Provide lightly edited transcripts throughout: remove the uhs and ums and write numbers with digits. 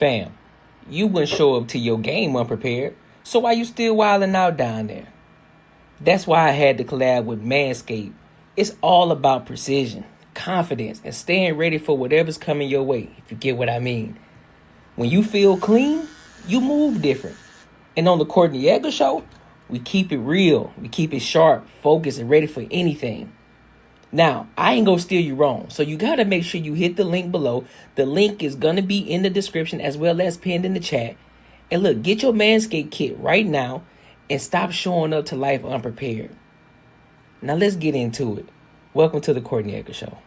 Fam, you wouldn't show up to your game unprepared, so why you still wilding out down there? That's why I had to collab with Manscaped. It's all about precision, confidence, and staying ready for whatever's coming your way, if you get what I mean. When you feel clean, you move different. And on the Courtnee Edgar Show, we keep it real, we keep it sharp, focused, and ready for anything. Now, I ain't gonna steer you wrong, so you gotta make sure you hit the link below. The link is gonna be in the description as well as pinned in the chat. And look, get your Manscaped kit right now and stop showing up to life unprepared. Now let's get into it. Welcome to the Courtnee Edgar Show.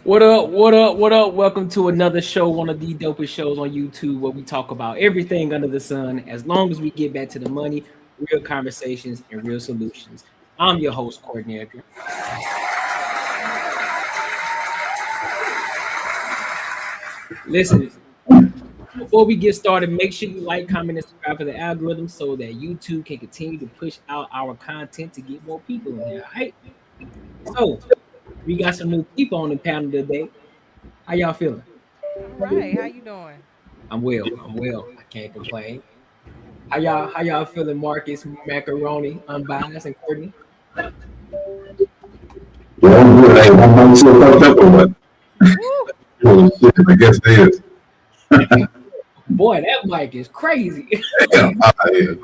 What up, what up, what up? Welcome to another show, one of the dopest shows on YouTube where we talk about everything under the sun as long as we get back to the money, real conversations, and real solutions. I'm your host, Courtnee Edgar. Listen, before we get started, make sure you like, comment, and subscribe for the algorithm so that YouTube can continue to push out our content to get more people in here, all right? So, we got some new people on the panel today. How y'all feeling? All right, how you doing? I'm well. I can't complain. How y'all feeling, Marcus, Macaroni, Unbiased, and Courtney? Yeah, I'm good. Hey, one more still fucked up or what? Oh, shit, I guess it is. Boy, that mic is crazy. Yeah,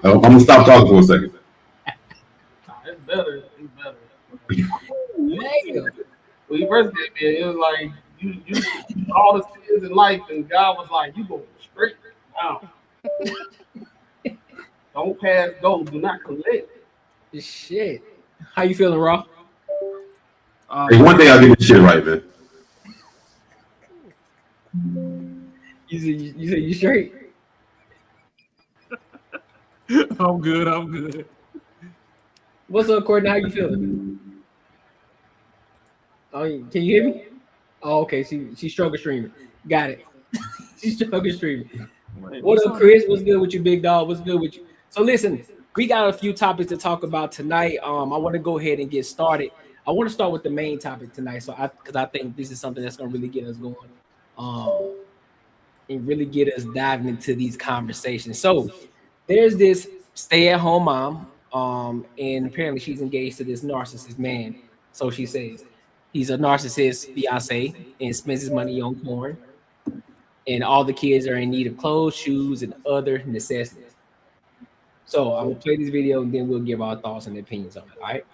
I'm gonna stop talking for a second. It's better. Damn. When you first came in, it was like you all the sins in life, and God was like, "You go straight out. Don't pass go. Do not collect." Shit. How you feeling, Raw? Hey, one day I'll get this shit right, man. You say you straight? I'm good. What's up, Courtney? How you feeling? Oh, can you hear me? Oh, okay. She's struggle streaming. Got it. She's struggle streaming. What up, Chris? What's good with you, big dog? What's good with you? So listen, we got a few topics to talk about tonight. I want to go ahead and get started. I want to start with the main topic tonight, because I think this is something that's gonna really get us going, and really get us diving into these conversations. So there's this stay-at-home mom, and apparently she's engaged to this narcissist man. So she says. He's a narcissist fiancé and spends his money on porn. And all the kids are in need of clothes, shoes, and other necessities. So I'm going to play this video and then we'll give our thoughts and opinions on it, all right?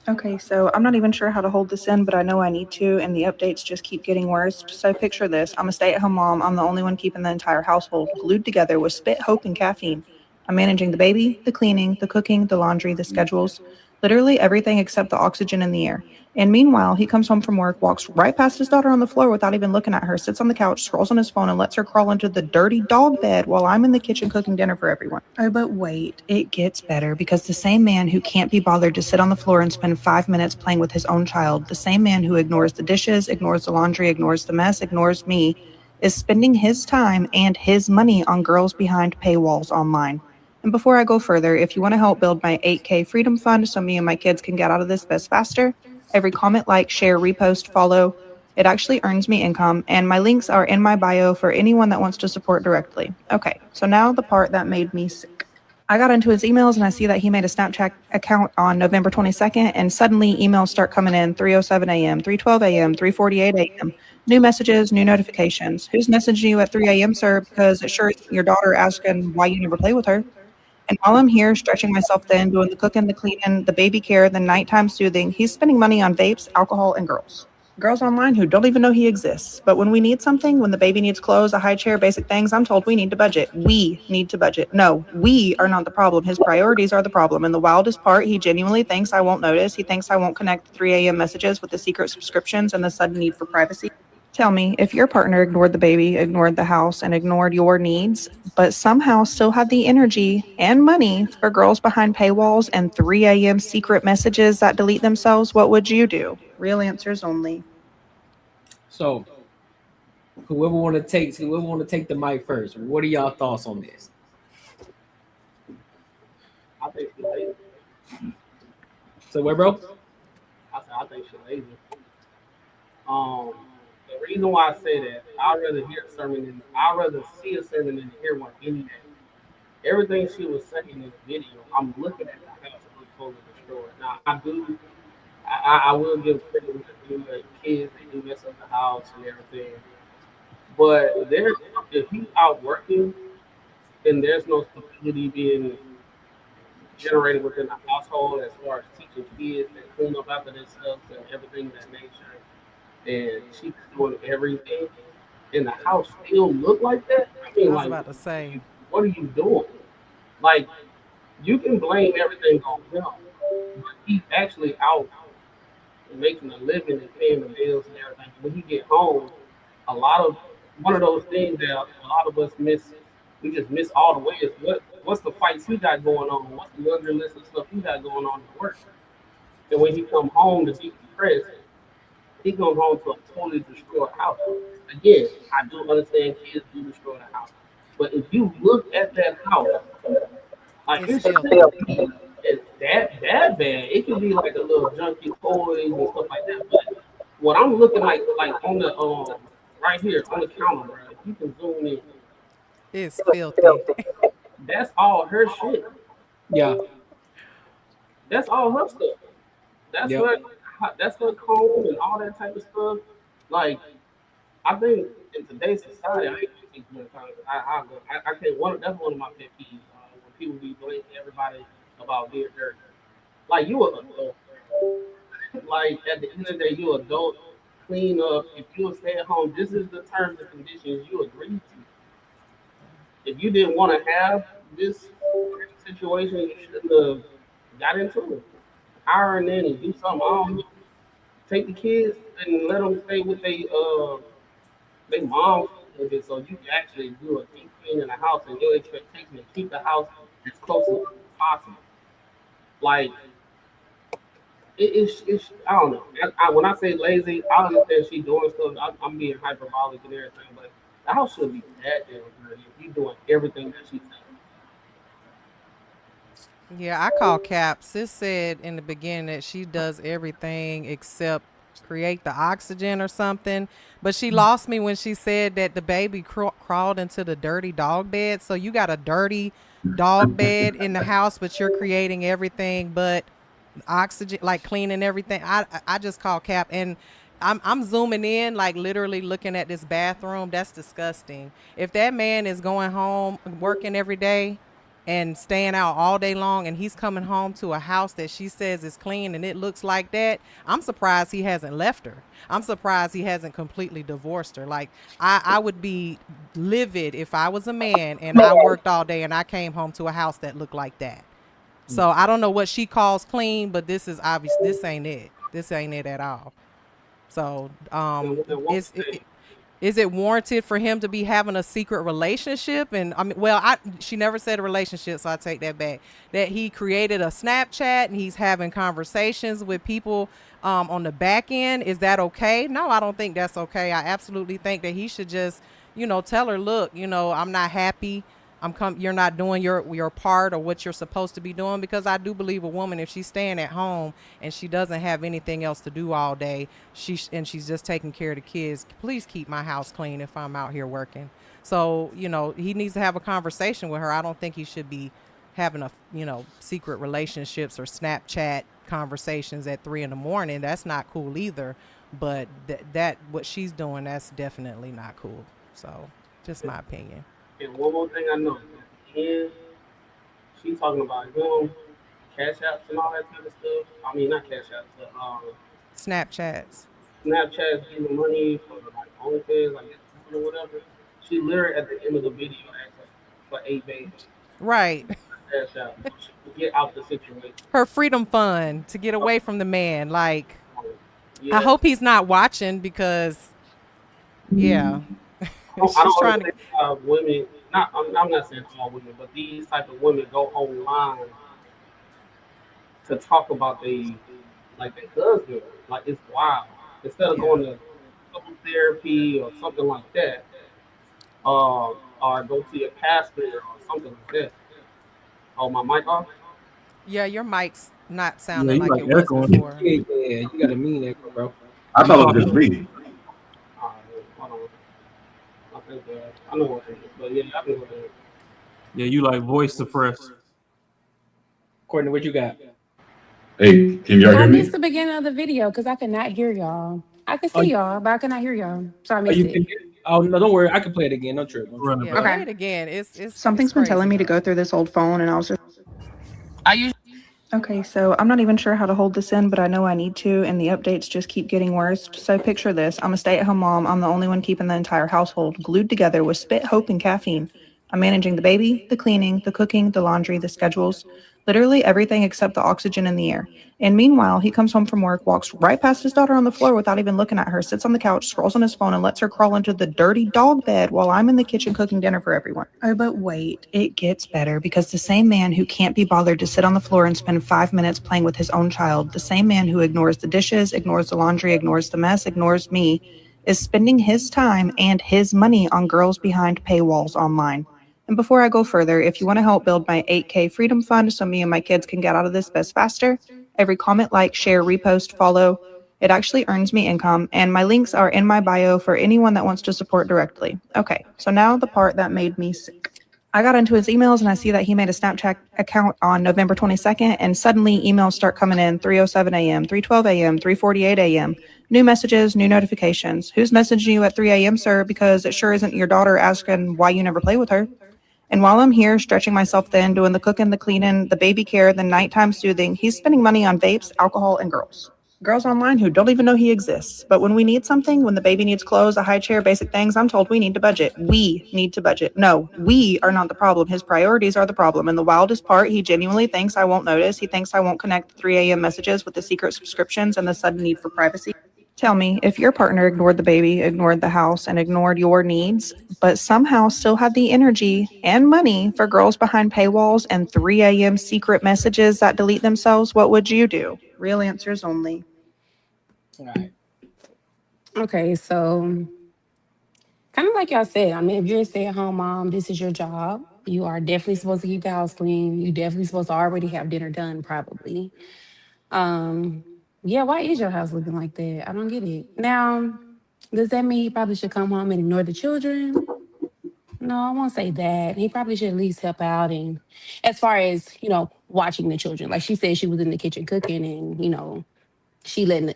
Okay, so I'm not even sure how to hold this in, but I know I need to, and the updates just keep getting worse. So picture this. I'm a stay-at-home mom. I'm the only one keeping the entire household glued together with spit, hope, and caffeine. I'm managing the baby, the cleaning, the cooking, the laundry, the schedules, literally everything except the oxygen in the air. And meanwhile, he comes home from work, walks right past his daughter on the floor without even looking at her, sits on the couch, scrolls on his phone, and lets her crawl into the dirty dog bed while I'm in the kitchen cooking dinner for everyone. Oh, but wait, it gets better, because the same man who can't be bothered to sit on the floor and spend 5 minutes playing with his own child, the same man who ignores the dishes, ignores the laundry, ignores the mess, ignores me, is spending his time and his money on girls behind paywalls online. And before I go further, if you want to help build my 8K Freedom Fund so me and my kids can get out of this mess faster, every comment, like, share, repost, follow, it actually earns me income, and my links are in my bio for anyone that wants to support directly. Okay, so now the part that made me sick. I got into his emails and I see that he made a Snapchat account on November 22nd, and suddenly emails start coming in 3:07 a.m., 3:12 a.m., 3:48 a.m. New messages, new notifications. Who's messaging you at 3 a.m., sir? Because it sure isn't your daughter asking why you never play with her. And while I'm here stretching myself thin, doing the cooking, the cleaning, the baby care, the nighttime soothing, he's spending money on vapes, alcohol, and girls. Girls online who don't even know he exists. But when we need something, when the baby needs clothes, a high chair, basic things, I'm told we need to budget. We need to budget. No, we are not the problem. His priorities are the problem. And the wildest part, he genuinely thinks I won't notice. He thinks I won't connect the 3 a.m. messages with the secret subscriptions and the sudden need for privacy. Tell me, if your partner ignored the baby, ignored the house, and ignored your needs, but somehow still had the energy and money for girls behind paywalls and 3 a.m. secret messages that delete themselves, what would you do? Real answers only. So whoever want to take the mic first. What are y'all thoughts on this? I think she's lazy. So where, bro? I think she's lazy. The reason why I say that, I'd rather see a sermon than hear one any day. Everything she was saying in the video, I'm looking at the house that we totally destroyed. Now I will give credit to the kids, they do mess up the house and everything. But if he's out working and there's no stability being generated within the household as far as teaching kids and clean up after themselves and everything of that nature, and she's doing everything, and the house still look like that. I mean, I was like, about to say. what are you doing? Like, you can blame everything on him, but he's actually out making a living and paying the bills and everything. When he get home, one of those things that a lot of us miss. We just miss all the way is what's the fights he got going on? What's the laundry list of stuff he got going on at work? And when he come home to be depressed, he comes home to a totally destroyed house. Again, I do understand kids do destroy the house, but if you look at that house, like It's it's filthy. that bad. It can be like a little junky toys and stuff like that. But what I'm looking like on the right here on the counter, bro, if you can zoom in, It's filthy. that's all her shit. Yeah. That's all her stuff. That's Yep. her comb and all that type of stuff. Like, I think in today's society, I ain't gonna keep doing time. I can't. That's one of my pet peeves. When people be blaming everybody about being dirty. Like, you an adult. Like, at the end of the day, you adult. Clean up. If you stay at home, this is the terms and conditions you agreed to. If you didn't want to have this situation, you shouldn't have got into it. Hire a nanny, do something. I don't know. Take the kids and let them stay with they mom a little bit, so you can actually do a deep clean in the house, and your expectation is keep the house as close as possible. Like, it's I don't know. When I say lazy, I understand she doing stuff. I'm being hyperbolic and everything, but the house should be that damn good if you doing everything that she said. Yeah, I call Cap. Sis said in the beginning that she does everything except create the oxygen or something. But she lost me when she said that the baby crawled into the dirty dog bed. So you got a dirty dog bed in the house, but you're creating everything but oxygen, like cleaning everything. I just call Cap, and I'm zooming in, like literally looking at this bathroom. That's disgusting. If that man is going home working every day and staying out all day long, and he's coming home to a house that she says is clean and it looks like that, I'm surprised he hasn't left her. I'm surprised he hasn't completely divorced her. Like, I would be livid if I was a man and I worked all day and I came home to a house that looked like that. So I don't know what she calls clean, but this is obvious. This ain't it. This ain't it at all. So And one thing, is it warranted for him to be having a secret relationship? And I mean, well, she never said a relationship, so I take that back. That he created a Snapchat and he's having conversations with people on the back end. Is that okay? No, I don't think that's okay. I absolutely think that he should just, tell her, look, I'm not happy. You're not doing your part or what you're supposed to be doing, because I do believe a woman, if she's staying at home and she doesn't have anything else to do all day, she's just taking care of the kids, please keep my house clean if I'm out here working. So, he needs to have a conversation with her. I don't think he should be having secret relationships or Snapchat conversations at 3 a.m. That's not cool either. But that what she's doing, that's definitely not cool. So just my opinion. and one more thing I know. At the end, she talking about him, cash apps and all that kind of stuff. I mean, not cash apps, but Snapchats. Snapchat's giving money for like OnlyFans, like or whatever. She literally at the end of the video asked us for 8 babies. Right. Cash out so she could get out the situation. Her freedom fund to get away from the man. Like, I Yeah, hope he's not watching because, yeah, I she's don't trying to. understand how women. I'm not saying all women, but these type of women go online to talk about they like their husband. Like it's wild. Instead of Yeah. going to couple therapy or something like that, or go to your pastor or something like that. Oh, my mic off? Yeah, your mic's not Yeah, sounding you like like it was echoing. before. Yeah, you got a mean echo, bro. I thought it was just me. All right, hold on. I think I know what it is, but yeah, I think what it is. Yeah, you like voice suppressed. Courtney, what you got? Hey, can y'all I hear missed me? the beginning of the video because I could not hear y'all. I could Oh, see y'all, but I could not hear y'all. So I oh, missed you it. can. Oh no, don't worry. I can play it again. Don't trip. Don't trip. Running Yeah, back. play Okay. it again. It's Something's been telling crazy me to though. go through this old phone, and I was just. I usually Okay, so I'm not even sure how to hold this in, but I know I need to, and the updates just keep getting worse. So picture this. I'm a stay-at-home mom. I'm the only one keeping the entire household glued together with spit, hope, and caffeine. I'm managing the baby, the cleaning, the cooking, the laundry, the schedules, literally everything except the oxygen in the air. And meanwhile, he comes home from work, walks right past his daughter on the floor without even looking at her, sits on the couch, scrolls on his phone, and lets her crawl into the dirty dog bed while I'm in the kitchen cooking dinner for everyone. Oh, but wait, it gets better because the same man who can't be bothered to sit on the floor and spend 5 minutes playing with his own child, the same man who ignores the dishes, ignores the laundry, ignores the mess, ignores me, is spending his time and his money on girls behind paywalls online. And before I go further, if you want to help build my 8K Freedom Fund so me and my kids can get out of this mess faster, every comment, like, share, repost, follow, it actually earns me income, and my links are in my bio for anyone that wants to support directly. Okay, so now the part that made me sick. I got into his emails and I see that he made a Snapchat account on November 22nd, and suddenly emails start coming in 3:07 a.m., 3:12 a.m., 3:48 a.m. New messages, new notifications. Who's messaging you at 3 a.m., sir? Because it sure isn't your daughter asking why you never play with her. And while I'm here stretching myself thin, doing the cooking, the cleaning, the baby care, the nighttime soothing, he's spending money on vapes, alcohol, and girls. Girls online who don't even know he exists. But when we need something, when the baby needs clothes, a high chair, basic things, I'm told we need to budget. We need to budget. No, we are not the problem. His priorities are the problem. And the wildest part, he genuinely thinks I won't notice. He thinks I won't connect the 3 a.m. messages with the secret subscriptions and the sudden need for privacy. Tell me, if your partner ignored the baby, ignored the house, and ignored your needs, but somehow still had the energy and money for girls behind paywalls and 3 a.m. secret messages that delete themselves, what would you do? Real answers only. All right. Okay, so kind of like y'all said, I mean, if you're a stay-at-home mom, this is your job. You are definitely supposed to keep the house clean. You definitely supposed to already have dinner done, probably. Um, yeah, why is your house looking like that? I don't get it. Now, does that mean he probably should come home and ignore the children? No, I won't say that. He probably should at least help out. And as far as, watching the children, like she said, she was in the kitchen cooking and, he letting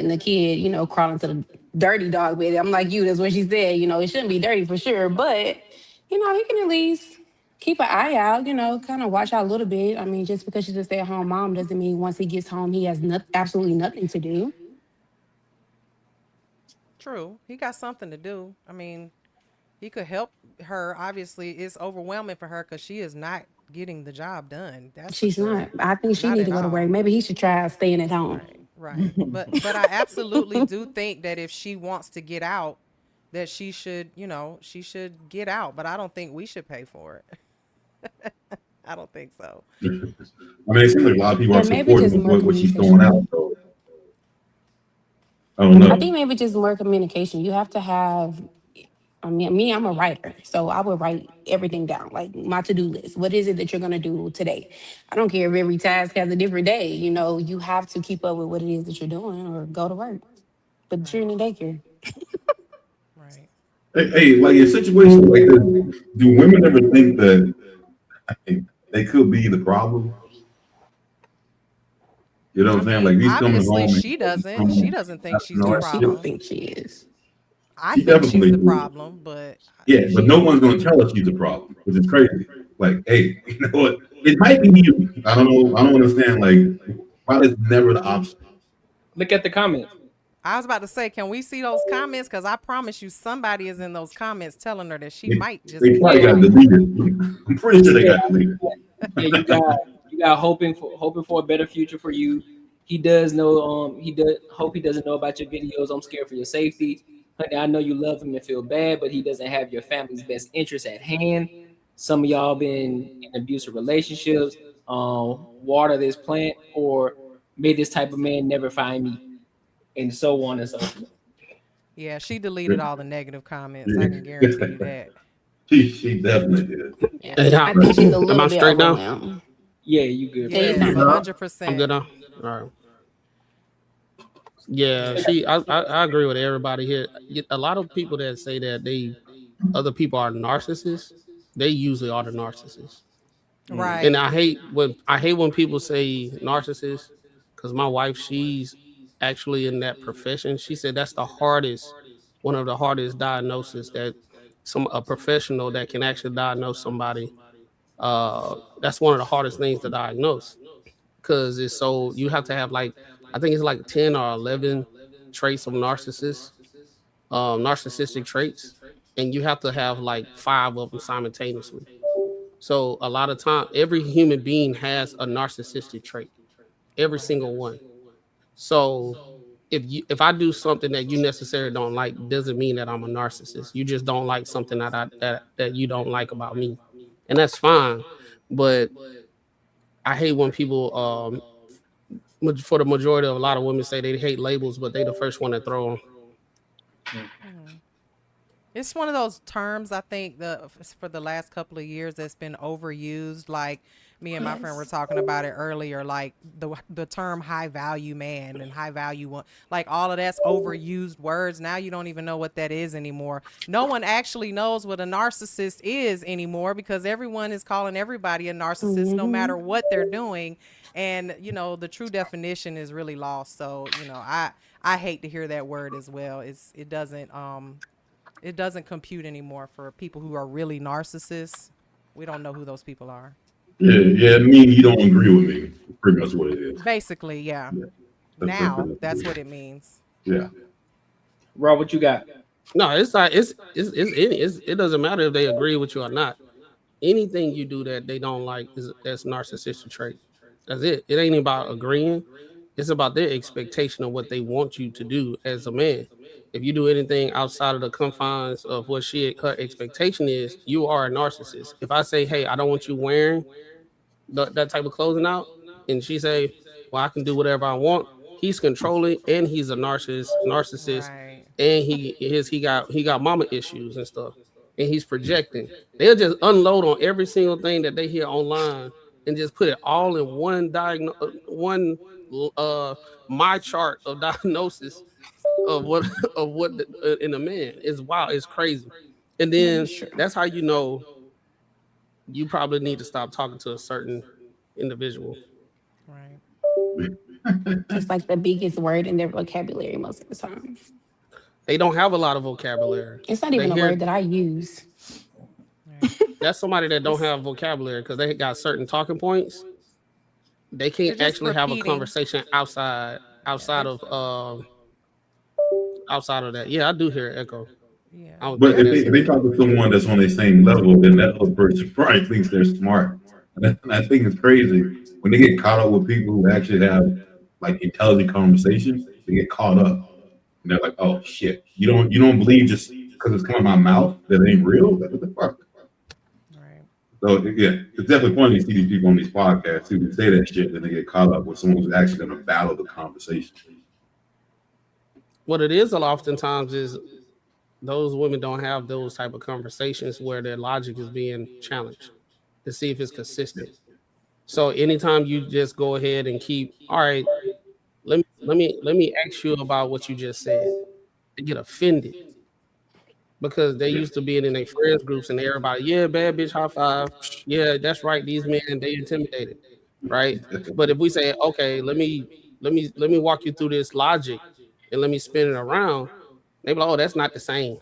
the kid, crawl into the dirty dog bed. I'm like you, that's what she said. It shouldn't be dirty for sure, but he can at least keep an eye out, kind of watch out a little bit. I mean, just because she's a stay-at-home mom doesn't mean once he gets home he has absolutely nothing to do. True. He got something to do. I mean, he could help her. Obviously, it's overwhelming for her because she is not getting the job done. That's for She's sure. not. I think she Not need at to go to work. all. Maybe he should try staying at home. Right. Right. But I absolutely do think that if she wants to get out, that she should get out. But I don't think we should pay for it. I don't think so. I mean, it seems like a lot of people Yeah, are maybe just supportive of more what she's throwing communication. out. So I don't I know. think maybe just more communication. You have to have. I mean, me, I'm a writer, so I would write everything down, like my to-do list. What is it that you're gonna do today? I don't care if every task has a different day. You have to keep up with what it is that you're doing, or go to work. But the Right. children in daycare. Right. Hey, like in situations like this, do women ever think that they could be the problem? You know what I I'm saying? mean, Like he's coming obviously home and she doesn't. She from doesn't think she's the no, No, she don't problem. think she is. I she think she's definitely the do. problem, but Yeah, but she no one's gonna tell us she's the problem, which is crazy. Like, hey, you know what? It might be you. I don't know. I don't understand. Like, why is never the option? Look at the comments. I was about to say, can we see those comments? Because I promise you, somebody is in those comments telling her that she might just They be probably got lying. deleted. I'm pretty sure they Yeah, got deleted. yeah, you got hoping for a better future for you. He does know he does hope he doesn't know about your videos. I'm scared for your safety. Honey, I know you love him and feel bad, but he doesn't have your family's best interest at hand. Some of y'all been in abusive relationships. Water this plant, or may this type of man never find me, and so on and so forth. Yeah, she deleted all the negative comments. I Yeah. can guarantee you that. She definitely did. Yeah. Hey, I think she's a am little I bit straight now? overwhelmed. Yeah, you good. Yeah, you Yes, sound good. 100%. I'm good now. All right. Yeah, I agree with everybody here. A lot of people that say that other people are narcissists, they usually are the narcissists. Right. And I hate when people say narcissist, because my wife, she's actually in that profession. She said that's one of the hardest diagnoses that a professional that can actually diagnose somebody. That's one of the hardest things to diagnose, because you have to have, like, I think it's like 10 or 11 traits of narcissistic traits, and you have to have like 5 of them simultaneously. So a lot of time, every human being has a narcissistic trait, every single one. So if I do something that you necessarily don't like, doesn't mean that I'm a narcissist. You just don't like something that you don't like about me, and that's fine. But I hate when people, for the majority of a lot of women, say they hate labels, but they the first one to throw them. It's one of those terms, I think, for the last couple of years that's been overused. Like me and my friend were talking about it earlier, like the term high value man and high value one, like all of that's overused words. Now you don't even know what that is anymore. No one actually knows what a narcissist is anymore, because everyone is calling everybody a narcissist no matter what they're doing. And the true definition is really lost. So I hate to hear that word as well. It doesn't compute anymore for people who are really narcissists. We don't know who those people are. Yeah, me, you don't agree with me. Pretty much what it is. Basically, yeah. Yeah. Now that's what it means. Yeah. Rob, what you got? No, it's like it doesn't matter if they agree with you or not. Anything you do that they don't like that's narcissistic trait. That's it. It ain't about agreeing. It's about their expectation of what they want you to do as a man. If you do anything outside of the confines of what her expectation is, you are a narcissist. If I say, hey, I don't want you wearing that type of clothing out, and she say, well, I can do whatever I want, he's controlling, and he's a narcissist, Right. and he got mama issues and stuff, and he's projecting. They'll just unload on every single thing that they hear online and just put it all in one my chart of diagnosis of what in a man. Is wild. It's crazy. And That then is true. that's how you know you probably need to stop talking to a certain individual. Right. It's like the biggest word in their vocabulary most of the times. They don't have a lot of vocabulary. It's not even a word that I use. That's somebody that don't have vocabulary, because they got certain talking points. They can't actually have a conversation outside of that. Yeah, I do hear an echo. Yeah. But if they talk to someone that's on the same level, then that other person probably thinks they're smart. And I think it's crazy when they get caught up with people who actually have like intelligent conversations. They get caught up, and they're like, "Oh shit, you don't believe just because it's coming out of my mouth that it ain't real? Like, what the fuck?" Right. So yeah, it's definitely funny to see these people on these podcasts who say that shit, and they get caught up with someone who's actually going to battle the conversation. What it is a lot oftentimes is those women don't have those type of conversations where their logic is being challenged to see if it's consistent. So anytime you just go ahead and keep, all right, let me ask you about what you just said, they get offended because they used to being in their friends groups and everybody, yeah, bad bitch, high five, yeah, that's right. These men, they intimidated, right? But if we say, okay, let me walk you through this logic and let me spin it around, they be like, oh, that's not the same.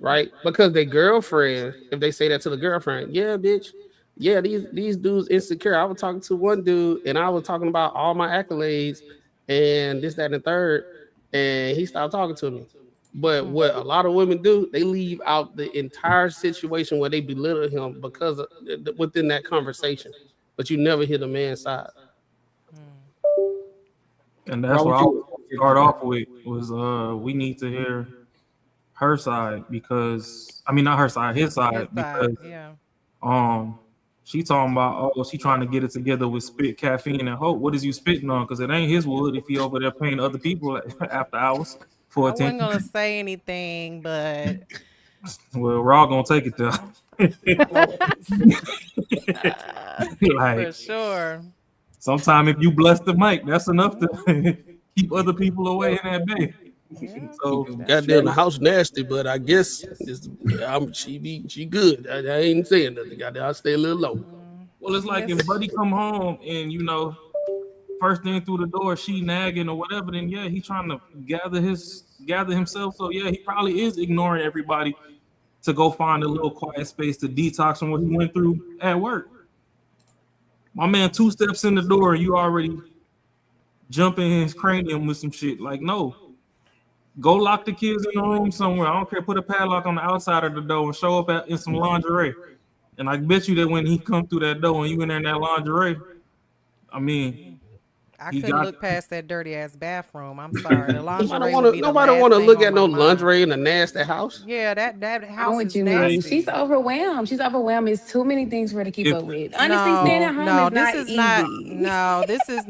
Right? Because their girlfriend, if they say that to the girlfriend, yeah, bitch, yeah, these dudes insecure. I was talking to one dude and I was talking about all my accolades, and this, that, and the third, and he stopped talking to me. But what a lot of women do, they leave out the entire situation where they belittle him because of, within that conversation. But you never hear the man's side. And that's what I would start off with was we need to hear her side because I mean not her side, his side because she talking about she trying to get it together with spit, caffeine, and hope. What is you spitting on? Because it ain't his wood if he over there paying other people after hours for attention. I wasn't gonna say anything, but well, we're all gonna take it there. Like, for sure. Sometimes if you bless the mic, that's enough to keep other people away in that bay. So goddamn the house nasty, but I guess she good. I ain't saying nothing. Goddamn, I stay a little low. Well, it's like if Buddy come home and first thing through the door, she nagging or whatever, then yeah, he trying to gather himself. So yeah, he probably is ignoring everybody to go find a little quiet space to detox from what he went through at work. My man 2 steps in the door and you already jumping his cranium with some shit. Like, no. Go lock the kids in the room somewhere. I don't care. Put a padlock on the outside of the door and show up in some lingerie. And I bet you that when he come through that door and you in there in that lingerie, I mean, I couldn't look past that dirty ass bathroom. I'm sorry. The lingerie nobody want to look at no lingerie in a nasty house. Yeah, that house is you nasty. Mean. She's overwhelmed. It's too many things for her to keep up with. Honestly, staying at home is not easy. This is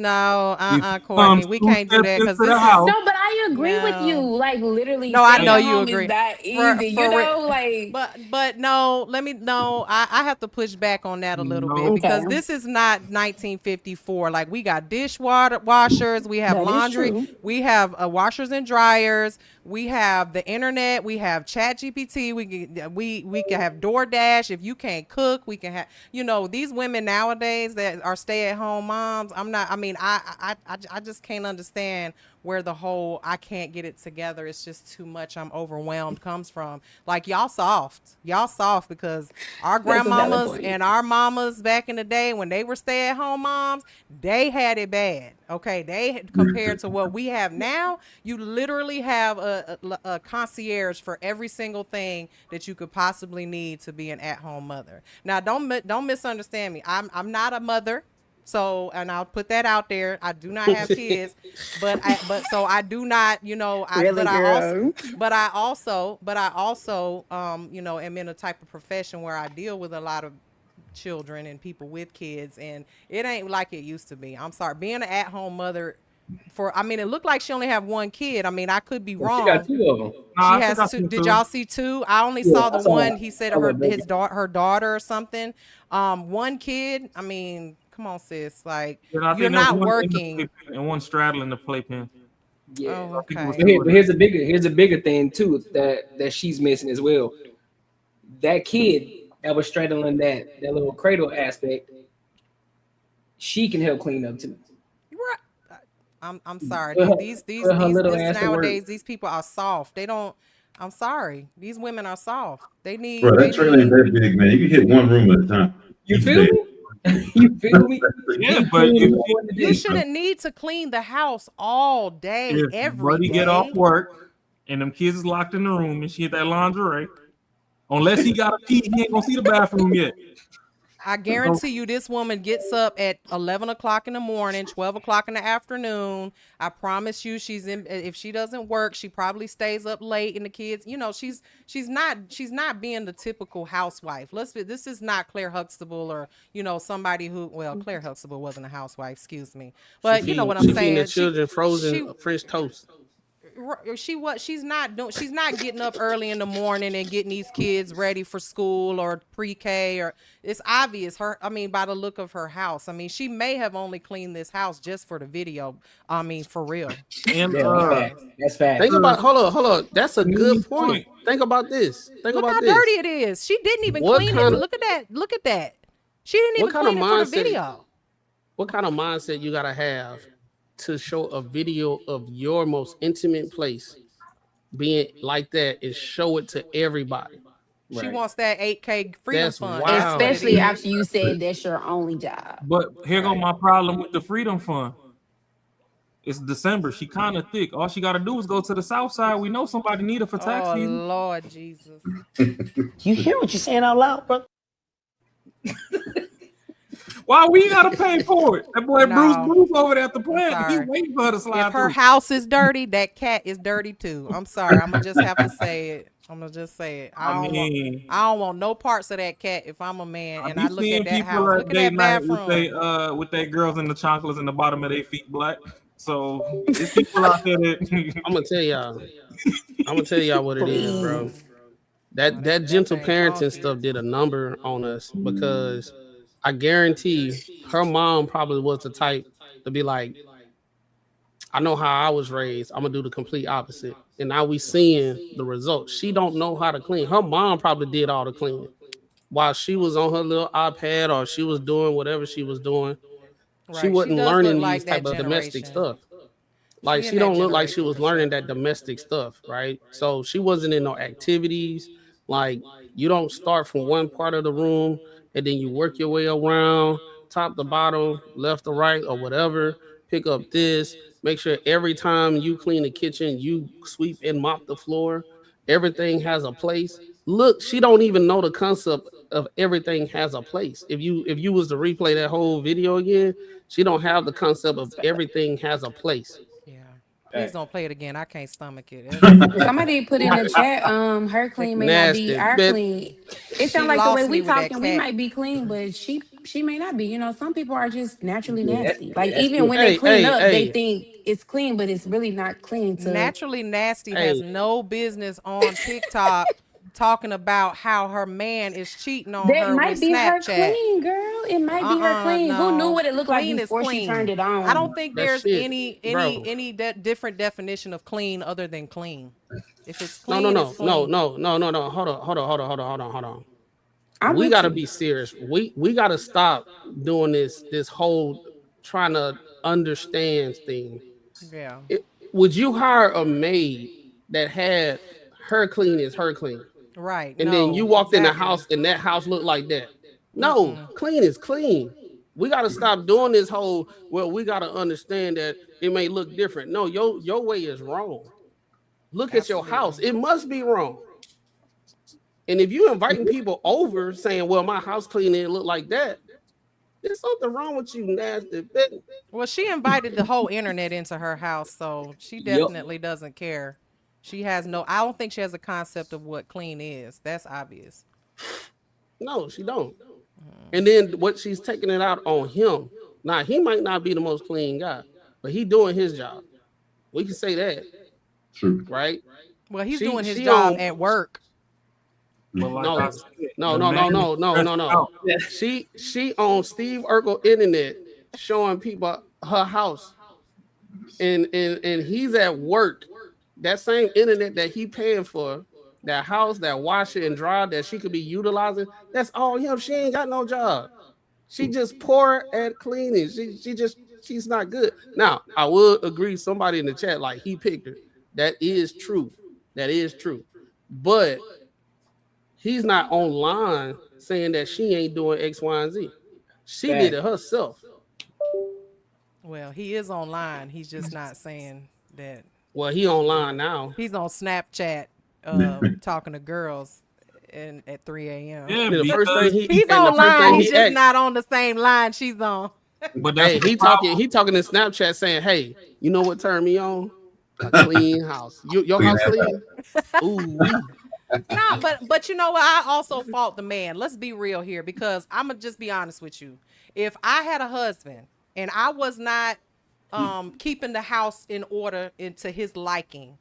Courtney. We can't do that because this is no. But I agree with you. Like literally, no, I know you agree. Is that easy, like. But no, I have to push back on that a little bit because this is not 1954. Like we got washers, we have laundry, we have washers and dryers, we have the internet, we have ChatGPT, we can have DoorDash. If you can't cook, we can have these women nowadays that are stay-at-home moms. I just can't understand where the whole I can't get it together, it's just too much, I'm overwhelmed comes from. Like y'all soft because our grandmamas and our mamas back in the day when they were stay-at-home moms, they had it bad. Okay, they compared to what we have now, you literally have a concierge for every single thing that you could possibly need to be an at-home mother. Now don't misunderstand me. I'm not a mother. So, and I'll put that out there. I do not have kids, but I do not, I also, am in a type of profession where I deal with a lot of children and people with kids, and it ain't like it used to be. I'm sorry, being an at-home mother. It looked like she only have 1 kid. I could be wrong. She got 2 of them. She has 2. Did y'all see 2? I only saw the one. He said her daughter or something. 1 kid. Come on, sis. Like you're not working. And 1 straddling the playpen. Yeah. Oh, okay. But here's a bigger thing too that she's missing as well. That kid that was straddling that little cradle aspect, she can help clean up too. I'm sorry. These nowadays, these people are soft. They don't. I'm sorry. These women are soft. They need. Bro, that trailer ain't that big, man. You can hit 1 room at a time. You feel me? You feel me? Yeah, but you shouldn't need to clean the house all day, every day. Get off work and them kids is locked in the room and she hit that lingerie. Unless he got a key, he ain't gonna see the bathroom yet. I guarantee you this woman gets up at 11 o'clock in the morning, 12 o'clock in the afternoon. I promise you if she doesn't work, she probably stays up late and the kids, she's not being the typical housewife. This is not Claire Huxtable or, somebody who, Claire Huxtable wasn't a housewife, excuse me. But you know what I'm saying? The children frozen French toast. She's not getting up early in the morning and getting these kids ready for school or pre-K, or it's obvious by the look of her house. She may have only cleaned this house just for the video. For real. And that's fact. Think about hold on. That's a good point. Think about this. Look how dirty it is. She didn't even clean it. Look at that. She didn't even clean it for the video. What kind of mindset you gotta have to show a video of your most intimate place being like that and show it to everybody? She wants that 8K freedom fund. Wow. Especially after you said that's your only job. But here go my problem with the freedom fund. It's December. She kind of thick. All she got to do is go to the south side. We know somebody need her for tax Oh season. Lord Jesus. You hear what you're saying out loud, bro? Why we gotta pay for it? That boy No. Bruce over there at the plant. sorry. He waiting for her to slide If her through. house is dirty, that cat is dirty too. I'm sorry. I'm gonna just have to say it. I'm gonna just say it. I don't want no parts of that cat if I'm a man and I look at that house. Look at that bathroom. With their girls in the chocolates in the bottom of their feet black. So there's people out there that I'm gonna tell y'all what it is, bro. That gentle parenting stuff did a number on us because I guarantee her mom probably was the type to be like, I know how I was raised. I'm gonna do the complete opposite. And now we seeing the results. She don't know how to clean. Her mom probably did all the cleaning while she was on her little iPad or she was doing whatever she was doing. She wasn't learning these type of domestic stuff. Like she don't look like she was learning that domestic stuff, right? So she wasn't in no activities. Like you don't start from one part of the room and then you work your way around top to bottom, left to right, or whatever. Pick up this. Make sure every time you clean the kitchen, you sweep and mop the floor. Everything has a place. Look, she don't even know the concept of everything has a place. If you was to replay that whole video again, she don't have the concept of everything has a place. Please don't play it again. I can't stomach it. Somebody put in the chat, her clean may not be our clean. It sounds like the way we talking, we might be clean, but she may not be. You know, some people are just naturally nasty. Like even when they clean up, they think it's clean, but it's really not clean. Naturally nasty has no business on TikTok talking about how her man is cheating on her with Snapchat. That might be her clean, girl. It might be her clean. No. Who knew what it looked clean like before she turned it on? I don't think there's any different definition of clean other than clean. If it's clean, no. it's clean. No. Hold on. We gotta be serious. We gotta stop doing this whole trying to understand thing. Yeah. Would you hire a maid that had her clean is her clean? Right. And then you walked in the house and that house looked like that. No, clean is clean. We got to stop doing this whole, well, we got to understand that it may look different. No, your way is wrong. Look at your house. It must be wrong. And if you inviting people over saying, well, my house clean and it look like that, there's something wrong with you, nasty bitch. Well, she invited the whole internet into her house, so she definitely doesn't care. I don't think she has a concept of what clean is. That's obvious. No, she don't. And then what she's taking it out on him. Now, he might not be the most clean guy, but he doing his job. We can say that. True. Right? Well, he's doing his job at work. No. She on Steve Urkel internet showing people her house. And he's at work. That same internet that he paying for, that house, that washer and dryer that she could be utilizing, that's all him. She ain't got no job. She just poor at cleaning. She's not good. Now, I would agree, somebody in the chat, like he picked her. That is true. But he's not online saying that she ain't doing X, Y, and Z. She did it herself. Well, he is online. He's just not saying that. Well, he online now. He's on Snapchat talking to girls at 3 a.m. Yeah, the first thing he's online. He's just not on the same line she's on. But he talking in Snapchat saying, hey, you know what turned me on? A clean house. Your house clean? Ooh. No, but you know what? I also fault the man. Let's be real here, because I'm gonna just be honest with you. If I had a husband and I was not keeping the house in order into his liking,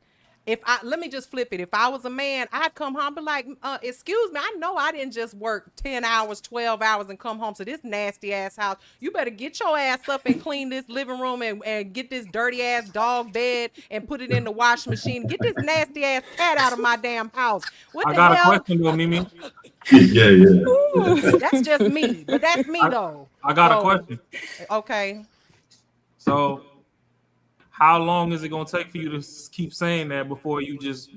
let me just flip it. If I was a man, I'd come home and be like, excuse me, I know I didn't just work 10 hours, 12 hours and come home to this nasty ass house. You better get your ass up and clean this living room and get this dirty ass dog bed and put it in the washing machine. Get this nasty ass cat out of my damn house. I got a question though, Mimi. Yeah. Ooh, that's just me, but that's me though. I got a question. Okay. So, how long is it gonna take for you to keep saying that before you just,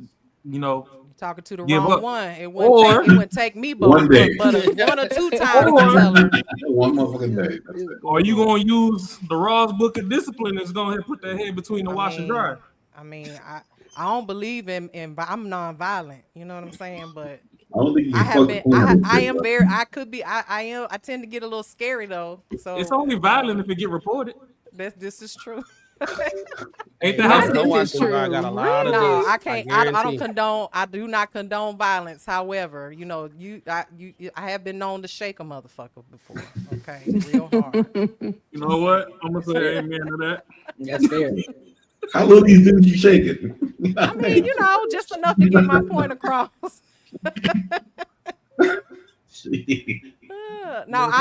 Talking to the Give wrong up. one. It Or- wouldn't take me but One day. one or two times to Or- tell her. One motherfucking day. That's it. Or you gonna use the Raw's Book of Discipline and go ahead and put that head between the wash and dry. I don't believe in I'm nonviolent. You know what I'm saying? But I don't think you I can have fuck been. the corner. I am very. I could be. I tend to get a little scary though. So It's only violent if it get reported. this is true. Ain't Hey, that That how no this one is thing, I got a true. lot of No, this. I can't. I don't guarantee. condone. I do not condone violence. However, I have been known to shake a motherfucker before. Okay, real hard. You know what? I'm gonna say amen to that. That's fair. How little these dudes you shaking? I mean, just enough to get my point across.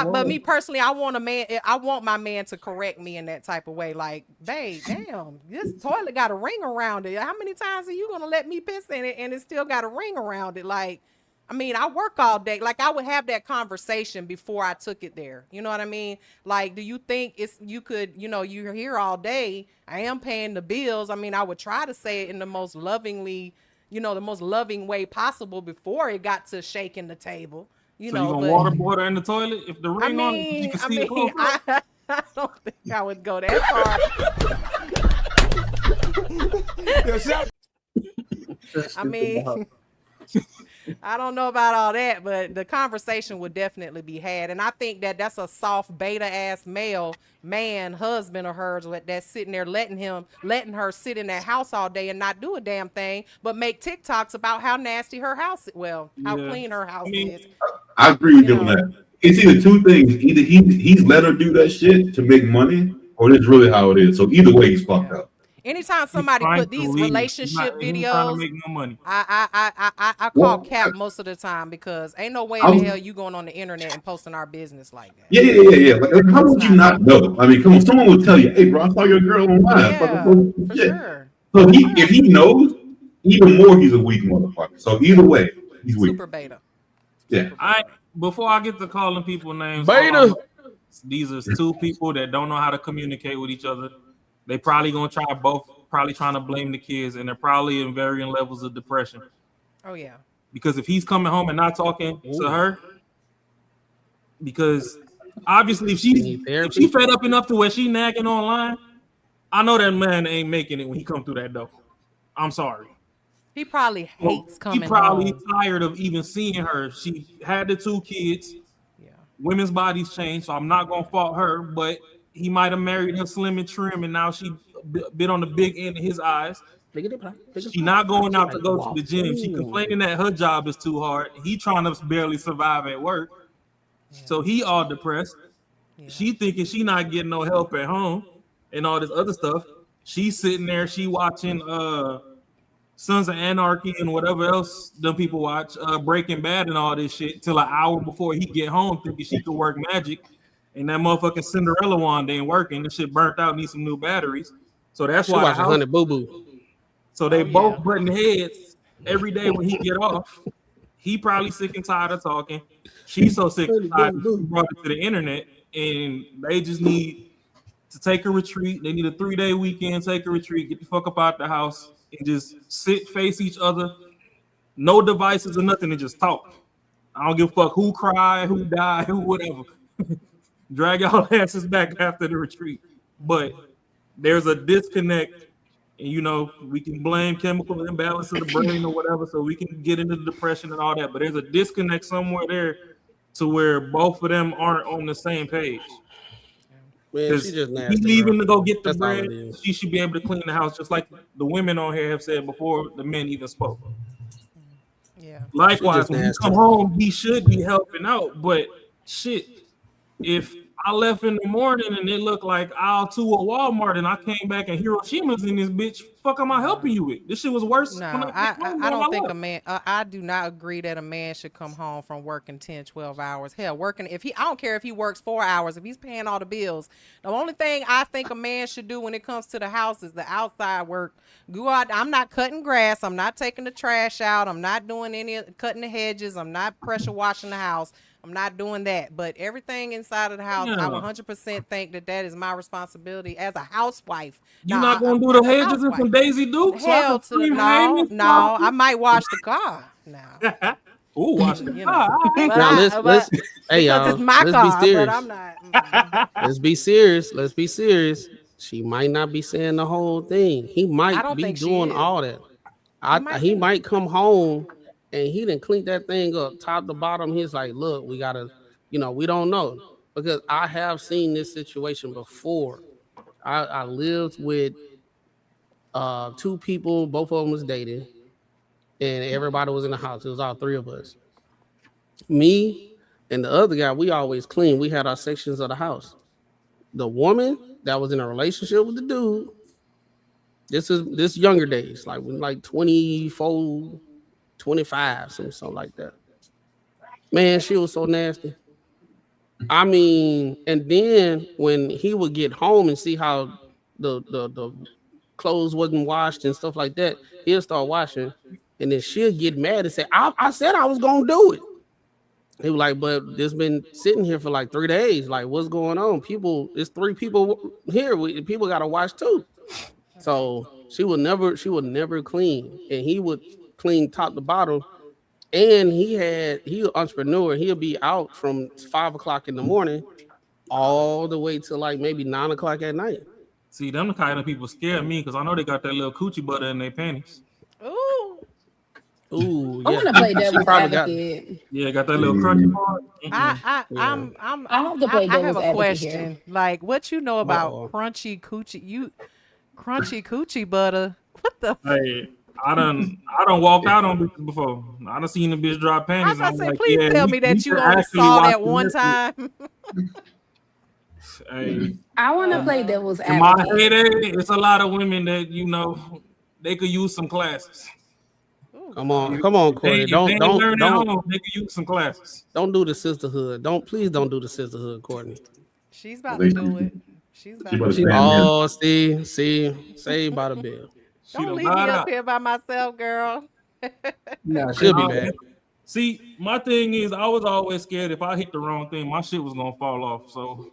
But me personally, I want a man. I want my man to correct me in that type of way. Like, babe, damn, this toilet got a ring around it. How many times are you gonna let me piss in it and it still got a ring around it? Like, I mean, I work all day. Like, I would have that conversation before I took it there. You know what I mean? Like, do you think you're here all day. I am paying the bills. I mean, I would try to say it in the most lovingly, the most loving way possible before it got to shaking the table. So you gonna waterboard her in the toilet if the ring on it? You can see the close up? I don't think I would go that far. I mean, I don't know about all that, but the conversation would definitely be had. And I think that's a soft beta ass man, husband of hers that's sitting there letting her sit in that house all day and not do a damn thing, but make TikToks about how nasty her house how clean her house is. I agree with you on that. It's either two things. Either he's let her do that shit to make money, or it's really how it is. So either way, he's fucked up. Anytime somebody put these relationship videos, trying to make no money. I call cap most of the time because ain't no way in the hell you going on the internet and posting our business like that. Yeah. Like, how would you not know? I mean, come on, someone would tell you, "Hey, bro, I saw your girl online." For sure. So if he knows, even more, he's a weak motherfucker. So either way, he's weak. Super beta. Yeah. Before I get to calling people names, Beta. These are two people that don't know how to communicate with each other. They probably gonna probably trying to blame the kids, and they're probably in varying levels of depression. Oh yeah. Because if he's coming home and not talking to her, because obviously if she fed up enough to where she nagging online, I know that man ain't making it when he come through that door. I'm sorry. He probably hates coming. He probably home. tired of even seeing her. She had the two kids. Yeah. Women's bodies change, so I'm not gonna fault her, but he might have married her slim and trim, and now she bit on the big end in his eyes. She not going out to go to the gym. She complaining that her job is too hard. He trying to barely survive at work. So he all depressed. Yeah. She thinking she not getting no help at home and all this other stuff. She's sitting there, she watching Sons of Anarchy and whatever else them people watch, Breaking Bad and all this shit till an hour before he get home, thinking she could work magic. And that motherfucking Cinderella wand ain't working. This shit burnt out, need some new batteries. So that's She why watching Honey Boo Boo. So they both butting heads every day when he get off. He probably sick and tired of talking. She's so sick and tired she brought it to the internet, and they just need to take a retreat. They need a 3-day weekend, take a retreat, get the fuck up out the house, and just sit, face each other. No devices or nothing, and just talk. I don't give a fuck who cried, who died, who whatever. Drag y'all asses back after the retreat. But there's a disconnect, and we can blame chemical imbalance of the brain or whatever, so we can get into depression and all that. But there's a disconnect somewhere there to where both of them aren't on the same page. Man, she just nasty, he's leaving to go get the That's all bread. it is. She should be able to clean the house, just like the women on here have said before the men even spoke. Yeah. Likewise, when he come home, he should be helping out. But shit, if I left in the morning and it looked like aisle 2 of Walmart and I came back and Hiroshima's in this bitch, fuck am I helping you with? This shit was worse. No, I don't think a man, I do not agree that a man should come home from working 10, 12 hours. Hell, I don't care if he works 4 hours, if he's paying all the bills. The only thing I think a man should do when it comes to the house is the outside work. Go out. I'm not cutting grass. I'm not taking the trash out. I'm not doing cutting the hedges. I'm not pressure washing the house. I'm not doing that. But everything inside of the house, I Yeah. 100% think that is my responsibility as a housewife. You Now, not gonna do the hedges and some Daisy Dukes? So I Hell can to the scream, hey, no, Miss no. I might wash the car now. Ooh, watch the You car. know, but Now let's hey because y'all, it's my let's be car, but serious. I'm not. Let's be serious. Let's be serious. She might not be saying the whole thing. He I might don't be think she doing is. all that. He He might come home and he didn't clean that thing up top to bottom. He's like, look, we gotta, we don't know. Because I have seen this situation before. I lived with two people, both of them was dating, and everybody was in the house. It was all three of us. Me and the other guy, we always clean. We had our sections of the house. The woman that was in a relationship with the dude, this younger days, like when like 24, 25, something like that. Man, she was so nasty. I mean, and then when he would get home and see how the clothes wasn't washed and stuff like that, he'll start washing, and then she'll get mad and say, I said I was gonna do it. He was like, but this been sitting here for like 3 days. Like, what's going on? It's 3 people here. People gotta watch too. So she would never clean, and he would clean top to bottom. And he an entrepreneur. He'll be out from 5 o'clock in the morning all the way to like maybe 9 o'clock at night. See, them the kind of people scare me because I know they got that little coochie butter in their panties. Ooh, I want to play devil's advocate. Got that little crunchy part. I have to play I have devil's a advocate question. here. Like, what you know about Uh-oh. crunchy coochie butter? What the? Hey, I done walked out on bitches before. I done seen the bitch drop panties. I say, please tell me that you only saw that one time. Hey, I want to play devil's in my advocate. heyday, it's a lot of women that they could use some classes. Come on, Courtney. Don't they could use some classes. Don't do the sisterhood. Please don't do the sisterhood, Courtney. She's about to do it. She's about to. Oh, see, saved by the bell. Don't leave me up here by myself, girl. No, She'll be back. See, my thing is, I was always scared if I hit the wrong thing, my shit was gonna fall off. So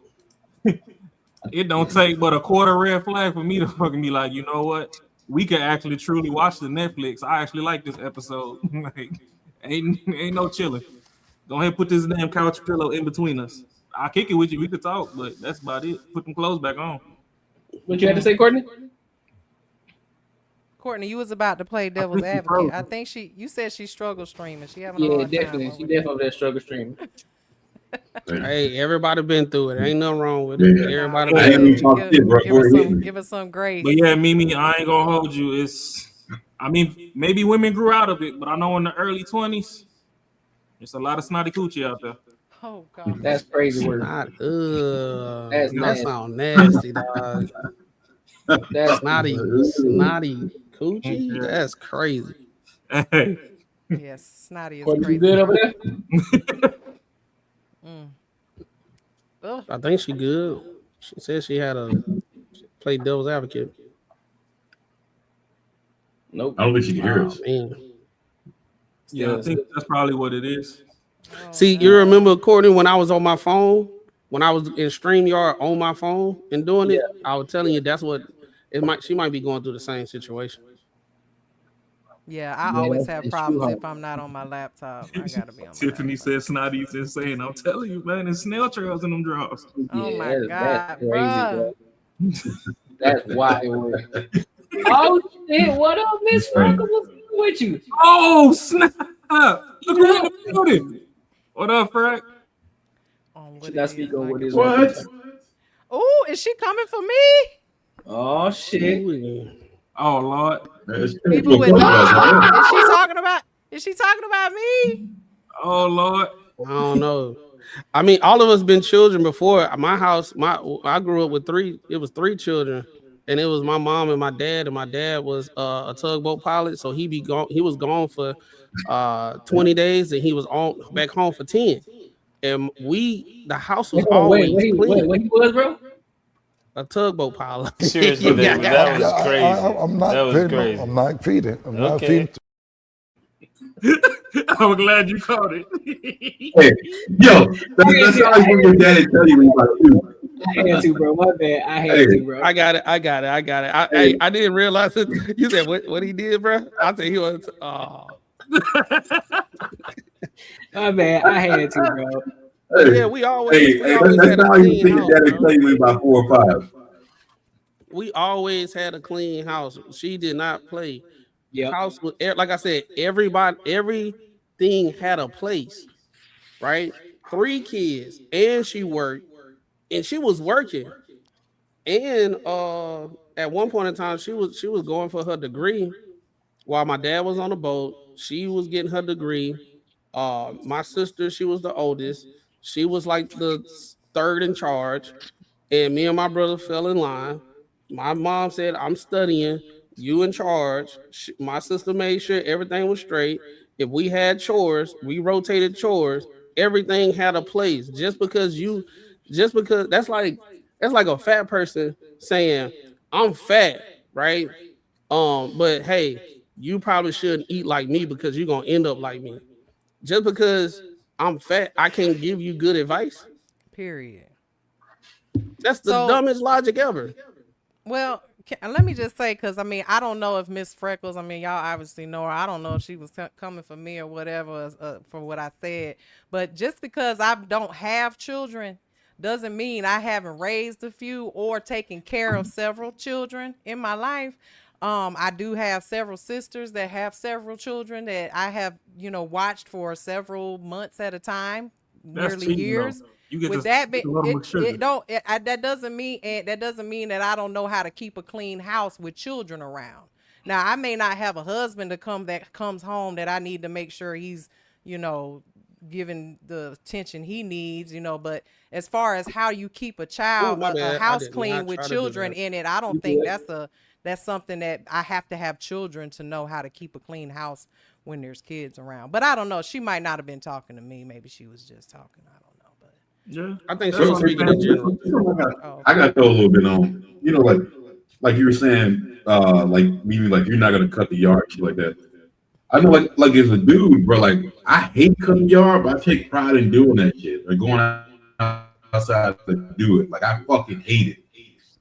it don't take but a quarter red flag for me to fucking be like, you know what? We can actually truly watch the Netflix. I actually like this episode. Like, ain't no chilling. Go ahead and put this damn couch pillow in between us. I'll kick it with you. We could talk, but that's about it. Put them clothes back on. What you had to say, Courtney? Courtney, you was about to play devil's advocate. I think you said she struggles streaming. She having a hard definitely. time. She definitely that struggle streaming. Hey, everybody been through it. Ain't nothing wrong with it. Yeah. Everybody give us some grace. But yeah, Mimi, I ain't gonna hold you. Maybe women grew out of it, but I know in the early 20s, there's a lot of snotty coochie out there. Oh God, that's crazy word. That sounds nasty, dog. That's snotty coochie. That's crazy. Hey. Yes, snotty is Courtney, crazy. you good over there? I think she good. She said she had play devil's advocate. Nope. I don't think she can hear us. Man. Yeah, I think that's probably what it is. See, you remember, Courtney, when I was on my phone, when I was in StreamYard on my phone and doing it, I was telling you that's what she might be going through the same situation. Yeah, I always have problems if I'm not on my laptop. I gotta be on my Tiffany said snotty's insane. I'm telling you, man, there's snail trails in them drawers. Oh my God, that's crazy, bro. That's wild. Oh shit! What up, Miss Frankel? What's with you? Oh snap! Look who's in the building. What up, Frank? Should I speak on what is What? Oh, is she coming for me? Oh shit! Oh Lord! People with dogs. Is she talking about me? Oh Lord! I don't know. I mean, all of us been children before. My house, I grew up with 3. It was 3 children, and it was my mom and my dad. And my dad was a tugboat pilot, so he was gone for 20 days, and he was back home for 10. And the house was always clean. What he was, bro? A tugboat pilot. Seriously, that was crazy. I'm not that was feeding. crazy. I'm not feeding. I'm not Okay. feeding. I'm glad you caught it. Hey, yo, that's how your daddy tell you about you. I had to, bro. My bad. I had Hey. to, bro. I got it. I didn't realize it. You said what he did, bro? I think he was. My bad. I had to, bro. Yeah, we always that's had a how you clean think house, daddy bro. tell you about 4 or 5. We always had a clean house. She did not play. Yep. House was, like I said, everything had a place, right? 3 kids, and she worked, and she was working. And at one point in time, she was going for her degree while my dad was on the boat. She was getting her degree. My sister, she was the oldest. She was like the third in charge. And me and my brother fell in line. My mom said, I'm studying, you in charge. My sister made sure everything was straight. If we had chores, we rotated chores. Everything had a place. Just because that's like a fat person saying, I'm fat, right? But hey, you probably shouldn't eat like me because you're gonna end up like me. Just because I'm fat, I can't give you good advice. Period. That's the dumbest logic ever. Well, let me just say, because I mean, I don't know if Miss Freckles, I mean, y'all obviously know her. I don't know if she was coming for me or whatever for what I said. But just because I don't have children doesn't mean I haven't raised a few or taken care of several children in my life. I do have several sisters that have several children that I have, watched for several months at a time, nearly years. With that, that doesn't mean that I don't know how to keep a clean house with children around. Now, I may not have a husband that comes home that I need to make sure he's, given the attention he needs, but as far as how you keep a house clean with children in it, I don't think that's something that I have to have children to know how to keep a clean house when there's kids around. But I don't know. She might not have been talking to me. Maybe she was just talking. I don't know. Yeah, I think she was speaking in general. I got to throw a little bit on, like you were saying, like maybe like you're not gonna cut the yard, shit like that. I know, like as a dude, bro, like I hate cutting yard, but I take pride in doing that shit or going outside to do it. Like I fucking hate it.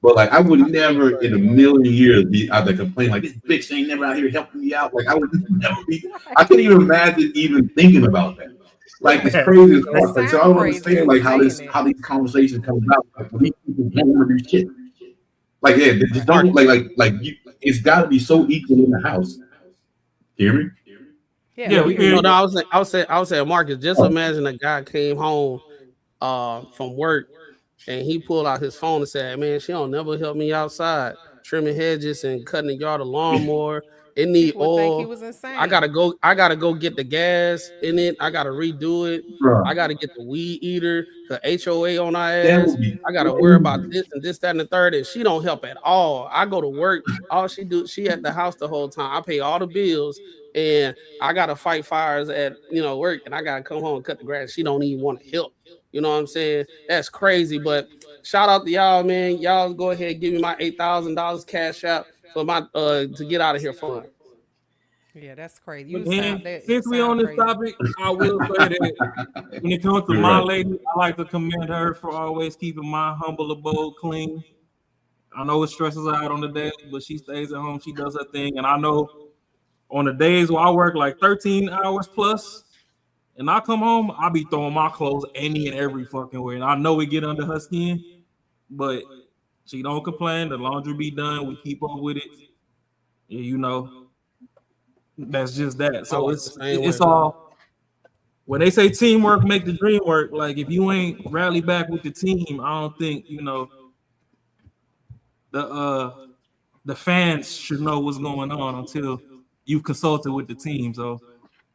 But like I would never in a million years be out there complaining like this bitch ain't never out here helping me out. Like I would never be. I couldn't even imagine even thinking about that. Like it's crazy as fuck. Like, so I don't understand like how these conversations come about. Like when these people don't want to do shit. Like yeah, they just don't like you. It's got to be so equal in the house. Hear me? Yeah. No, I was saying, Marcus. Just imagine a guy came home from work and he pulled out his phone and said, "Man, she don't never help me outside trimming hedges and cutting the yard, a lawnmower. It need oil. Think he was insane. I gotta go get the gas in it. I gotta redo it. I gotta get the weed eater, the HOA on our ass. I gotta worry about this and this, that, and the third. And she don't help at all. I go to work. All she at the house the whole time. I pay all the bills, and I gotta fight fires at work, and I gotta come home and cut the grass. She don't even want to help. You know what I'm saying? That's crazy. But shout out to y'all, man. Y'all go ahead and give me my $8,000 cash out for my to get out of here fun. Yeah, that's crazy. Since we on this topic, I will say that when it comes to my lady, I like to commend her for always keeping my humble abode clean. I know it stresses her out on the day, but she stays at home. She does her thing, and I know on the days where I work like 13 hours plus, and I come home, I be throwing my clothes any and every fucking way. And I know it get under her skin, but she don't complain. The laundry be done. We keep up with it. Yeah, that's just that. So it's all when they say teamwork make the dream work. Like if you ain't rally back with the team, I don't think the fans should know what's going on until you've consulted with the team. So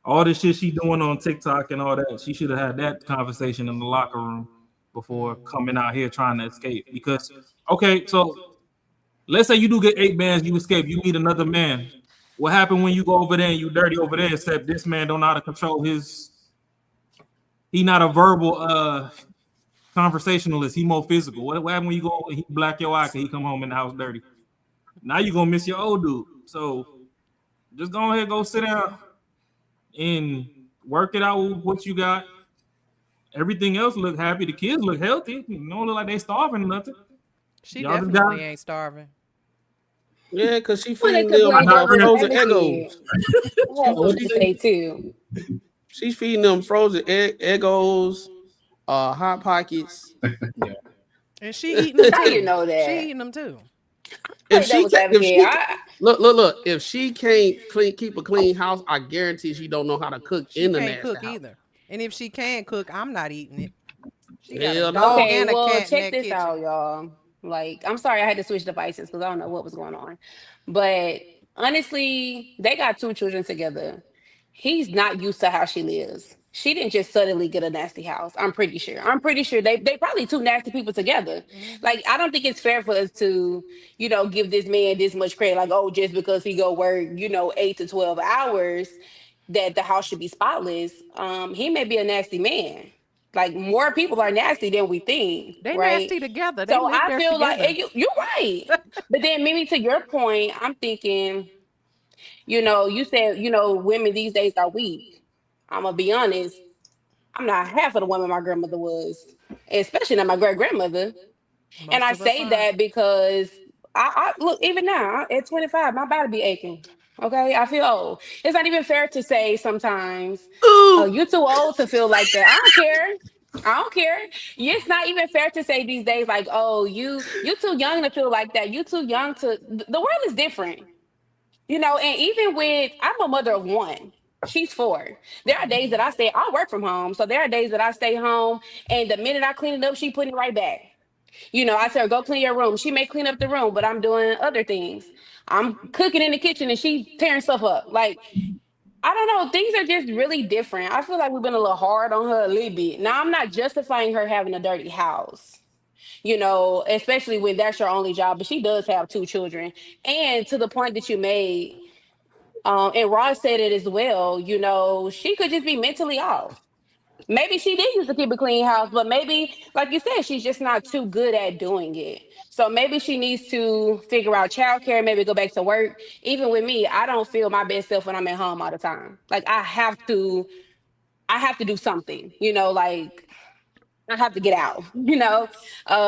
all this shit she doing on TikTok and all that, she should have had that conversation in the locker room before coming out here trying to escape. Because okay, so let's say you do get 8 bands, you escape, you meet another man. What happened when you go over there and you dirty over there? Except this man don't know how to control his. He not a verbal conversationalist. He more physical. What happened when you go? He black your eye because he come home in the house dirty. Now you gonna miss your old dude. So just go ahead, go sit down. and work it out with what you got. Everything else look happy. The kids look healthy. You don't look like they starving or nothing. She Y'all just definitely got- ain't starving. Yeah, because she Wanna feeding them complain about frozen everything. Eggos. I have something to say too. She's feeding them frozen Eggos, Hot Pockets. And she eating them How too. you know that? She eating them too. If she, devil's if advocate. she look, if she can't keep a clean house, I guarantee she don't know how to cook She in the can't nasty cook house. either. And if she can cook, I'm not eating it. She got Hell a no. dog Okay, and a well, cat in check that this kitchen. out, y'all. Like, I'm sorry I had to switch devices because I don't know what was going on. But honestly, they got 2 children together. He's not used to how she lives. She didn't just suddenly get a nasty house. I'm pretty sure. They probably 2 nasty people together. Like, I don't think it's fair for us to, give this man this much credit. Like, oh, just because he go work, 8 to 12 hours, that the house should be spotless. He may be a nasty man. Like, more people are nasty than we think, They right? nasty together. They So live I there feel like together. you're right. But then maybe to your point, I'm thinking, you said, women these days are weak. I'm gonna be honest. I'm not half of the woman my grandmother was, especially not my great grandmother. And Most I of us say aren't. that because I look, even now at 25, my body be aching. Okay, I feel old. It's not even fair to say sometimes, oh, you too old to feel like that. I don't care. I don't care. It's not even fair to say these days, like, oh, you too young to feel like that. You too young to. The world is different. And even with, I'm a mother of 1. She's 4. There are days that I work from home. So there are days that I stay home, and the minute I clean it up, she putting it right back. I tell her, go clean your room. She may clean up the room, but I'm doing other things. I'm cooking in the kitchen and she tearing stuff up. Like, I don't know. Things are just really different. I feel like we've been a little hard on her a little bit. Now, I'm not justifying her having a dirty house, especially when that's your only job, but she does have 2 children. And to the point that you made, and Ross said it as well, she could just be mentally off. Maybe she did used to keep a clean house, but maybe, like you said, she's just not too good at doing it. So maybe she needs to figure out childcare, maybe go back to work. Even with me, I don't feel my best self when I'm at home all the time. Like, I have to do something, like I have to get out,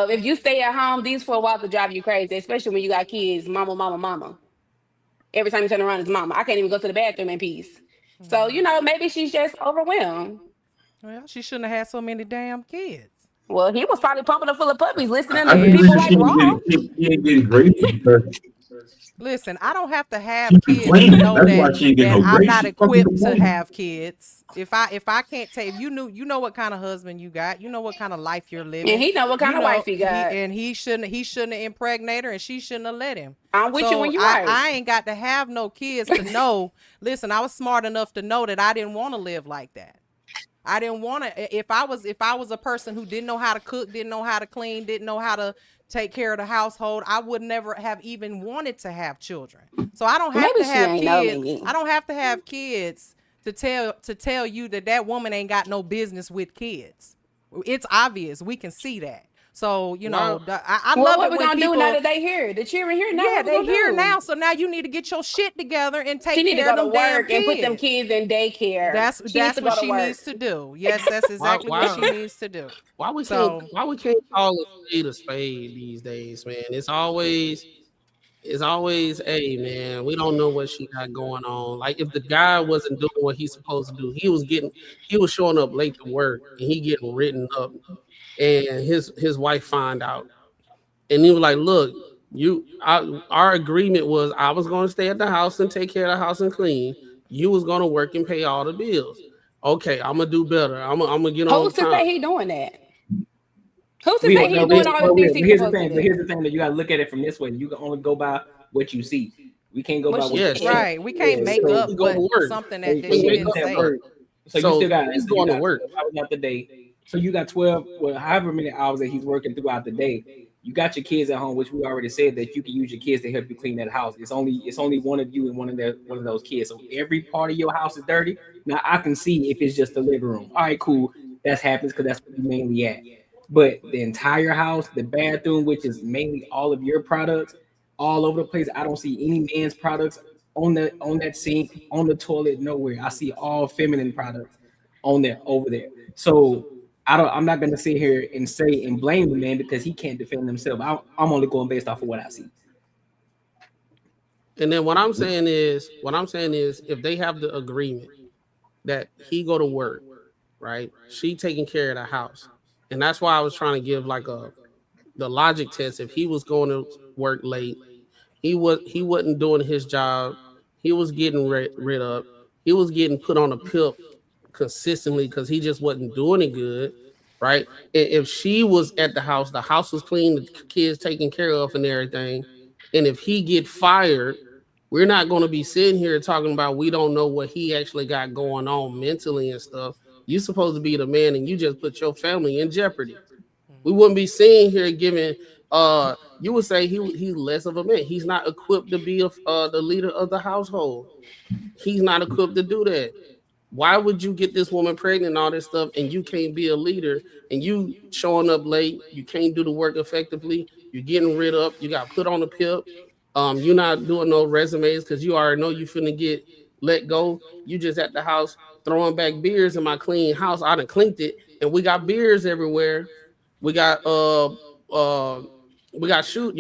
if you stay at home, these 4 walls will drive you crazy, especially when you got kids, mama, mama, mama. Every time you turn around, it's mama. I can't even go to the bathroom in peace. So, maybe she's just overwhelmed. Well, she shouldn't have had so many damn kids. Well, he was probably pumping her full of puppies, listening I to think the people reason like Raw. she ain't getting graded because Listen, I don't have to have kids to complaining. know That's why she ain't getting that no I'm grades. not She fucking equipped to complaining. have kids. If I can't take, if you know what kind of husband you got, you know what kind of life you're living. And he know what kind of wife he got. He shouldn't have impregnated her, and she shouldn't have let him. I'm with you when you right. I ain't got to have no kids to know. Listen, I was smart enough to know that I didn't want to live like that. I didn't want to. If I was a person who didn't know how to cook, didn't know how to clean, didn't know how to take care of the household, I would never have even wanted to have children. So I don't have Maybe to she have ain't know kids. me. I don't have to have kids to tell you that woman ain't got no business with kids. It's obvious. We can see that. So, I love what it we when gonna people, do now that they here? The children here now. yeah, what we they gonna here do? now. So now you need to get your shit together and take She need to care go of to them damn work and put them kids. kids in daycare. That's She needs to go what to she work. needs to do. Yes, that's exactly what she needs to do. Why we So- can't call a spade these days, man? It's always, hey man, we don't know what she got going on. Like, if the guy wasn't doing what he's supposed to do, he was showing up late to work and he getting written up, and his wife find out, and he was like, look, our agreement was I was going to stay at the house and take care of the house and clean. You was going to work and pay all the bills. Okay, I'm gonna do better. I'm gonna get on Who's to time. say he doing that? Who's to say he's doing all the things he's here's the supposed to thing. do? But here's the thing that you gotta look at it from this way. You can only go by what you see. We can't go What by she what Yes. you see. Right. We can't make so up he go to what work. something So that you she make didn't that say. work. So you So still got he's going to work. 12 hours out the day. So you got 12, however many hours that he's working throughout the day. You got your kids at home, which we already said that you can use your kids to help you clean that house. It's only one of you and one of those kids. So every part of your house is dirty. Now I can see if it's just the living room. All right, cool. That happens because that's what you're mainly at. But the entire house, the bathroom, which is mainly all of your products, all over the place. I don't see any man's products on that sink, on the toilet, nowhere. I see all feminine products on there over there. So I'm not gonna sit here and say and blame the man because he can't defend himself. I'm only going based off of what I see. And then what I'm saying is, if they have the agreement that he go to work, right? She taking care of the house. And that's why I was trying to give like the logic test. If he was going to work late, he wasn't doing his job. He was getting rid of. He was getting put on a PIP consistently because he just wasn't doing it good, right? And if she was at the house was clean, the kids taken care of and everything. And if he get fired, we're not going to be sitting here talking about we don't know what he actually got going on mentally and stuff. You're supposed to be the man, and you just put your family in jeopardy. We wouldn't be sitting here giving. You would say he's less of a man. He's not equipped to be the leader of the household. He's not equipped to do that. Why would you get this woman pregnant and all this stuff, and you can't be a leader, and you showing up late, you can't do the work effectively, you're getting rid of, you got put on the PIP, you're not doing no resumes because you already know you finna get let go. You just at the house throwing back beers in my clean house. I done cleaned it, and we got beers everywhere. We got your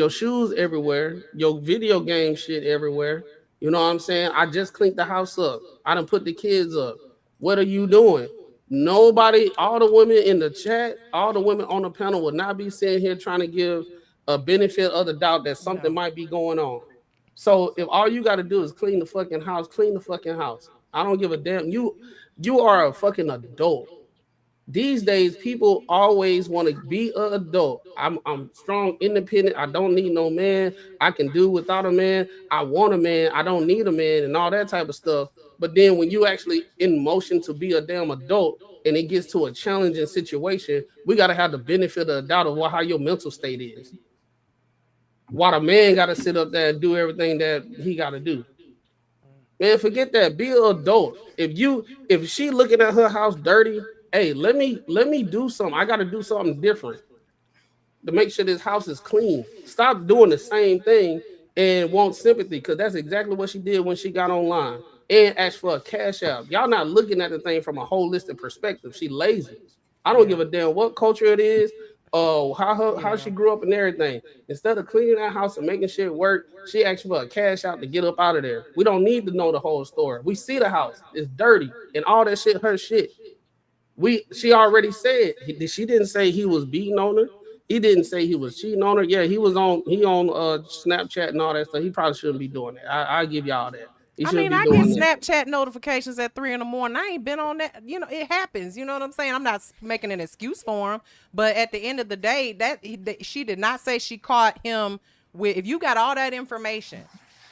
shoes everywhere, your video game shit everywhere. You know what I'm saying? I just cleaned the house up. I done put the kids up. What are you doing? Nobody, all the women in the chat, all the women on the panel will not be sitting here trying to give a benefit of the doubt that something might be going on. So if all you got to do is clean the fucking house, clean the fucking house. I don't give a damn. You are a fucking adult. These days, people always want to be an adult. I'm strong, independent. I don't need no man. I can do without a man. I want a man. I don't need a man and all that type of stuff. But then when you actually in motion to be a damn adult and it gets to a challenging situation, we got to have the benefit of the doubt of how your mental state is. Why the man got to sit up there and do everything that he got to do. Man, forget that. Be an adult. If she looking at her house dirty, hey, let me do something. I got to do something different to make sure this house is clean. Stop doing the same thing and want sympathy, because that's exactly what she did when she got online and asked for a cash out. Y'all not looking at the thing from a holistic perspective. She lazy. I don't give a damn what culture it is, how she grew up and everything. Instead of cleaning that house and making shit work, she asked for a cash out to get up out of there. We don't need to know the whole story. We see the house. It's dirty and all that shit, her shit. She already said she didn't say he was beating on her. He didn't say he was cheating on her. Yeah, he on Snapchat and all that stuff. He probably shouldn't be doing that. I give y'all that. I get Snapchat notifications at 3 a.m. I ain't been on that. You know, it happens. You know what I'm saying? I'm not making an excuse for him, but at the end of the day, that she did not say she caught him with. If you got all that information,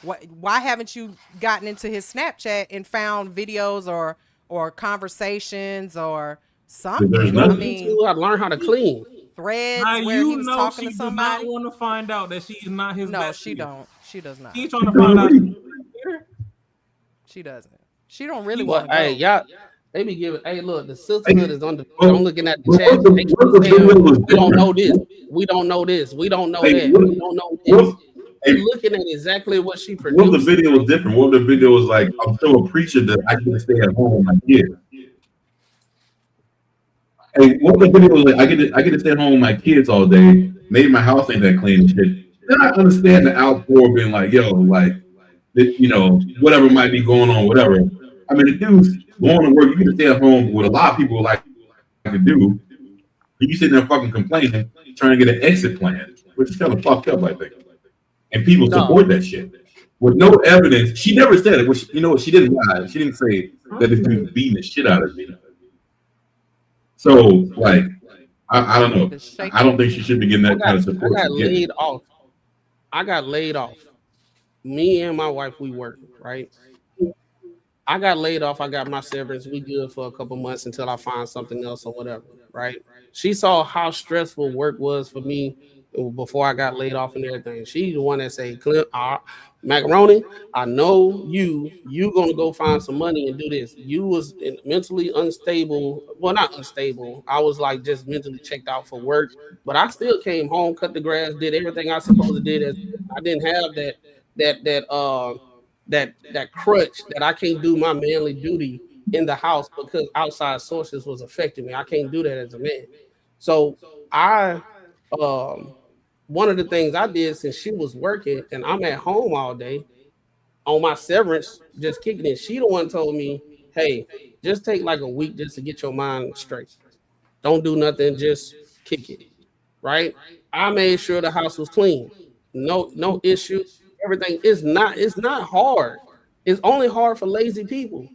why haven't you gotten into his Snapchat and found videos or conversations or something? I mean, you gotta learn how to clean threads where he was talking to somebody. She does not want to find out that she is not his. No, she don't. She does not. She's trying to find out. She doesn't. She don't really want to. Hey, y'all, they be giving. Hey, look, the sisterhood is on the. I'm looking at the chat. We don't know this. We don't know this. We don't know that. We don't know this. They're looking at exactly what she produced. What if the video was different? What if the video was like, I'm still a preacher that I can stay at home with my kids? Hey, what if the video was like, I get to stay at home with my kids all day. Maybe my house ain't that clean and shit. Then I understand the outpour being like, yo, like, you know, whatever might be going on, whatever. I mean, the dude's going to work. You get to stay at home with a lot of people like to do. You sitting there fucking complaining, trying to get an exit plan, which is kind of fucked up, I think. And people support that shit with no evidence. She never said it. Which, you know what? She didn't lie. She didn't say that this dude's beating the shit out of me. So, like, I don't know. I don't think she should be getting that kind of support. I got laid off. Me and my wife, we work, right? I got laid off. I got my severance. We good for a couple months until I find something else or whatever, right? She saw how stressful work was for me before I got laid off and everything. She's the one that say, Clip, Macaroni, I know you gonna go find some money and do this. You was mentally unstable. Well, not unstable. I was like just mentally checked out for work, but I still came home, cut the grass, did everything I supposed to do. I didn't have that crutch that I can't do my manly duty in the house because outside sources was affecting me. I can't do that as a man. So I one of the things I did since she was working and I'm at home all day on my severance, just kicking it. She the one told me, hey, just take like a week just to get your mind straight. Don't do nothing, just kick it. Right? I made sure the house was clean. No issue. Everything is not, it's not hard. It's only hard for lazy people.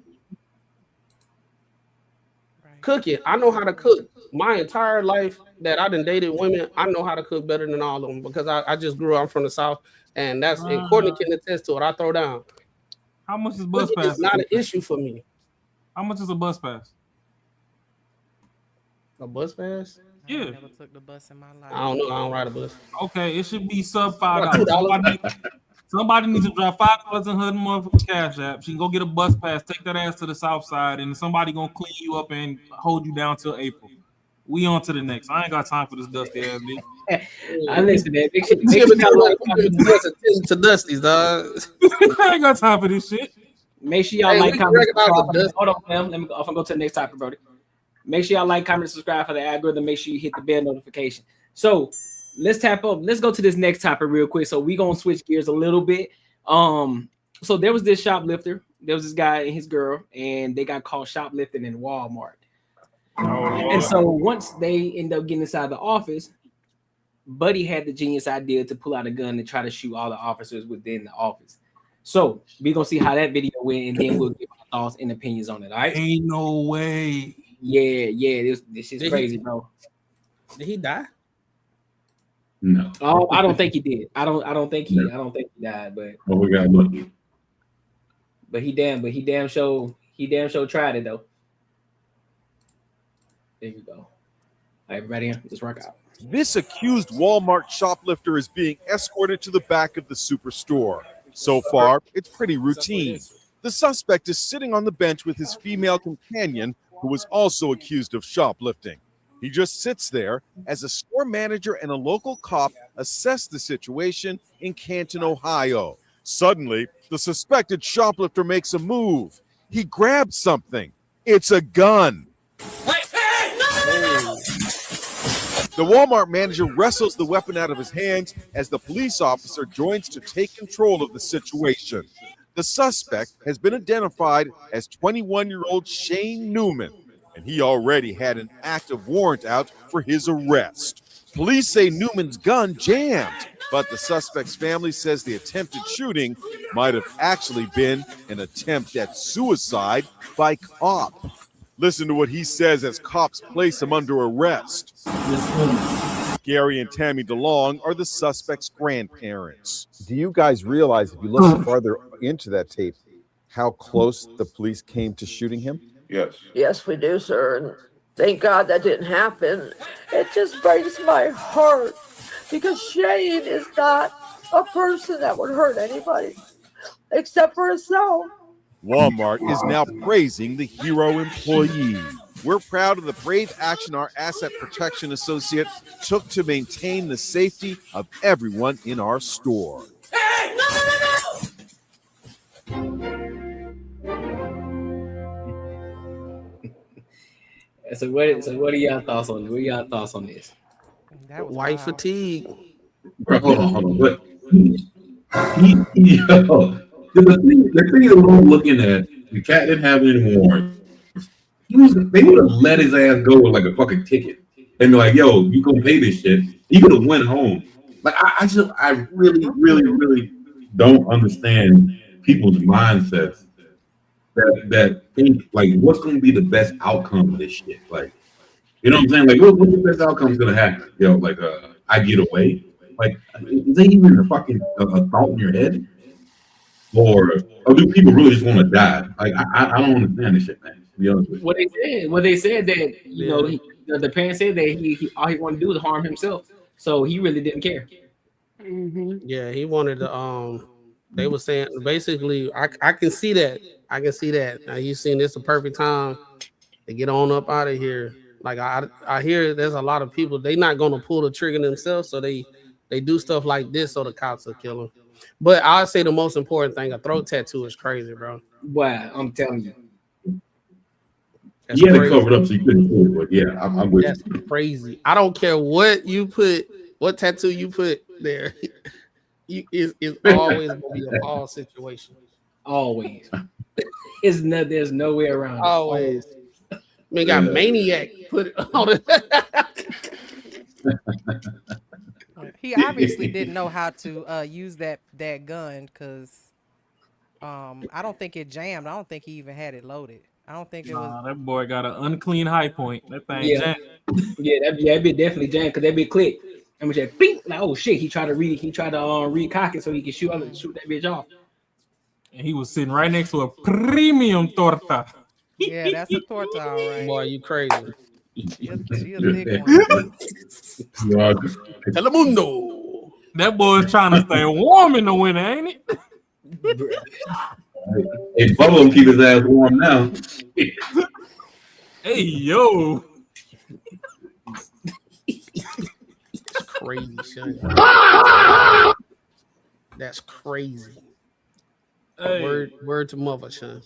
Cooking. I know how to cook. My entire life that I done dated women, I know how to cook better than all of them because I just grew up. I'm from the South, and that's and Courtney can attest to it. I throw down. How much is bus pass? It's not an issue for me. How much is a bus pass? A bus pass? Yeah. I never took the bus in my life. I don't know. I don't ride a bus. Okay, it should be sub $5. Somebody needs to drop $5 in her motherfucking cash app. She can go get a bus pass, take that ass to the south side, and somebody gonna clean you up and hold you down till April. We on to the next. I ain't got time for this dusty ass bitch. I listen, man. Make sure to Dusty's, dog. I ain't got time for this shit. Make sure y'all like, comment, subscribe. Hold on, fam. Let me go off and go to the next topic, Brody. Make sure y'all like, comment, subscribe for the algorithm. Make sure you hit the bell notification. So let's tap up. Let's go to this next topic real quick. So we gonna switch gears a little bit. So there was this shoplifter. There was this guy and his girl, and they got caught shoplifting in Walmart. And so once they end up getting inside the office, Buddy had the genius idea to pull out a gun and try to shoot all the officers within the office. So we're gonna see how that video went, and then we'll give our thoughts and opinions on it. All right? Ain't no way. Yeah. This is crazy, bro. Did he die? No. Oh, I don't think he did. I don't think he died, but we got lucky. But he damn sure tried it though. There you go. All right, everybody, let's rock out. This accused Walmart shoplifter is being escorted to the back of the superstore. So far, it's pretty routine. The suspect is sitting on the bench with his female companion, who was also accused of shoplifting. He just sits there as a store manager and a local cop assess the situation in Canton, Ohio. Suddenly, the suspected shoplifter makes a move. He grabs something. It's a gun. The Walmart manager wrestles the weapon out of his hands as the police officer joins to take control of the situation. The suspect has been identified as 21-year-old Shane Newman, and he already had an active warrant out for his arrest. Police say Newman's gun jammed, but the suspect's family says the attempted shooting might have actually been an attempt at suicide by cop. Listen to what he says as cops place him under arrest. Gary and Tammy DeLong are the suspect's grandparents. Do you guys realize, if you look farther into that tape, how close the police came to shooting him? Yes. Yes, we do, sir. And thank God that didn't happen. It just breaks my heart because Shane is not a person that would hurt anybody except for himself. Walmart is now praising the hero employee. We're proud of the brave action our asset protection associate took to maintain the safety of everyone in our store. Hey, So what are y'all thoughts on this? What are y'all thoughts on this? White fatigue. Bro, hold on. But the thing that we're looking at, the cat didn't have any warrants. They would have let his ass go with like a fucking ticket and be like, "Yo, you gonna pay this shit?" He could have went home. Like I really don't understand people's mindsets that think like, what's gonna be the best outcome of this shit? Like, you know what I'm saying? Like, what's the best outcome is gonna happen? Yo, like, I get away. Like, is that even a fucking a thought in your head? Or do people really just want to die? Like, I don't understand this shit, man. To be honest with you. They said that the parents said that he all he wanted to do was harm himself, so he really didn't care. Mm-hmm. Yeah, he wanted to. They were saying basically, I can see that. I can see that. Now you seen this the perfect time to get on up out of here. Like I hear there's a lot of people. They not gonna pull the trigger themselves, so they do stuff like this so the cops will kill them. But I'll say the most important thing, a throat tattoo is crazy, bro. Wow, I'm telling you. That's You had to crazy. cover it up so you couldn't see it, but yeah, I'm with That's you. crazy. I don't care what you put, what tattoo you put there. It's always gonna be a fall situation. Always. There's no way around it. Always. Man, got maniac put it on it. He obviously didn't know how to use that gun because I don't think it jammed. I don't think he even had it loaded. I don't think it was. That boy got an unclean high point. That thing Yeah. jammed. That'd be definitely jammed because that'd be click. And we said, bing, like, oh shit, he tried to recock it so he could shoot that bitch off. And he was sitting right next to a premium torta. Yeah, that's a torta, all right. Boy, you crazy. She a big one. Telemundo. That boy's trying to stay warm in the winter, ain't it? Hey, Bubba will keep his ass warm now. Hey, yo. Crazy shit. That's crazy. Hey, Word to mother, son.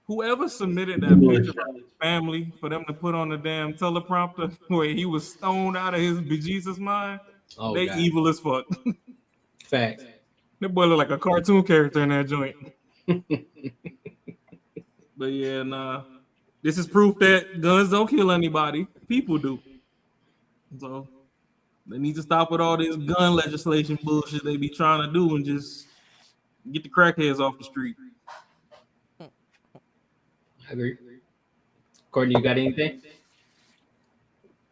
whoever submitted that picture from his family for them to put on the damn teleprompter where he was stoned out of his bejesus mind, they God. evil as fuck. Fact. That boy look like a cartoon character in that joint. But yeah, nah. This is proof that guns don't kill anybody. People do. So they need to stop with all this gun legislation bullshit they be trying to do and just get the crackheads off the street. I agree. Courtney, you got anything?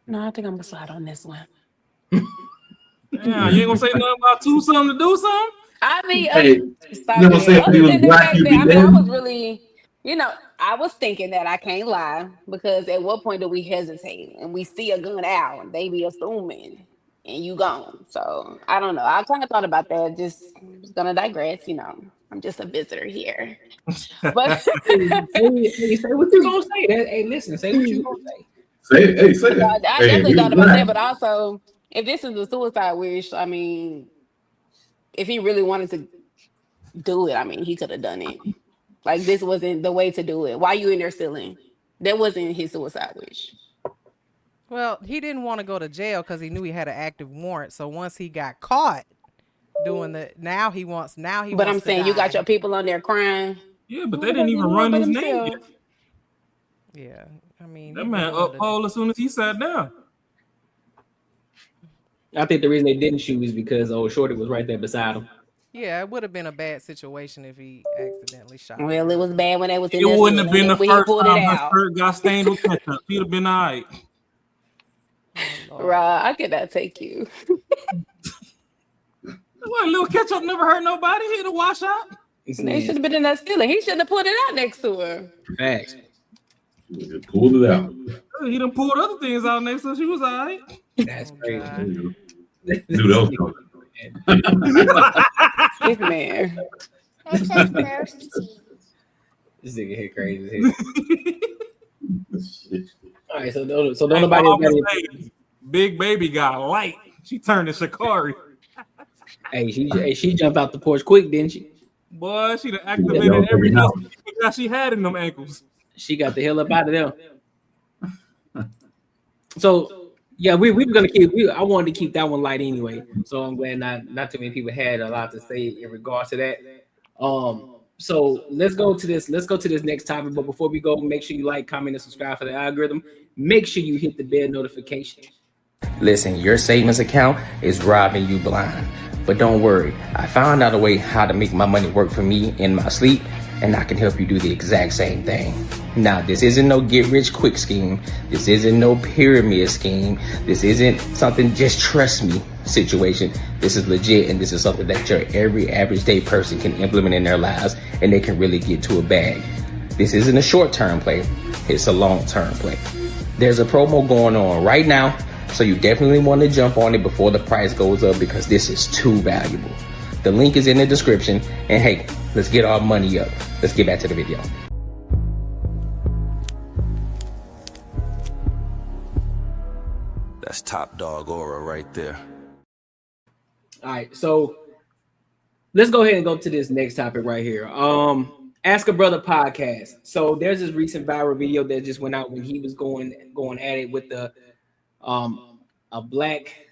No, I think I'm gonna slide on this one. Yeah, you ain't gonna say nothing about do something to do something? I mean, Hey, stop you know it. what I'm saying? If Other he was than the black, fact you'd that, be I mean, I dead. was really, I was thinking that I can't lie because at what point do we hesitate and we see a gun out and they be assuming and you gone? So I don't know. I kind of thought about that. Just was gonna digress. I'm just a visitor here. But Say what you gonna say. Hey, listen, say what you gonna say. Say it. I Hey, definitely he was thought about black. that. But also, if this is a suicide wish, I mean, if he really wanted to do it, I mean, he could have done it. Like, this wasn't the way to do it. Why you in there stealing? That wasn't his suicide wish. Well, he didn't want to go to jail because he knew he had an active warrant. So once he got caught doing now he wants. But I'm saying, you got your people on there crying. Yeah, but they didn't even run his name yet. Yeah, I mean, That man up Paul as soon as he sat down. I think the reason they didn't shoot is because Shorty was right there beside him. Yeah, it would have been a bad situation if he accidentally shot. Well, it was bad when they was in It there. wouldn't have been the when he first pulled time it her out. shirt got stained with ketchup. He'd have been all right. Right, I cannot take you. What, little ketchup never hurt nobody? He had a wash out. They should have been in that stealing. He shouldn't have put it out next to her. Facts. Just pulled it out. He done pulled other things out next to her. She was all right. That's crazy. Dude, that was This man. This nigga here crazy. All right, so don't nobody. Big baby got light. She turned to Shikari. Hey, she jumped out the porch quick, didn't she? Boy, she done activated every muscle that she had in them ankles. She got the hell up out of there. So yeah, we were gonna keep. I wanted to keep that one light anyway. So I'm glad not too many people had a lot to say in regards to that. So let's go to this next topic. But before we go, make sure you like, comment, and subscribe for the algorithm. Make sure you hit the bell notification. Listen, your savings account is robbing you blind. But don't worry, I found out a way how to make my money work for me in my sleep, and I can help you do the exact same thing. Now, this isn't no get-rich-quick scheme. This isn't no pyramid scheme. This isn't something just trust me situation. This is legit, and this is something that your every average day person can implement in their lives, and they can really get to a bag. This isn't a short-term play. It's a long-term play. There's a promo going on right now, so you definitely want to jump on it before the price goes up because this is too valuable. The link is in the description, and hey, let's get our money up. Let's get back to the video. That's top dog aura right there. All right, so let's go ahead and go to this next topic right here. Ask a Brother podcast. So there's this recent viral video that just went out when he was going at it with the a black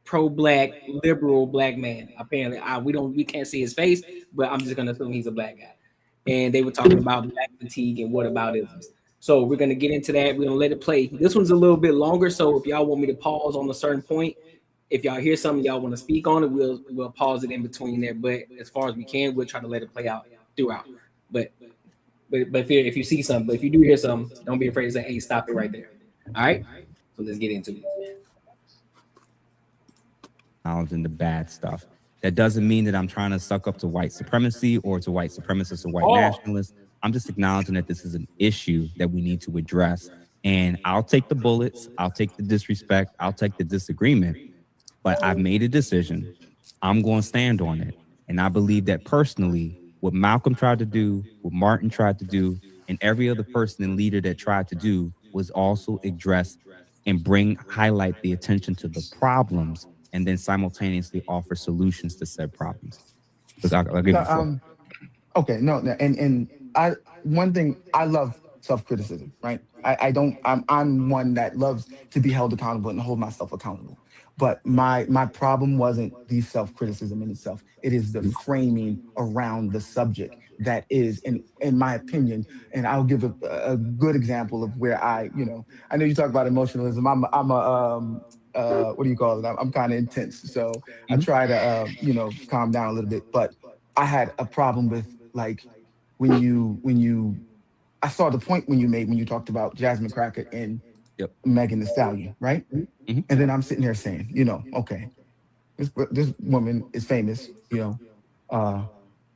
pro-black liberal black man. Apparently, we can't see his face, but I'm just gonna assume he's a black guy. And they were talking about black fatigue and whataboutisms. So we're gonna get into that. We're gonna let it play. This one's a little bit longer, so if y'all want me to pause on a certain point, if y'all hear something y'all want to speak on it, we'll pause it in between there. But as far as we can, we'll try to let it play out throughout. But if you see something, but if you do hear something, don't be afraid to say, "Hey, stop it right there." All right. So let's get into it. And the bad stuff. That doesn't mean that I'm trying to suck up to white supremacy or to white supremacists or white nationalists. I'm just acknowledging that this is an issue that we need to address. And I'll take the bullets, I'll take the disrespect, I'll take the disagreement, but I've made a decision. I'm going to stand on it. And I believe that personally, what Malcolm tried to do, what Martin tried to do, and every other person and leader that tried to do was also address and highlight the attention to the problems and then simultaneously offer solutions to said problems. I'll give you okay, no, and one thing, I love self-criticism, right? I'm one that loves to be held accountable and hold myself accountable. But my problem wasn't the self-criticism in itself. It is the framing around the subject that is, in my opinion, and I'll give a good example of where I know you talk about emotionalism. I'm a what do you call it? I'm kind of intense, so I try to calm down a little bit. But I had a problem with like when you I saw the point when you talked about Jasmine Crockett and Megan Thee Stallion, right? And then I'm sitting here saying, okay, this woman is famous,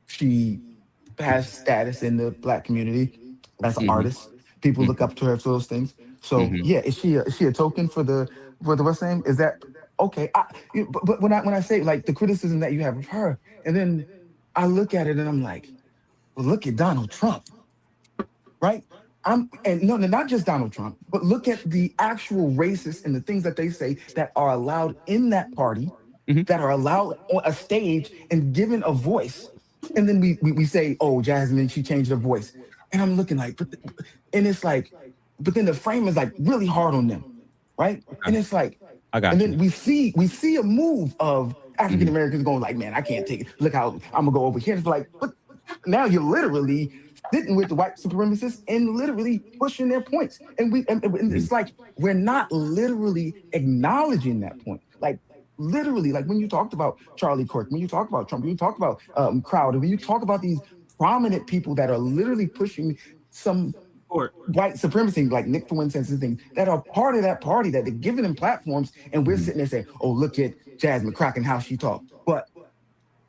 she has status in the Black community as an artist. People look up to her for those things. So yeah, is she a token for the what's name? Is that okay? But when I say like the criticism that you have of her, and then I look at it and I'm like, well, look at Donald Trump, right? Not just Donald Trump, but look at the actual racists and the things that they say that are allowed in that party, that are allowed on a stage and given a voice. And then we say, oh, Jasmine, she changed her voice. And I'm looking like, and it's like, but then the frame is like really hard on them, right? And it's like, and then we see a move of African Americans going like, man, I can't take it. Look how I'm gonna go over here. It's like, but now you're literally sitting with the white supremacists and literally pushing their points. And it's like we're not literally acknowledging that point. Like literally, like when you talked about Charlie Kirk, when you talk about Trump, when you talk about Crowder, when you talk about these prominent people that are literally pushing some white supremacy, like Nick, for instance, and things that are part of that party, that they're giving them platforms, and we're sitting there saying, oh, look at Jasmine Crockett and how she talked. But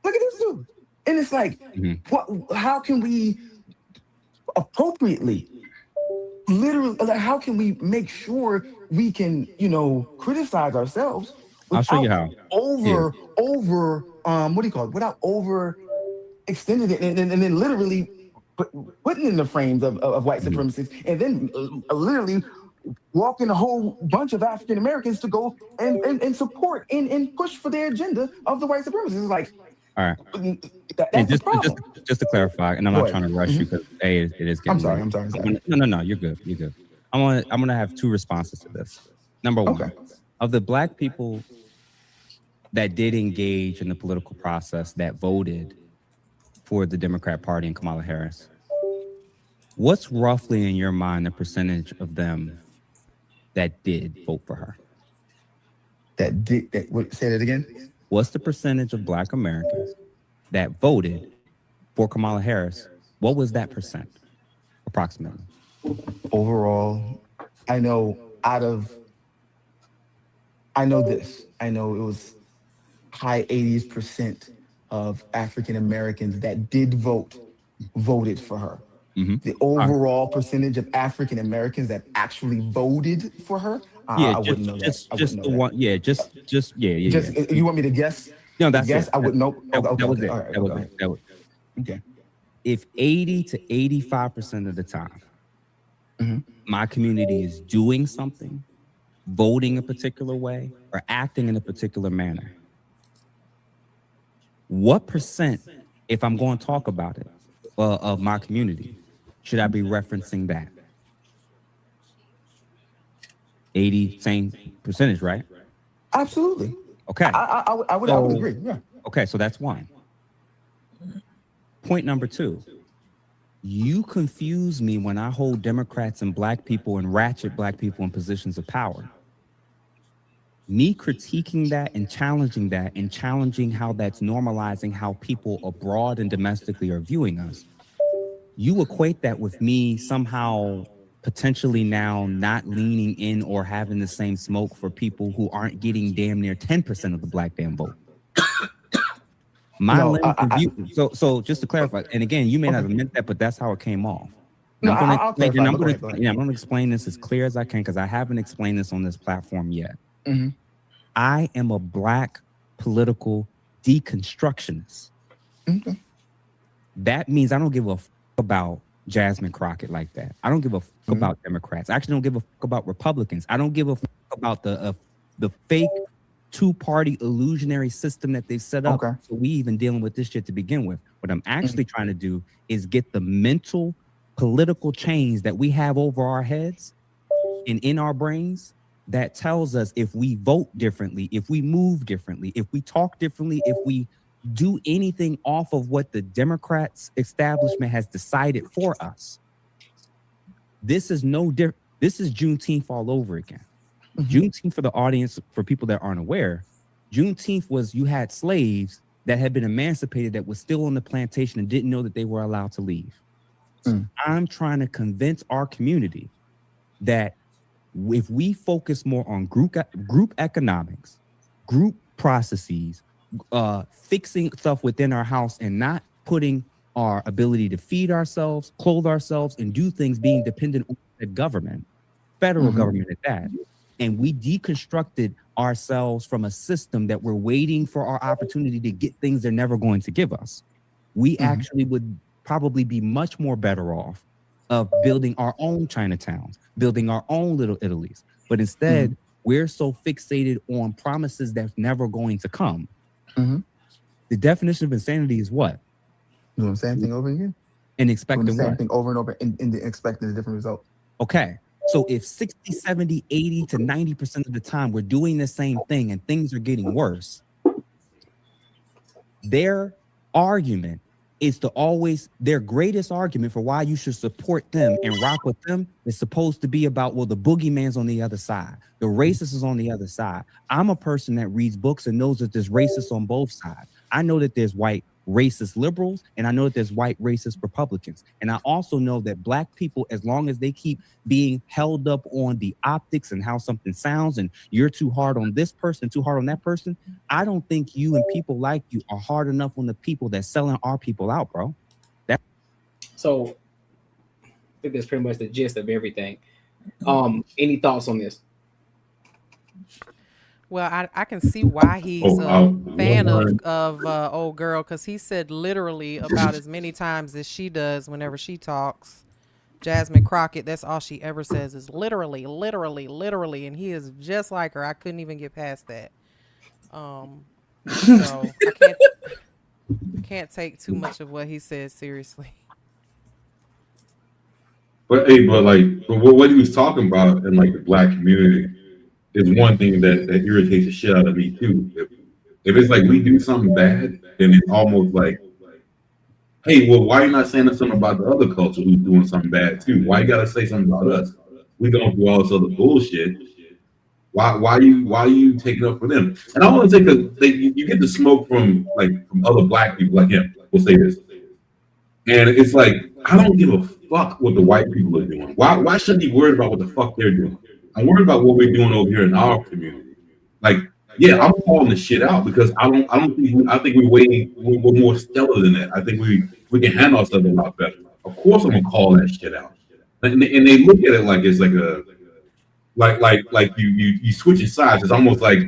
look at this dude. And it's like, how can we appropriately, literally, how can we make sure we can, criticize ourselves I'll show you how. What do you call it? Without over extending it and then literally putting in the frames of white supremacists, and then literally walking a whole bunch of African Americans to go and support and push for their agenda of the white supremacists. It's like, all right. That's the problem. Just to clarify, and I'm not trying to rush you because it is getting. I'm sorry. No, you're good. I'm gonna have two responses to this. Number one, of the Black people that did engage in the political process that voted for the Democrat Party and Kamala Harris, what's roughly in your mind the percentage of them that did vote for her? Say that again? What's the percentage of Black Americans that voted for Kamala Harris? What was that percent, approximately? Overall, I know this. I know it was high 80s% of African Americans that did voted for her. The overall percentage of African Americans that actually voted for her, I wouldn't know that. Just the one. Yeah, just. You want me to guess? No, that's guess. it. I wouldn't know. That was it. All right, that was it. Okay. If 80 to 85% of the time, my community is doing something, voting a particular way, or acting in a particular manner, What percent, if I'm going to talk about it, of my community, should I be referencing that? 80, same percentage, right? Absolutely. Okay. I would agree. Yeah. Okay, so that's one. Point number two. You confuse me when I hold Democrats and black people and ratchet black people in positions of power. Me critiquing that and challenging how that's normalizing how people abroad and domestically are viewing us. You equate that with me somehow potentially now not leaning in or having the same smoke for people who aren't getting damn near 10% of the black damn vote. So just to clarify, and again, you may not have meant that, but that's how it came off. I'm going to explain this as clear as I can because I haven't explained this on this platform yet. Mm-hmm. I am a black political deconstructionist. Okay. That means I don't give a fuck about Jasmine Crockett like that. I don't give a fuck about Democrats. I actually don't give a fuck about Republicans. I don't give a fuck about the fake two-party illusionary system that they've set up. Okay. So we even dealing with this shit to begin with. What I'm actually trying to do is get the mental political change that we have over our heads and in our brains that tells us if we vote differently, if we move differently, if we talk differently, if we do anything off of what the Democrats establishment has decided for us. This is no different. This is Juneteenth all over again. Juneteenth, for the audience, for people that aren't aware, Juneteenth was you had slaves that had been emancipated that was still on the plantation and didn't know that they were allowed to leave. I'm trying to convince our community that if we focus more on group economics, group processes, fixing stuff within our house and not putting our ability to feed ourselves, clothe ourselves, and do things being dependent on the government, federal government at that. And we deconstructed ourselves from a system that we're waiting for our opportunity to get things they're never going to give us. We actually would probably be much more better off of building our own Chinatowns, building our own little Italies. But instead, we're so fixated on promises that's never going to come. The definition of insanity is what? Doing the same thing over again? And expecting doing the same what? thing over and over and expecting a different result. Okay. So if 60, 70, 80 to 90% of the time we're doing the same thing and things are getting worse, their argument is to always, their greatest argument for why you should support them and rock with them is supposed to be about, well, the boogeyman's on the other side. The racist is on the other side. I'm a person that reads books and knows that there's racists on both sides. I know that there's white racist liberals, and I know that there's white racist Republicans. And I also know that black people, as long as they keep being held up on the optics and how something sounds, and you're too hard on this person, too hard on that person, I don't think you and people like you are hard enough on the people that's selling our people out, bro. So I think that's pretty much the gist of everything. Any thoughts on this? Well, I can see why he's a fan of old girl, because he said literally about as many times as she does whenever she talks. Jasmine Crockett, that's all she ever says is literally, literally, literally, and he is just like her. I couldn't even get past that. So I can't take too much of what he says seriously. But what he was talking about in like the black community is one thing that irritates the shit out of me too. If it's like we do something bad, then it's almost like, hey, well, why are you not saying something about the other culture who's doing something bad too? Why you gotta say something about us? We going through all this other bullshit. Why are you taking up for them? And I want to say, because you get the smoke from other black people like him. We'll say this, and it's like, I don't give a fuck what the white people are doing. Why should I be worried about what the fuck they're doing? I'm worried about what we're doing over here in our community. Like, yeah, I'm calling this shit out because I think we're more stellar than that. I think we can handle ourselves a lot better. Of course, I'm gonna call that shit out. And they look at it like it's like a like you switching sides. It's almost like,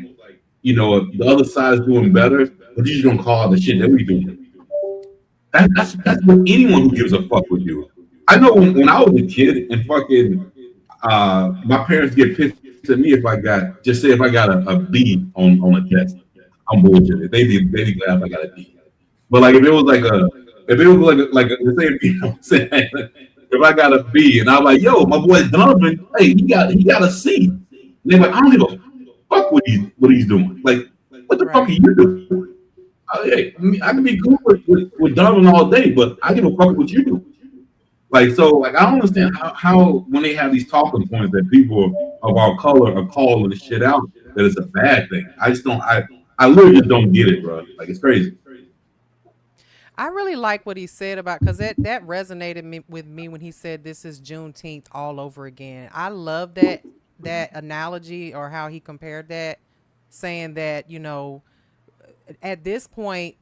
you know, the other side is doing better, but you're just gonna call out the shit that we doing. That's what anyone who gives a fuck would do. I know when I was a kid and fucking my parents get pissed at me if I got a B on a test. I'm bullshitting. They be glad if I got a D. But like if it was like you know what I'm saying, if I got a B and I'm like, yo, my boy Donovan, hey, he got a C. And they're like, I don't give a fuck what he's doing. Like, what the fuck are you doing? Hey, I can be cool with Donovan all day, but I give a fuck what you do. Like, so, like, I don't understand how when they have these talking points that people of our color are calling the shit out, that it's a bad thing. I just don't, I literally just don't get it, bro. Like, it's crazy. I really like what he said about, because that resonated with me when he said this is Juneteenth all over again. I love that analogy, or how he compared that, saying that, you know, at this point,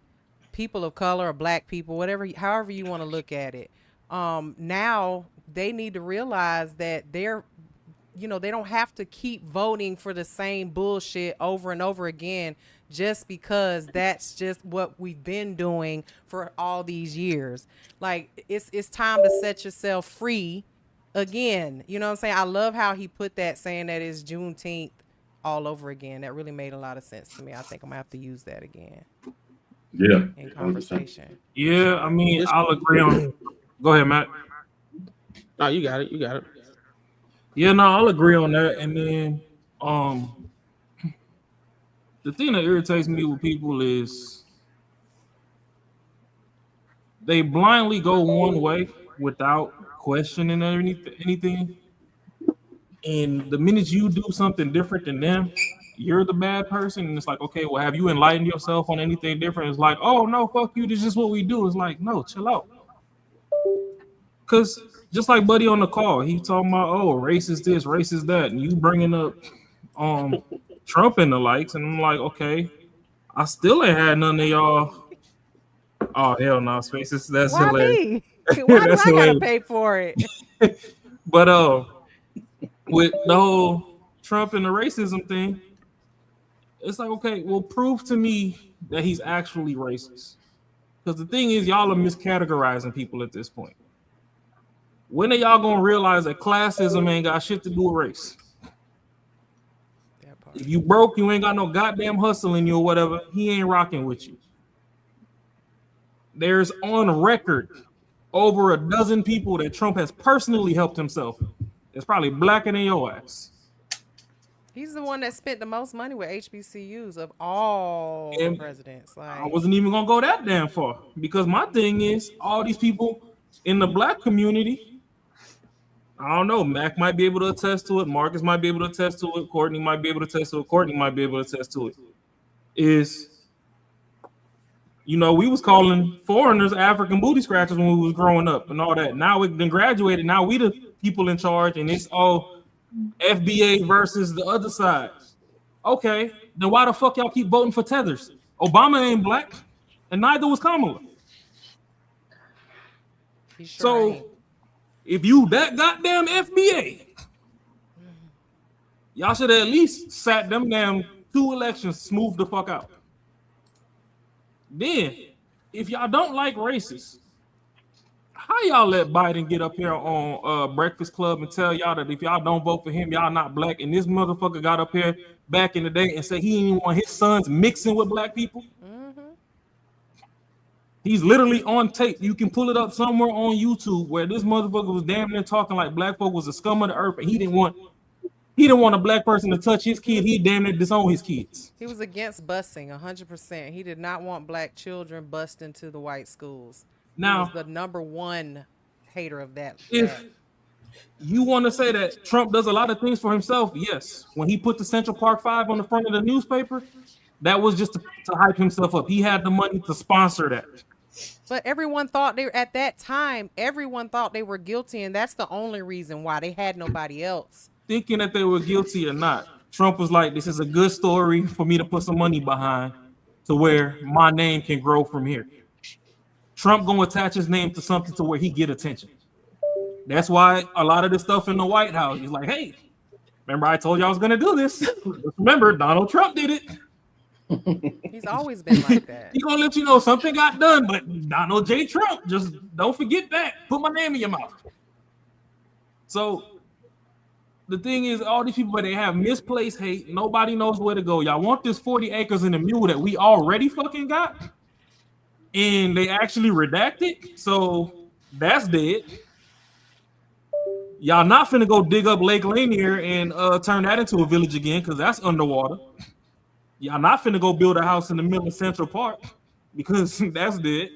people of color or black people, whatever, however you want to look at it, now they need to realize that they're, you know, they don't have to keep voting for the same bullshit over and over again just because that's just what we've been doing for all these years. Like, it's time to set yourself free again. You know what I'm saying? I love how he put that, saying that it's Juneteenth all over again. That really made a lot of sense to me. I think I'm gonna have to use that again. Yeah. In conversation. Yeah, I mean, I'll agree on. Go ahead, Matt. No, you got it. You got it. Yeah, no, I'll agree on that. And then the thing that irritates me with people is they blindly go one way without questioning anything. And the minute you do something different than them, you're the bad person. And it's like, okay, well, have you enlightened yourself on anything different? It's like, oh, no, fuck you. This is just what we do. It's like, no, chill out. Because just like Buddy on the call, he talking about, oh, race is this, race is that. And you bringing up Trump and the likes. And I'm like, okay, I still ain't had none of y'all. Oh, hell no, Spaces. That's Why hilarious. me? Why do I gotta pay for it? But with the whole Trump and the racism thing, it's like, okay, well, prove to me that he's actually racist. Because the thing is, y'all are miscategorizing people at this point. When are y'all gonna realize that classism ain't got shit to do with race? If you broke, you ain't got no goddamn hustle in you or whatever, he ain't rocking with you. There's on record over a dozen people that Trump has personally helped himself. It's probably blacker than your ass. He's the one that spent the most money with HBCUs of all the presidents. Like, I wasn't even gonna go that damn far, because my thing is, all these people in the black community, I don't know, Mac might be able to attest to it, Marcus might be able to attest to it, Courtney might be able to attest to it, Courtney might be able to attest to it, is, you know, we was calling foreigners African booty scratchers when we was growing up and all that. Now we've been graduated, now we the people in charge, and it's all FBA versus the other side. Okay, then why the fuck y'all keep voting for tethers? Obama ain't black, and neither was Kamala. So if you that goddamn FBA, y'all should have at least sat them damn 2 elections smooth the fuck out. Then, if y'all don't like racists, how y'all let Biden get up here on Breakfast Club and tell y'all that if y'all don't vote for him, y'all not black? And this motherfucker got up here back in the day and said he didn't want his sons mixing with black people. He's literally on tape. You can pull it up somewhere on YouTube where this motherfucker was damn near talking like black folk was the scum of the earth, and he didn't want a black person to touch his kid. He damn near disowned his kids. he was against busing 100%. He did not want black children bused into the white schools. Now, he was the number one hater of that. If you want to say that Trump does a lot of things for himself, yes. When he put the Central Park 5 on the front of the newspaper, that was just to hype himself up. He had the money to sponsor that. But everyone thought everyone thought they were guilty, and that's the only reason why. They had nobody else. Thinking that they were guilty or not, Trump was like, this is a good story for me to put some money behind to where my name can grow from here. Trump gonna attach his name to something to where he get attention. That's why a lot of the stuff in the White House, he's like, hey, remember I told you I was gonna do this? Remember, Donald Trump did it. He's always been like that. He's gonna let you know something got done, but Donald J. Trump, just don't forget that. Put my name in your mouth. So the thing is, all these people, they have misplaced hate. Nobody knows where to go. Y'all want this 40 acres and a mule that we already fucking got? and they actually redacted. So that's dead. Y'all not finna go dig up Lake Lanier and turn that into a village again, because that's underwater. Y'all not finna go build a house in the middle of Central Park, because that's dead.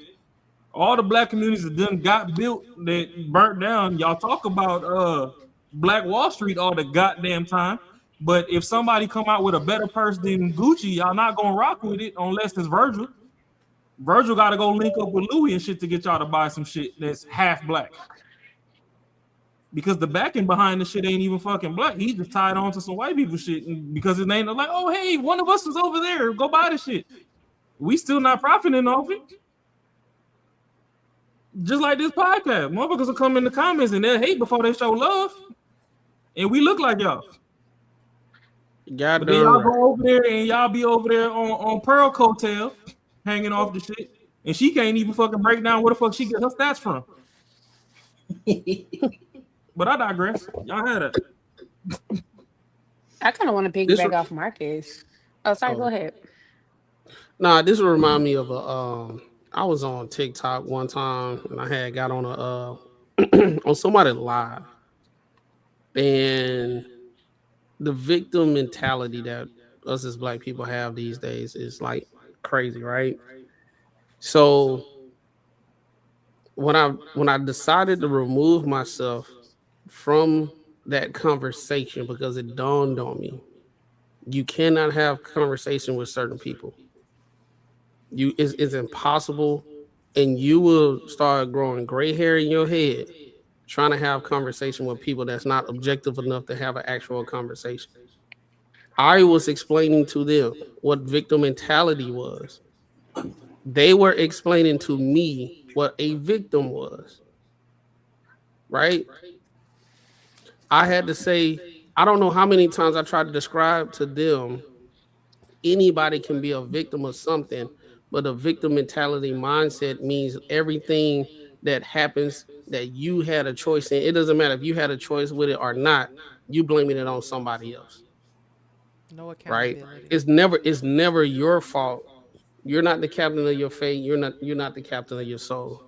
All the black communities that done got built that burnt down. Y'all talk about Black Wall Street all the goddamn time. But if somebody come out with a better purse than Gucci, y'all not gonna rock with it unless it's Virgil. Virgil gotta go link up with Louis and shit to get y'all to buy some shit that's half black. Because the backing behind the shit ain't even fucking black. He just tied on to some white people shit. And because his name is like, oh, hey, one of us is over there. Go buy the shit. We still not profiting off it. Just like this podcast. Motherfuckers will come in the comments and they'll hate before they show love. And we look like y'all. But then y'all go over there and y'all be over there on Pearl Coattail hanging off the shit. And she can't even fucking break down where the fuck she get her stats from. But I digress. Y'all had it. I kind of want to piggyback off Marcus. Oh, sorry. Go ahead. Nah, this will remind me of I was on TikTok one time and I had got on on somebody live, and the victim mentality that us as black people have these days is like crazy, right? So when I decided to remove myself from that conversation, because it dawned on me, you cannot have conversation with certain people. It's impossible, and you will start growing gray hair in your head trying to have conversation with people that's not objective enough to have an actual conversation. I was explaining to them what victim mentality was. They were explaining to me what a victim was, right? I had to say, I don't know how many times I tried to describe to them, anybody can be a victim of something, but a victim mentality mindset means everything that happens that you had a choice in. It doesn't matter if you had a choice with it or not, you blaming it on somebody else. No accountability. Right? It's never your fault. You're not the captain of your fate. You're not the captain of your soul.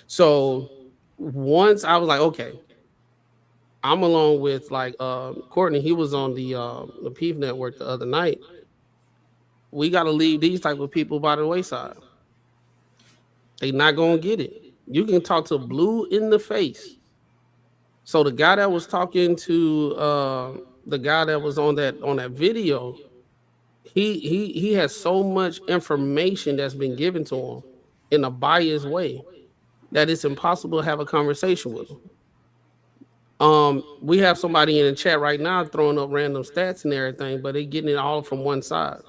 So once I was like, okay, I'm along with like Courtney. He was on the Peeve Network the other night. We got to leave these type of people by the wayside. They not gonna get it. You can talk to blue in the face. So the guy that was talking to the guy that was on that video, he has so much information that's been given to him in a biased way that it's impossible to have a conversation with him. We have somebody in the chat right now throwing up random stats and everything, but they getting it all from one side.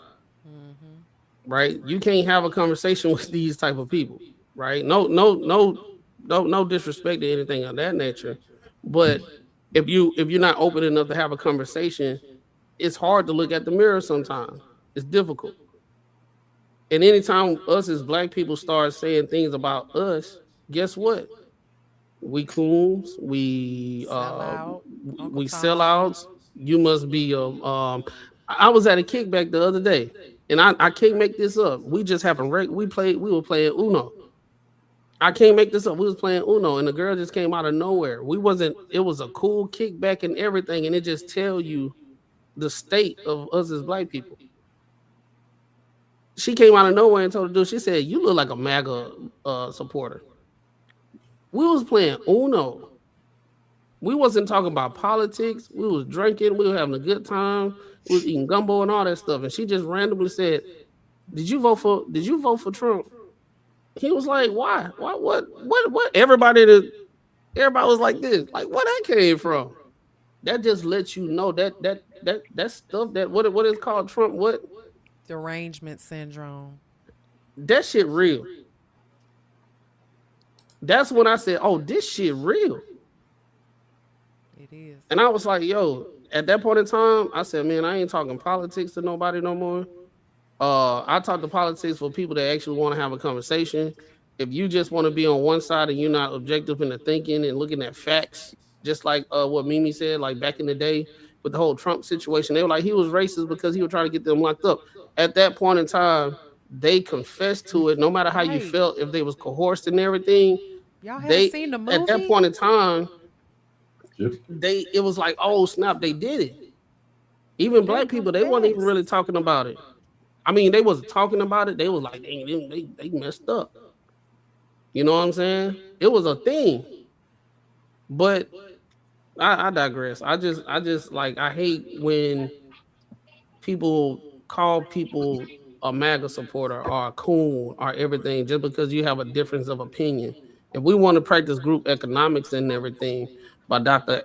Right? You can't have a conversation with these type of people, right? No disrespect to anything of that nature. But if you're not open enough to have a conversation, it's hard to look at the mirror sometimes. It's difficult. And anytime us as black people start saying things about us, guess what? We coons, we sellouts. You must be I was at a kickback the other day, and I can't make this up. We just happened. We were playing Uno. I can't make this up. We was playing Uno, and the girl just came out of nowhere. It was a cool kickback and everything, and it just tell you the state of us as black people. She came out of nowhere and told the dude, she said, "You look like a MAGA supporter." We was playing Uno. We wasn't talking about politics. We was drinking. We were having a good time. We was eating gumbo and all that stuff. And she just randomly said, Did you vote for Trump? He was like, why? What? Everybody was like this. Like, where that came from? That just lets you know that stuff that what is called Trump, what? Derangement syndrome. That shit real. That's when I said, oh, this shit real. It is. And I was like, yo, at that point in time, I said, man, I ain't talking politics to nobody no more. I talk to politics for people that actually want to have a conversation. If you just want to be on one side and you're not objective in the thinking and looking at facts, just like what Mimi said, like back in the day with the whole Trump situation, they were like, he was racist because he was trying to get them locked up. At that point in time, they confessed to it, no matter how you felt, if they was coerced and everything. Y'all haven't They seen the movie? at that point in time, it was like, oh snap, they did it. Even black people, they weren't even really talking about it. I mean, they wasn't talking about it. They was like, they messed up. You know what I'm saying? It was a thing. But I digress. I just like, I hate when people call people a MAGA supporter or a coon or everything just because you have a difference of opinion. If we want to practice group economics and everything by Dr.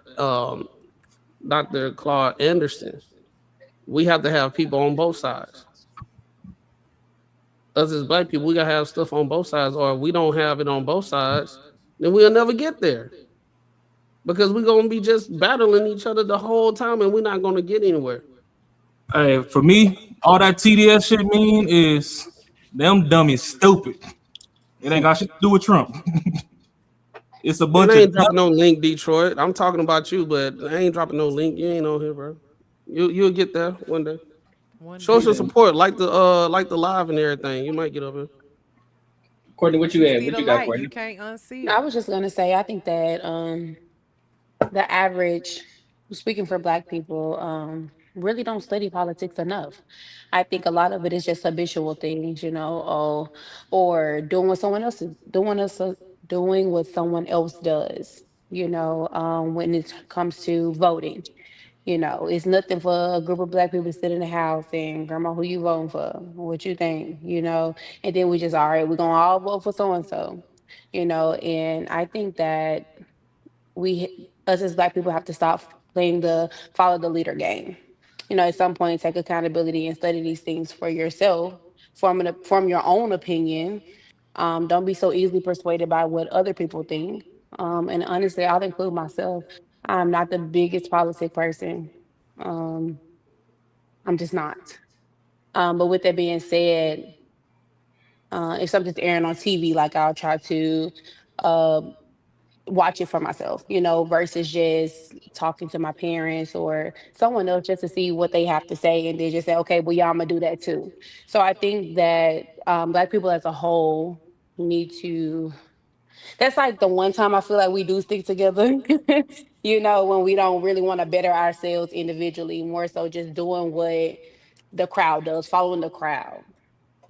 Claude Anderson, we have to have people on both sides. Us as black people, we gotta have stuff on both sides, or if we don't have it on both sides, then we'll never get there. Because we're gonna be just battling each other the whole time and we're not gonna get anywhere. Hey, for me, all that TDS shit mean is them dummies stupid. It ain't got shit to do with Trump. It's a bunch I ain't of dropping no link, Detroit. I'm talking about you, but I ain't dropping no link. You ain't on here, bro. You'll get there one day. Show some support, like the live and everything. You might get up here. Courtney, what you at? See What the you got, light, Courtney? you can't unsee it. I was just gonna say, I think that the average, speaking for Black people, really don't study politics enough. I think a lot of it is just habitual things, or doing what someone else is doing what someone else does. When it comes to voting. It's nothing for a group of Black people to sit in the house and, grandma, who you voting for? What you think? And then we just, all right, we're gonna all vote for so and so. And I think that us as Black people have to stop playing the follow the leader game. At some point, take accountability and study these things for yourself, form your own opinion. Don't be so easily persuaded by what other people think. And honestly, I'll include myself. I'm not the biggest politic person. Um, I'm just not. But with that being said, if something's airing on TV, like, I'll try to uh, watch it for myself, versus just talking to my parents or someone else just to see what they have to say and then just say, okay, well, yeah, I'm gonna do that too. So I think that Black people as a whole need to. That's like the one time I feel like we do stick together, when we don't really want to better ourselves individually, more so just doing what the crowd does, following the crowd.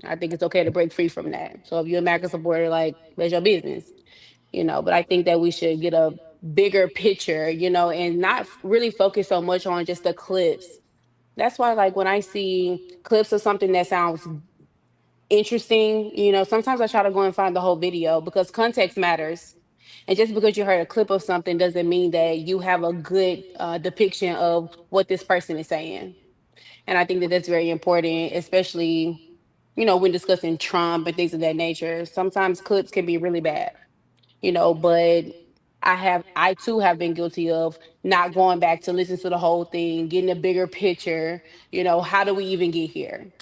I think it's okay to break free from that. So if you're a American supporter, like, that's your business, but I think that we should get a bigger picture, and not really focus so much on just the clips. That's why, like, when I see clips of something that sounds interesting, sometimes I try to go and find the whole video because context matters. And just because you heard a clip of something doesn't mean that you have a good depiction of what this person is saying. And I think that that's very important, especially, when discussing Trump and things of that nature. Sometimes clips can be really bad, but I too have been guilty of not going back to listen to the whole thing, getting a bigger picture, how do we even get here?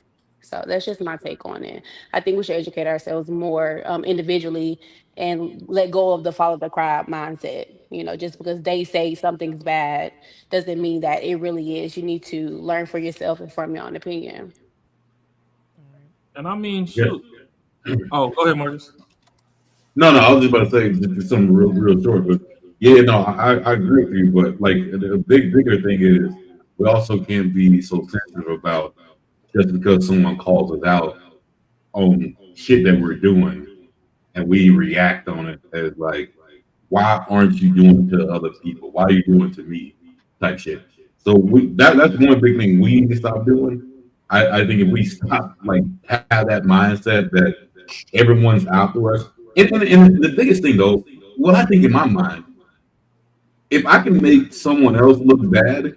So that's just my take on it. I think we should educate ourselves more individually and let go of the follow the crowd mindset. Just because they say something's bad doesn't mean that it really is. You need to learn for yourself and form your own opinion. And I mean, shoot. Oh, go ahead, Marcus. No, I was just about to say just something real short, but yeah, no, I agree with you. But like the bigger thing is we also can't be so sensitive about just because someone calls us out on shit that we're doing and we react on it as like, why aren't you doing it to other people? Why are you doing it to me? Type shit. So that's one big thing we need to stop doing. I think if we stop like have that mindset that everyone's out to us. And the biggest thing though, what I think in my mind, if I can make someone else look bad,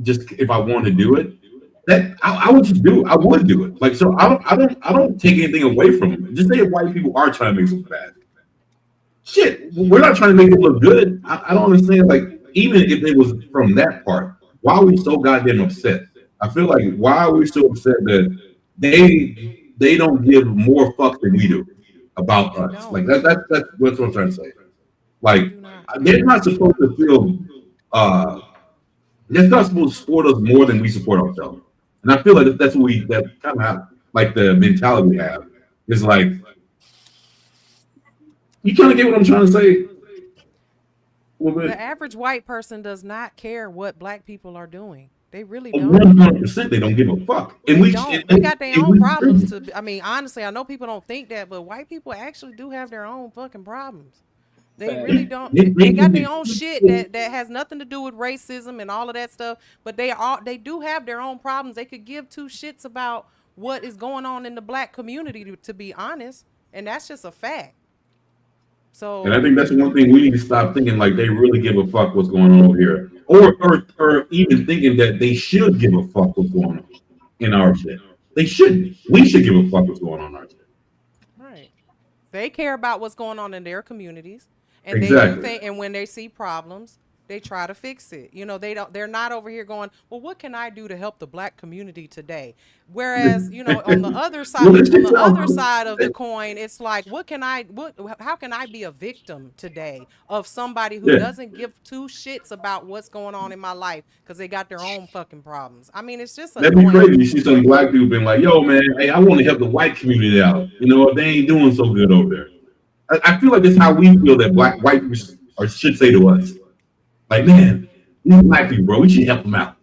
just if I want to do it, that I would just do it. I would do it. Like, so I don't take anything away from them. Just say if white people are trying to make something bad. Shit, we're not trying to make it look good. I don't understand. Like, even if it was from that part, why are we so goddamn upset? I feel like why are we so upset that they don't give more fuck than we do about us? Like that's what I'm trying to say. Like they're not supposed to feel they're not supposed to support us more than we support ourselves. And I feel like that kind of happens. like the mentality we have. It's like, you kind of get what I'm trying to say. The average white person does not care what black people are doing. They really don't. 100% they don't give a fuck. And They don't. They got their own problems to. I mean, honestly, I know people don't think that, but white people actually do have their own fucking problems. They really don't. They got their own shit that has nothing to do with racism and all of that stuff. But they do have their own problems. They could give two shits about what is going on in the black community, to be honest, and that's just a fact. So, and I think that's one thing we need to stop thinking like they really give a fuck what's going on over here, or even thinking that they should give a fuck what's going on in our shit. They shouldn't. We should give a fuck what's going on in our shit. Right. They care about what's going on in their communities, and exactly. They do think, and when they see problems, they try to fix it. You know, they're not over here going, well, what can I do to help the black community today? Whereas, you know, on the other side, of the coin, it's like, how can I be a victim today of somebody who doesn't give two shits about what's going on in my life because they got their own fucking problems? I mean, it's just that'd be crazy. You see some black people being like, yo, man, hey, I want to help the white community out. You know, they ain't doing so good over there. I feel like that's how we feel that white people should say to us. Like, man, these black people, bro, we should help them out.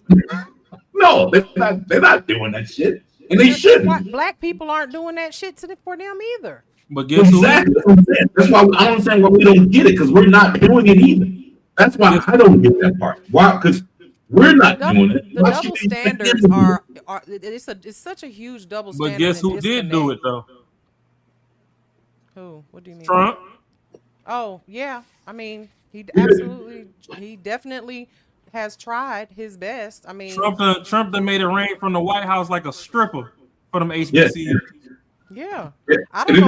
No, they're not doing that shit. And they shouldn't. Black people aren't doing that shit for them either. But guess exactly. That's why I don't understand why we don't get it, because we're not doing it either. That's why I don't get that part. Why? Because we're not doing it. The double standards are it's such a huge double standard. But guess who did do it though? Who? What do you mean? Trump. Oh, yeah. I mean, he definitely has tried his best. I mean, Trump done made it rain from the White House like a stripper for them HBCUs. Yeah. I don't know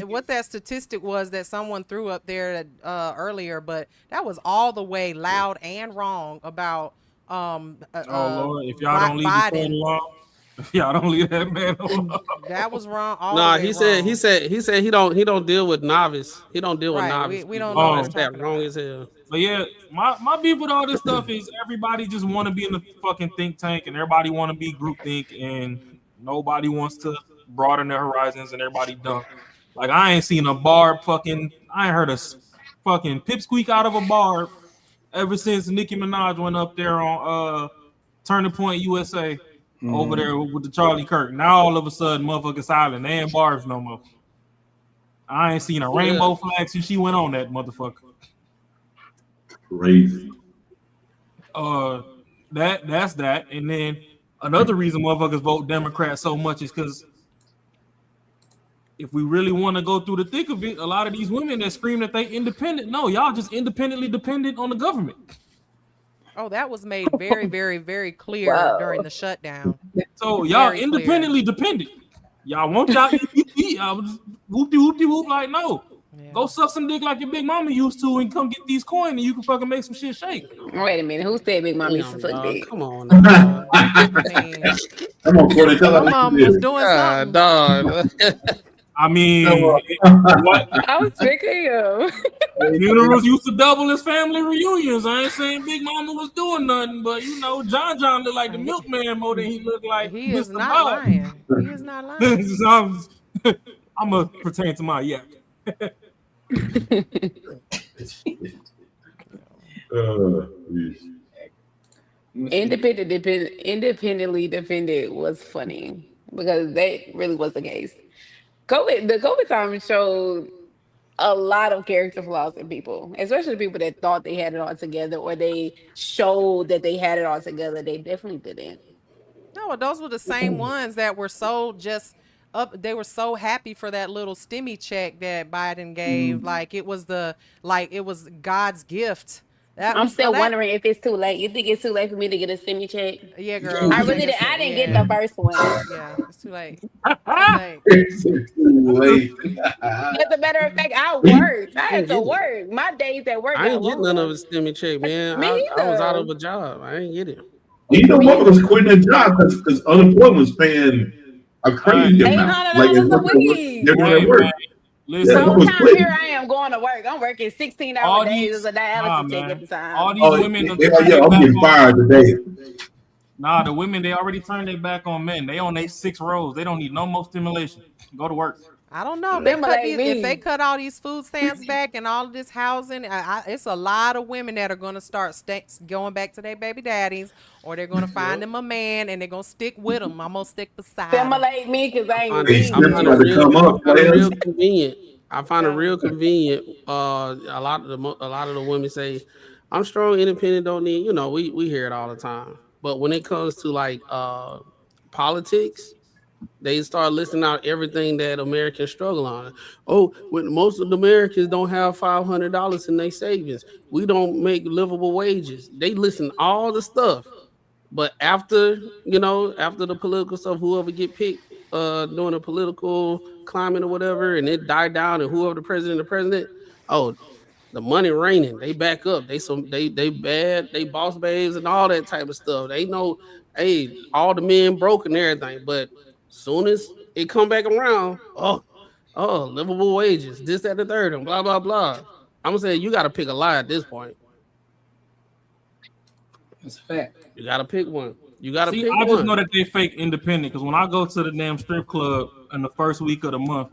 what that statistic was that someone threw up there earlier, but that was all the way loud and wrong about Lord, if y'all don't leave Biden alone. If y'all don't leave that man alone. That was wrong. He said he don't deal with novice. He don't deal with novice. We don't know that's that wrong as hell. But yeah, my beef with all this stuff is everybody just want to be in the fucking think tank, and everybody want to be groupthink, and nobody wants to broaden their horizons, and everybody dumb. Like, I ain't seen a barb I ain't heard a fucking pipsqueak out of a barb ever since Nicki Minaj went up there on Turning Point USA over there with the Charlie Kirk. Now all of a sudden motherfucking silent. They ain't barbs no more. I ain't seen a rainbow flag since she went on that motherfucker. Crazy. That's that. And then another reason motherfuckers vote Democrat so much is because if we really want to go through the thick of it, a lot of these women that scream that they independent, no, y'all just independently dependent on the government. Oh, that was made very, very, very clear during the shutdown. So y'all independently dependent. Y'all want y'all EPP. Y'all just whoop-de-whoop-de-whoop like, no. Yeah. Go suck some dick like your big mama used to and come get these coins and you can fucking make some shit shake. Wait a minute. Who said big mama used to suck dick? Come on. Come on, Courtney. Tell us. My mom was doing something. Dog. I mean, I was sick of him. Funerals used to double as family reunions. I ain't saying Big Mama was doing nothing, but you know, John looked like the milkman more than he looked like he Mr. is not Bob. lying. He is not lying. I'm gonna pertain to my yak. Independently defended was funny because that really was the case. The COVID time showed a lot of character flaws in people, especially people that thought they had it all together or they showed that they had it all together. They definitely didn't. No, those were the same ones that were so just up. They were so happy for that little stimmy check that Biden gave. Like it was God's gift. I'm still wondering if it's too late. You think it's too late for me to get a stimmy check? Yeah, girl. I didn't get the first one. Yeah, it's too late. It's too late. As a matter of fact, I worked. I had to work. My days at work. I ain't get none of a stimmy check, man. I was out of a job. I ain't get it. You know what was quitting their job because unemployment was paying a crazy amount. Like $800 a week. They're doing their work. Listen, sometimes here I am going to work. I'm working 16-hour days as a dialysis tech at the time. All these women, I'm getting fired today. Nah, the women, they already turned their back on men. They on their 6 rows. They don't need no more stimulation. Go to work. I don't know. Stimulate If they me. cut all these food stamps back and all of this housing, it's a lot of women that are going to start going back to their baby daddies, or they're going to find them a man and they're going to stick with them. I'm going to stick beside them. Stimulate me because I ain't Hey, me. Stim's about to come up, I find it players. real convenient. I find it real convenient. A lot of the women say, "I'm strong, independent, don't need." You know, we hear it all the time. But when it comes to like politics, they start listing out everything that Americans struggle on. Oh, when most of the Americans don't have $500 in their savings, we don't make livable wages. They listen all the stuff. But after the political stuff, whoever get picked during the political climate or whatever, and it died down, and whoever the president, oh, the money raining, they back up. They bad, they boss babes and all that type of stuff. They know, hey, all the men broke and everything. But soon as it come back around, oh, livable wages, this, that, and the third, and blah, blah, blah. I'm saying you gotta pick a lie at this point. That's a fact. You gotta pick one. You gotta pick I one. just know that they fake independent because when I go to the damn strip club in the first week of the month,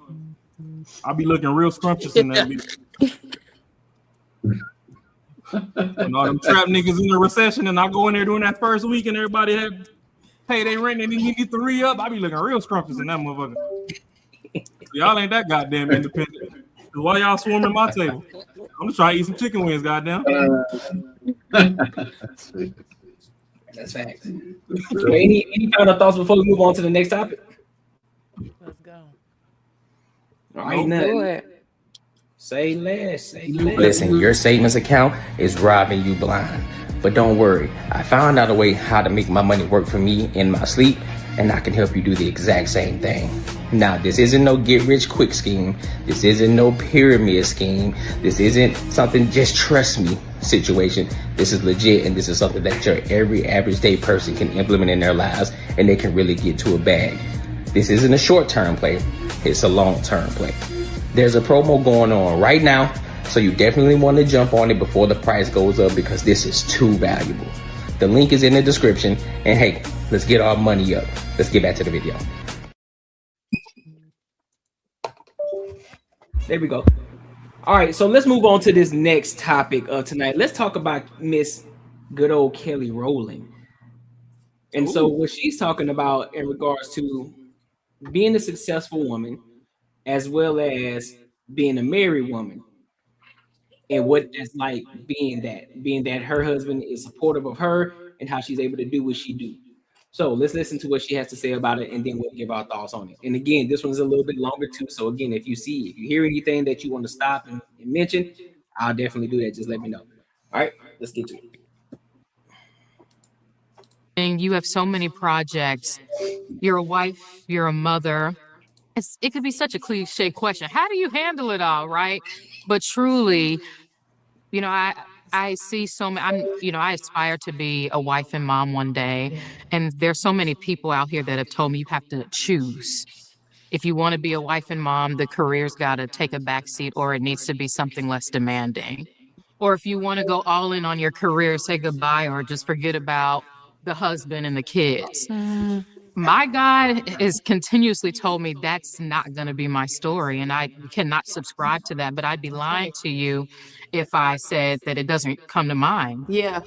I'll be looking real scrumptious in that bitch. And all them trap niggas in the recession, and I go in there during that first week, and everybody had pay their rent and they need to re up. I be looking real scrumptious in that motherfucker. Y'all ain't that goddamn independent. Why y'all swarming my table? I'm just trying to eat some chicken wings, goddamn. That's facts. Any final thoughts before we move on to the next topic? Let's go. All right, now. Say less. Listen, your savings account is robbing you blind. But don't worry, I found out a way how to make my money work for me in my sleep, and I can help you do the exact same thing. Now, this isn't no get-rich-quick scheme. This isn't no pyramid scheme. This isn't something just trust me situation. This is legit, and this is something that your every average day person can implement in their lives, and they can really get to a bag. This isn't a short-term play. It's a long-term play. There's a promo going on right now, so you definitely want to jump on it before the price goes up because this is too valuable. The link is in the description, and hey, let's get our money up. Let's get back to the video. There we go. All right, so let's move on to this next topic of tonight. Let's talk about Miss good old Kelly Rowland. And so what she's talking about in regards to being a successful woman as well as being a married woman and what that's like being that her husband is supportive of her and how she's able to do what she do. So let's listen to what she has to say about it, and then we'll give our thoughts on it. And again, this one's a little bit longer too. So again, if you hear anything that you want to stop and mention, I'll definitely do that. Just let me know. All right, let's get to it. And you have so many projects. You're a wife, you're a mother. It could be such a cliche question. How do you handle it all, right? But truly, you know, I see so many, I aspire to be a wife and mom one day. And there's so many people out here that have told me you have to choose. If you want to be a wife and mom, the career's got to take a backseat, or it needs to be something less demanding. Or if you want to go all in on your career, say goodbye, or just forget about the husband and the kids. My God has continuously told me that's not going to be my story, and I cannot subscribe to that, but I'd be lying to you if I said that it doesn't come to mind. Yeah.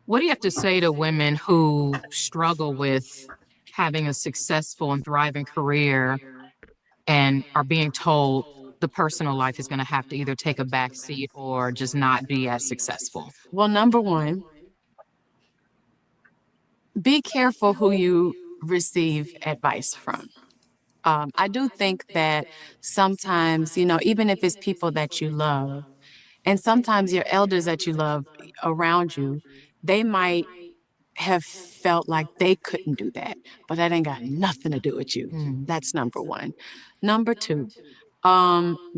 What do you have to say to women who struggle with having a successful and thriving career and are being told the personal life is going to have to either take a back seat or just not be as successful? Well, number one, be careful who you receive advice from. I do think that sometimes, even if it's people that you love, and sometimes your elders that you love around you, they might have felt like they couldn't do that, but that ain't got nothing to do with you. That's number one. Number two,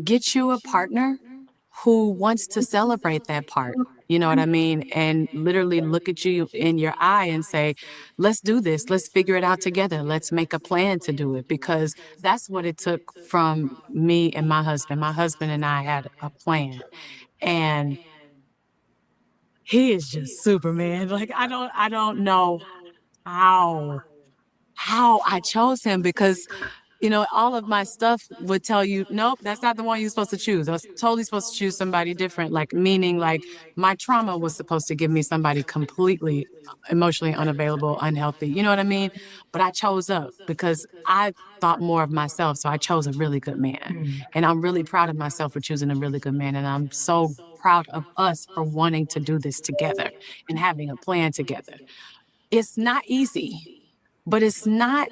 get you a partner who wants to celebrate that part. You know what I mean? And literally look at you in your eye and say, let's do this. Let's figure it out together. Let's make a plan to do it, because that's what it took from me and my husband. My husband and I had a plan, and he is just Superman. Like, I don't know how I chose him, because all of my stuff would tell you, nope, that's not the one you're supposed to choose. I was totally supposed to choose somebody different. Like, meaning, like, my trauma was supposed to give me somebody completely emotionally unavailable, unhealthy. You know what I mean? But I chose up because I thought more of myself. So I chose a really good man. And I'm really proud of myself for choosing a really good man. And I'm so proud of us for wanting to do this together and having a plan together. It's not easy, but it's not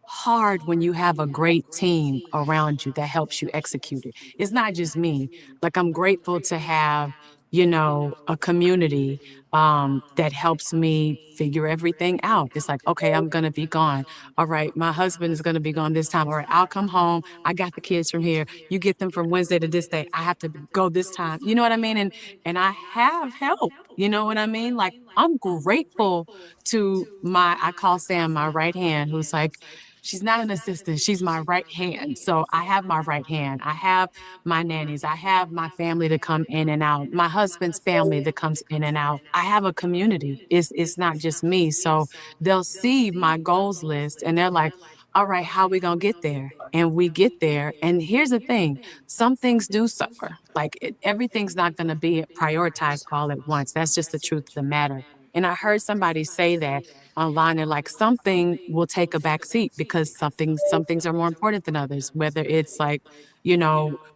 hard when you have a great team around you that helps you execute it. It's not just me. Like, I'm grateful to have, a community that helps me figure everything out. It's like, okay, I'm going to be gone. All right, my husband is going to be gone this time. All right, I'll come home. I got the kids from here. You get them from Wednesday to this day. I have to go this time. You know what I mean? And I have help. You know what I mean? Like, I'm grateful to I call Sam my right hand, who's like, she's not an assistant. She's my right hand. So I have my right hand. I have my nannies. I have my family to come in and out. My husband's family that comes in and out. I have a community. It's not just me. So they'll see my goals list and they're like, all right, how we gonna get there? And we get there. And here's the thing, some things do suffer. Like, everything's not gonna be prioritized all at once. That's just the truth of the matter. And I heard somebody say that online, and like, something will take a back seat because some things are more important than others, whether it's like,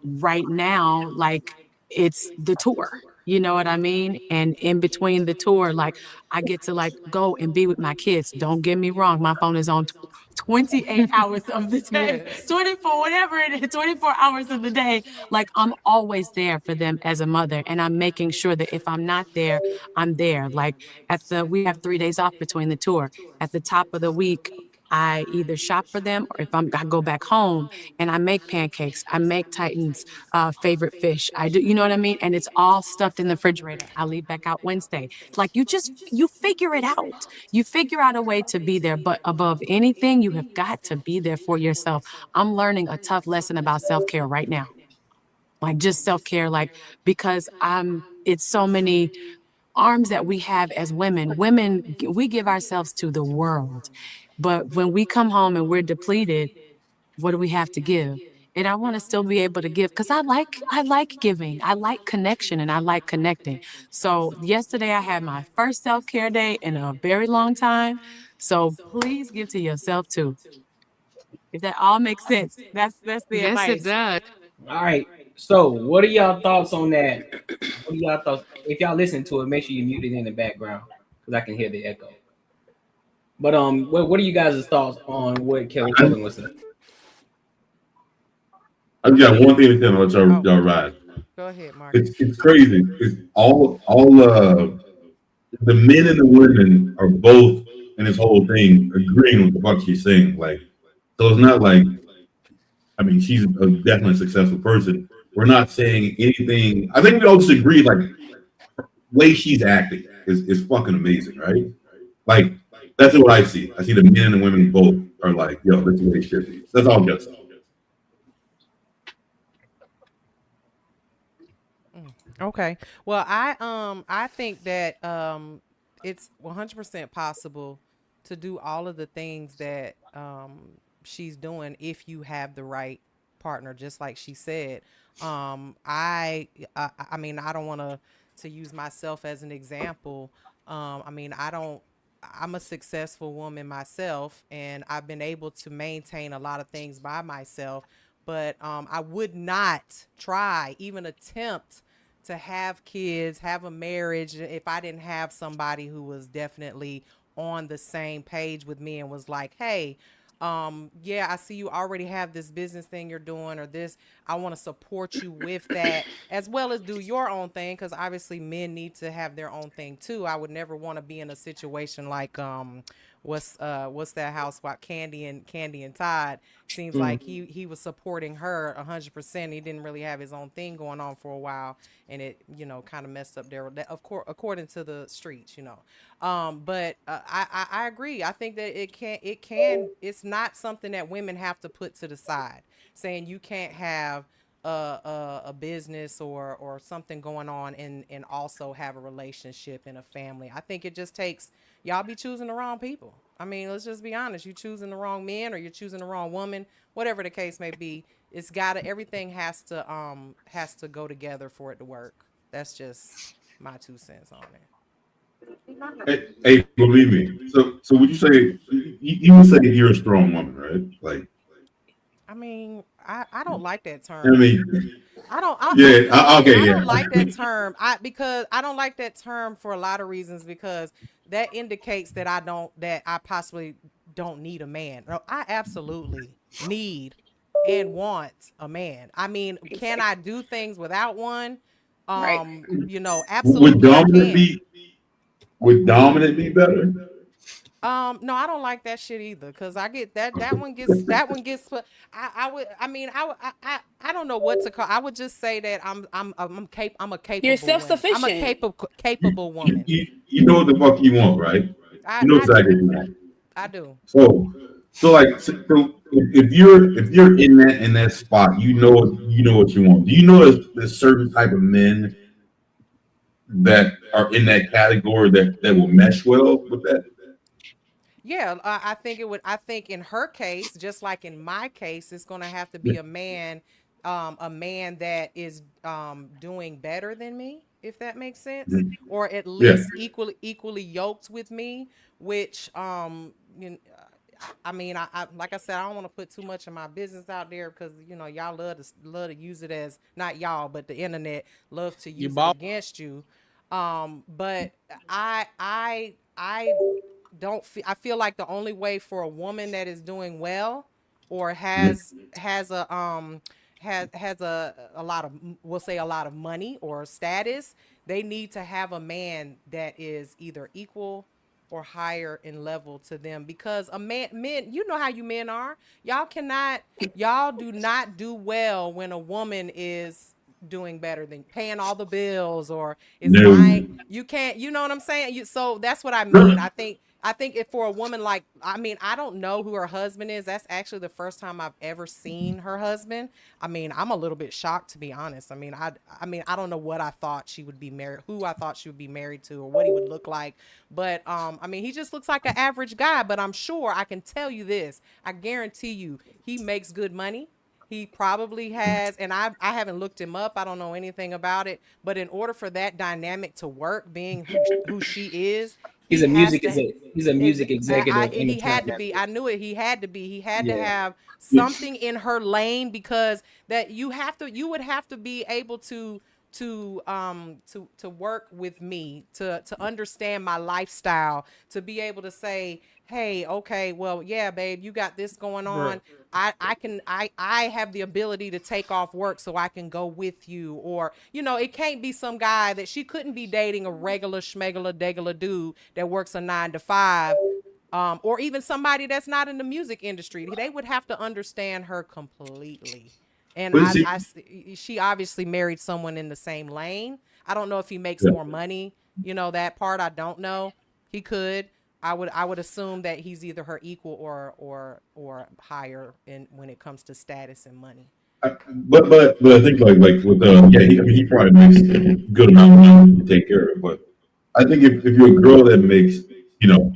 right now, like, it's the tour. You know what I mean? And in between the tour, like, I get to like go and be with my kids. Don't get me wrong, my phone is on 28 hours of the day, 24, whatever it is, 24 hours of the day. Like, I'm always there for them as a mother. And I'm making sure that if I'm not there, I'm there. Like, we have 3 days off between the tour. At the top of the week, I either shop for them, or if I go back home and I make pancakes, I make Titan's favorite fish. I do, you know what I mean? And it's all stuffed in the refrigerator. I leave back out Wednesday. Like, you figure it out. You figure out a way to be there. But above anything, you have got to be there for yourself. I'm learning a tough lesson about self-care right now. Like, just self-care, like, because it's so many arms that we have as women. Women, we give ourselves to the world. But when we come home and we're depleted, what do we have to give? And I want to still be able to give, because I like giving. I like connection and I like connecting. So yesterday I had my first self-care day in a very long time. So please give to yourself too. If that all makes sense. That's the Yes, it advice. does. All right. So, what are y'all thoughts on that? What are y'all thoughts? If y'all listen to it, make sure you mute it in the background because I can hear the echo. But what are you guys' thoughts on what Kevin was saying? I've got one thing to tell about y'all ride. Go ahead, Marcus. It's crazy. It's all the men and the women are both in this whole thing agreeing with the fuck she's saying. Like, so it's not like, I mean, she's definitely a successful person. We're not saying anything. I think we all just agree, like, the way she's acting is fucking amazing, right? Like, that's what I see. I see the men and the women both are like, yo, this is what they should be. That's all good stuff. Okay. Well, I think that it's 100% possible to do all of the things that she's doing if you have the right partner, just like she said. I mean, I don't want to use myself as an example. I mean, I'm a successful woman myself, and I've been able to maintain a lot of things by myself, but I would not try, even attempt to have kids, have a marriage, if I didn't have somebody who was definitely on the same page with me and was like, hey, yeah, I see you already have this business thing you're doing, or this, I want to support you with that, as well as do your own thing, because obviously men need to have their own thing too. I would never want to be in a situation like what's that housewife, Candy and Todd. Seems like he was supporting her 100%. He didn't really have his own thing going on for a while, and it kind of messed up their, of course, according to the streets. But I agree. I think that it's not something that women have to put to the side, saying you can't have a business or something going on and also have a relationship and a family. I think it just takes y'all be choosing the wrong people. I mean, let's just be honest. You choosing the wrong man or you're choosing the wrong woman, whatever the case may be. Everything has to go together for it to work. That's just my 2 cents on it. Hey, believe me. So would you say you would say you're a strong woman, right? Like, I mean, I don't like that term. I mean, I don't like that term. Because I don't like that term for a lot of reasons, because that indicates that I possibly don't need a man. No, I absolutely need and want a man. I mean, can I do things without one? Absolutely. Would dominant be better? No, I don't like that shit either, because I get that one gets I don't know what to call. I would just say that I'm a capable You're woman. self-sufficient. I'm a capable woman. You know what the fuck you want, right? You know exactly what you want. I do. So if you're in that spot, you know what you want. Do you know there's certain type of men that are in that category that will mesh well with that? Yeah, I think it would. I think in her case, just like in my case, it's going to have to be a man that is doing better than me, if that makes sense, or at least equally yoked with me. Which I mean, I like I said, I don't want to put too much of my business out there, because y'all love to use it as, not y'all, but the internet love to use it against you. But I don't feel. I feel like the only way for a woman that is doing well, or has a lot of, we'll say, a lot of money or status, they need to have a man that is either equal or higher in level to them, because men, you know how you men are. Y'all do not do well when a woman is doing better than paying all the bills, or is buying. You can't, you know what I'm saying? So that's what I mean. I think if for a woman, like, I mean, I don't know who her husband is. That's actually the first time I've ever seen her husband. I mean, I'm a little bit shocked, to be honest. I mean, I don't know what I thought she would be married, who I thought she would be married to, or what he would look like. But I mean, he just looks like an average guy. But I'm sure, I can tell you this, I guarantee you, he makes good money. He probably has, and I haven't looked him up. I don't know anything about it. But in order for that dynamic to work, being who she is, he's a music executive. He had to be. I knew it. He had to be. He had to have something in her lane, because that you would have to be able to work with me, to understand my lifestyle, to be able to say, hey, okay, well, yeah, babe, you got this going on. I have the ability to take off work so I can go with you. Or, it can't be some guy that she couldn't be dating, a regular schmegula degular dude that works a 9 to 5. Or even somebody that's not in the music industry. They would have to understand her completely. And she obviously married someone in the same lane. I don't know if he makes more money. That part I don't know. He could. I would assume that he's either her equal or higher when it comes to status and money. But I think like with he probably makes a good amount of money to take care of it. But I think if you're a girl that makes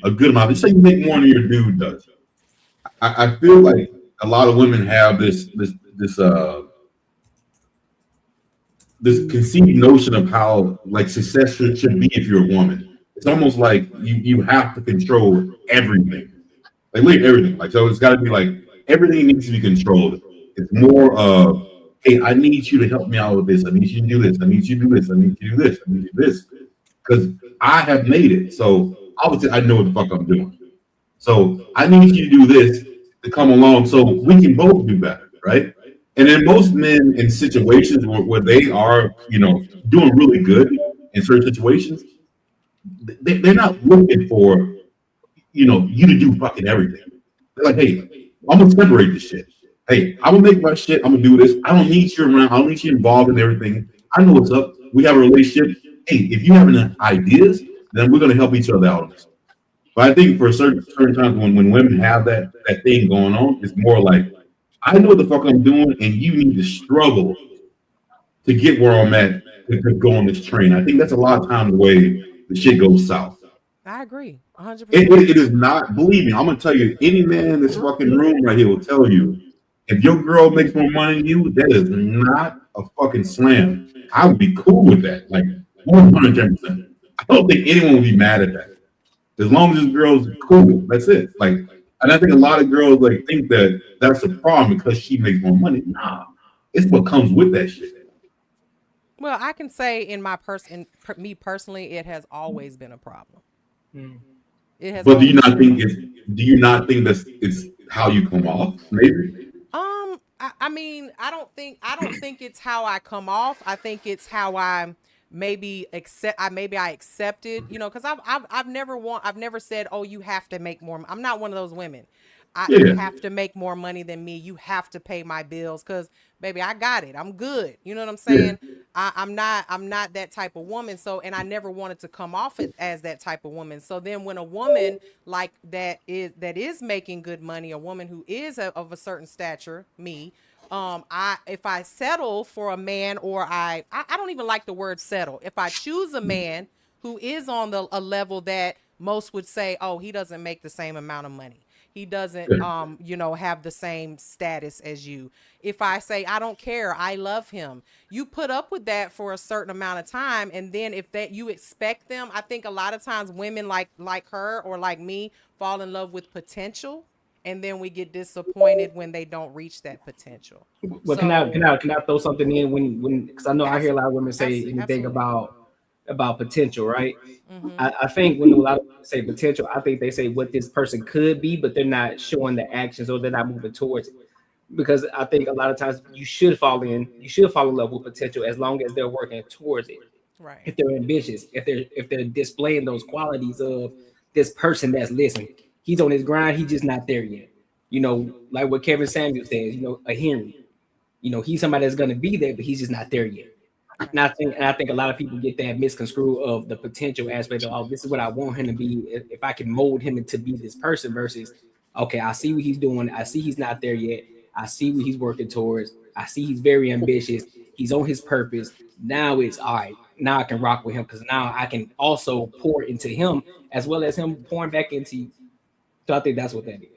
a good amount, let's say you make more than your dude does, I feel like a lot of women have this conceived notion of how like success should be if you're a woman. It's almost like you have to control everything, like literally everything. Like, so it's got to be like everything needs to be controlled. It's more of, hey, I need you to help me out with this. I need you to do this. I need you to do this. I need you to do this. I need you to do this, because I have made it. So obviously I know what the fuck I'm doing. So I need you to do this to come along so we can both do better, right? And then most men in situations where they are, doing really good in certain situations, they're not looking for, you to do fucking everything. They're like, hey, I'm gonna separate this shit. Hey, I'm gonna make my shit. I'm gonna do this. I don't need you around. I don't need you involved in everything. I know what's up. We have a relationship. Hey, if you have any ideas, then we're gonna help each other out on this. But I think for certain times when women have that thing going on, it's more like, I know what the fuck I'm doing, and you need to struggle to get where I'm at to go on this train. I think that's a lot of times the way the shit goes south. I agree. 100%. It is not. Believe me, I'm gonna tell you. Any man in this fucking room right here will tell you, if your girl makes more money than you, that is not a fucking slam. I would be cool with that, like 110%. I don't think anyone would be mad at that. As long as this girl's cool, that's it. Like, and I think a lot of girls like think that that's a problem because she makes more money. Nah, it's what comes with that shit. Well, I can say in my me personally, it has always been a problem. It has. But do you not think it's? Do you not think that's it's how you come off? Maybe. I mean, I don't think it's how I come off. I think it's how I maybe I accepted, because I've never said, oh, you have to make more. I'm not one of those women. You have to make more money than me. You have to pay my bills because, baby, I got it. I'm good. You know what I'm saying? Yeah. I'm not that type of woman. So, and I never wanted to come off it as that type of woman. So then when a woman like that is making good money, a woman who is of a certain stature, me, if I settle for a man, or I don't even like the word settle. If I choose a man who is on a level that most would say, oh, he doesn't make the same amount of money. He doesn't, have the same status as you. If I say, I don't care, I love him, you put up with that for a certain amount of time. And then if that you expect them, I think a lot of times women like her or like me fall in love with potential. And then we get disappointed when they don't reach that potential. Well, can I throw something in when because I know I hear a lot of women say anything about potential, right? Mm-hmm. I think when a lot of people say potential, I think they say what this person could be, but they're not showing the actions or they're not moving towards it. Because I think a lot of times you should fall in love with potential as long as they're working towards it. Right. If they're ambitious, if they're displaying those qualities of this person that's listening. He's on his grind, he's just not there yet. Like what Kevin Samuel says, a Henry. He's somebody that's gonna be there, but he's just not there yet. And I think a lot of people get that misconstrued of the potential aspect of, oh, this is what I want him to be. If I can mold him to be this person versus, okay, I see what he's doing. I see he's not there yet. I see what he's working towards. I see he's very ambitious. He's on his purpose. Now it's all right. Now I can rock with him because now I can also pour into him as well as him pouring back into you. So I think that's what that is.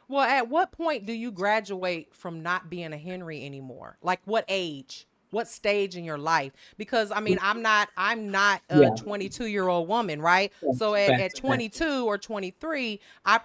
Well, at what point do you graduate from not being a Henry anymore? Like what age? What stage in your life? Because I mean, I'm not a 22-year-old woman, right? So at 22 or 23, I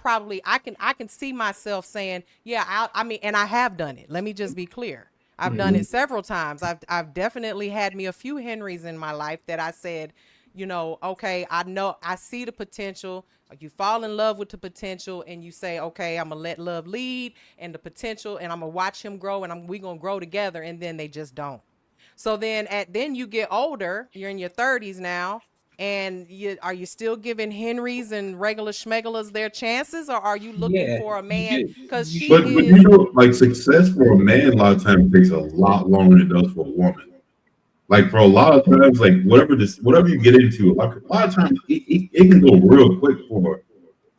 can see myself saying, yeah, I mean, and I have done it. Let me just be clear. I've done it several times. I've definitely had me a few Henrys in my life that I said, okay, I see the potential. Like you fall in love with the potential and you say, okay, I'm gonna let love lead and the potential, and I'm gonna watch him grow, and we gonna grow together, and then they just don't. So then you get older, you're in your 30s now, and are you still giving Henrys and regular schmegulas their chances, or are you looking for a man? Because but like success for a man a lot of times takes a lot longer than it does for a woman. Like for a lot of times, like whatever you get into, like a lot of times it can go real quick for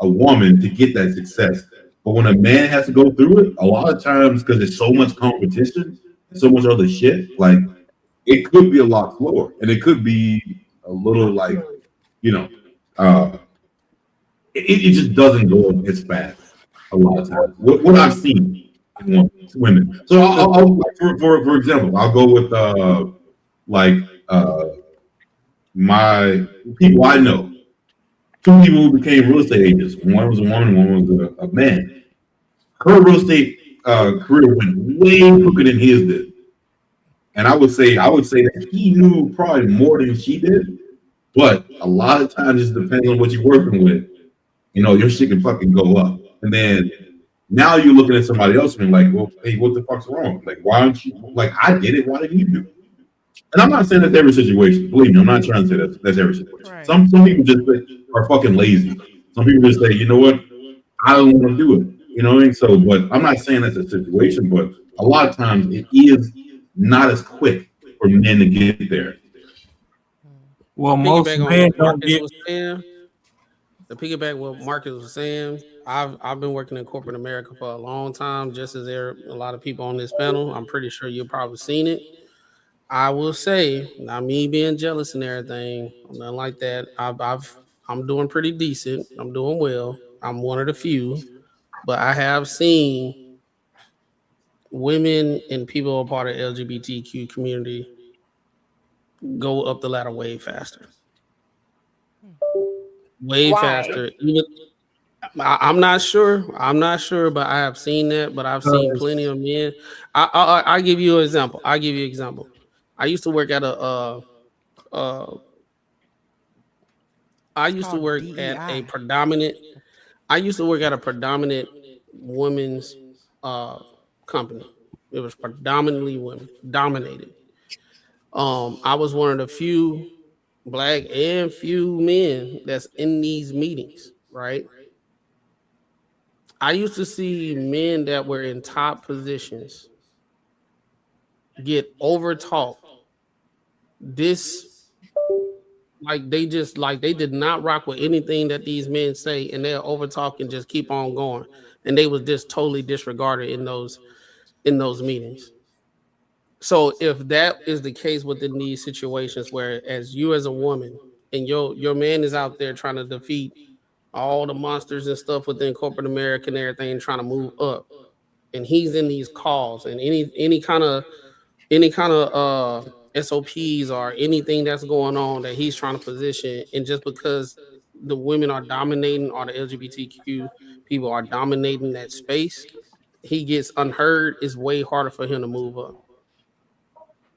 a woman to get that success. But when a man has to go through it, a lot of times because there's so much competition, so much other shit, like it could be a lot slower, and it could be a little like, it just doesn't go as fast a lot of times. What I've seen in women. So I'll for example, I'll go with my people I know, two people who became real estate agents. One was a woman, one was a man. Her real estate career went way quicker than his did. And I would say that he knew probably more than she did. But a lot of times it depends on what you're working with. Your shit can fucking go up. And then now you're looking at somebody else and like, well, hey, what the fuck's wrong? Like, why aren't you, like, I did it, why didn't you do it? And I'm not saying that's every situation. Believe me, I'm not trying to say that's every situation. Right. Some people just are fucking lazy. Some people just say, you know what, I don't want to do it. You know what I mean? So, but I'm not saying that's a situation, but a lot of times it is not as quick for men to get there. Well, most men don't get. To piggyback what Marcus was saying, I've been working in corporate America for a long time, just as there are a lot of people on this panel. I'm pretty sure you've probably seen it. I will say, not me being jealous and everything, nothing like that. I'm doing pretty decent. I'm doing well. I'm one of the few, but I have seen women and people who are part of the LGBTQ community go up the ladder way faster. Way faster. Even I'm not sure. I'm not sure, but I have seen that. But I've seen plenty of men. I give you an example. I give you an example. I used to work at a I used to work at a predominant. I used to work at a predominant women's company. It was predominantly women dominated. I was one of the few black and few men that's in these meetings, right? I used to see men that were in top positions get over talked. Like they did not rock with anything that these men say, and they'll over talk and just keep on going. And they was just totally disregarded in those meetings. So if that is the case within these situations, where as you as a woman and your man is out there trying to defeat all the monsters and stuff within corporate America and everything, trying to move up, and he's in these calls and any kind of SOPs or anything that's going on that he's trying to position, and just because the women are dominating or the LGBTQ people are dominating that space, he gets unheard. It's way harder for him to move up.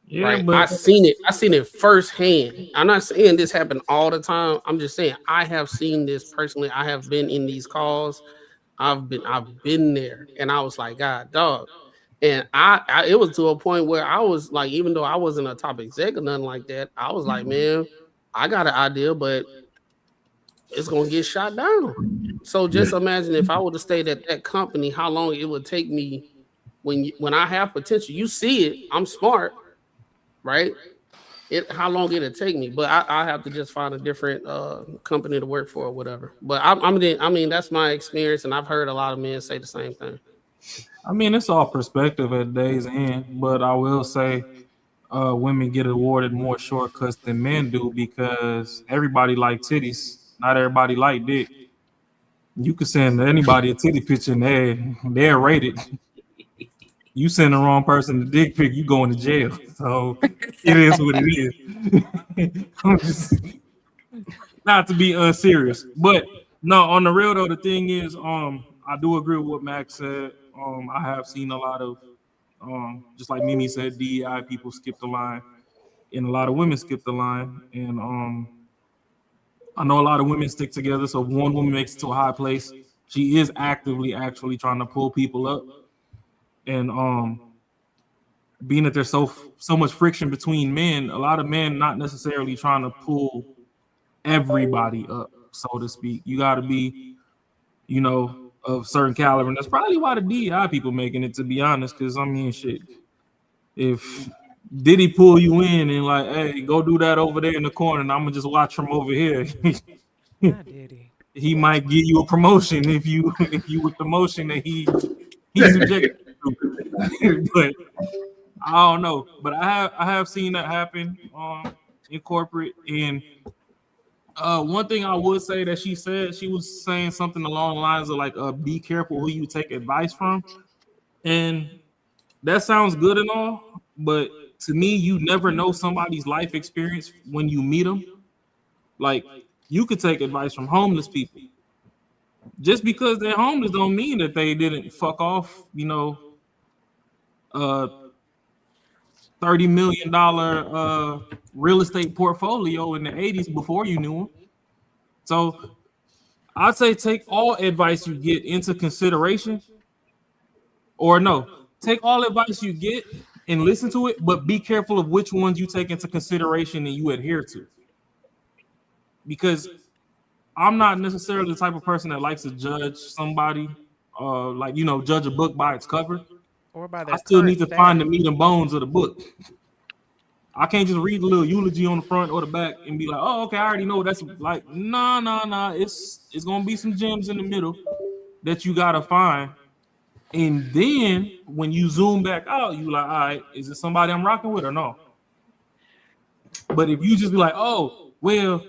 Yeah, right? but I seen it firsthand. I'm not saying this happened all the time. I'm just saying I have seen this personally. I have been in these calls. I've been there, and I was like, God, dog. And I it was to a point where I was like, even though I wasn't a top exec or nothing like that, I was like, man, I got an idea, but it's gonna get shot down. So just imagine if I would have stayed at that company, how long it would take me when I have potential. You see it, I'm smart, right? How long it'll take me, but I have to just find a different company to work for or whatever. But I mean that's my experience, and I've heard a lot of men say the same thing. I mean, it's all perspective at day's end, but I will say women get awarded more shortcuts than men do because everybody like titties. Not everybody like dick. You can send anybody a titty picture and they're rated. You send the wrong person the dick pic, you going to jail. So it is what it is. I'm just not to be unserious, but no, on the real though, the thing is, I do agree with what Max said. I have seen a lot of, just like Mimi said, DEI people skip the line, and a lot of women skip the line. And I know a lot of women stick together. So if one woman makes it to a high place, she is actively actually trying to pull people up. And being that there's so much friction between men, a lot of men not necessarily trying to pull everybody up, so to speak. You got to be, of certain caliber, and that's probably why the DEI people making it, to be honest. Because I mean, shit, if Diddy pull you in and like, hey, go do that over there in the corner, and I'm gonna just watch from over here, he might give you a promotion if you with the motion that he's subjected to. But I don't know. But I have seen that happen in corporate. And one thing I would say that she said, she was saying something along the lines of like, be careful who you take advice from. And that sounds good and all, but to me, you never know somebody's life experience when you meet them. Like, you could take advice from homeless people. Just because they're homeless don't mean that they didn't fuck off, $30 million real estate portfolio in the 80s before you knew them. So I'd say take all advice you get into consideration. Or no, take all advice you get and listen to it, but be careful of which ones you take into consideration and you adhere to. Because I'm not necessarily the type of person that likes to judge somebody, judge a book by its cover. Or by I still need to find the meat and bones of the book. I can't just read the little eulogy on the front or the back and be like, oh, okay, I already know what that's like. Nah. It's gonna be some gems in the middle that you gotta find. And then when you zoom back out, you like, all right, is it somebody I'm rocking with or no? But if you just be like, oh, well,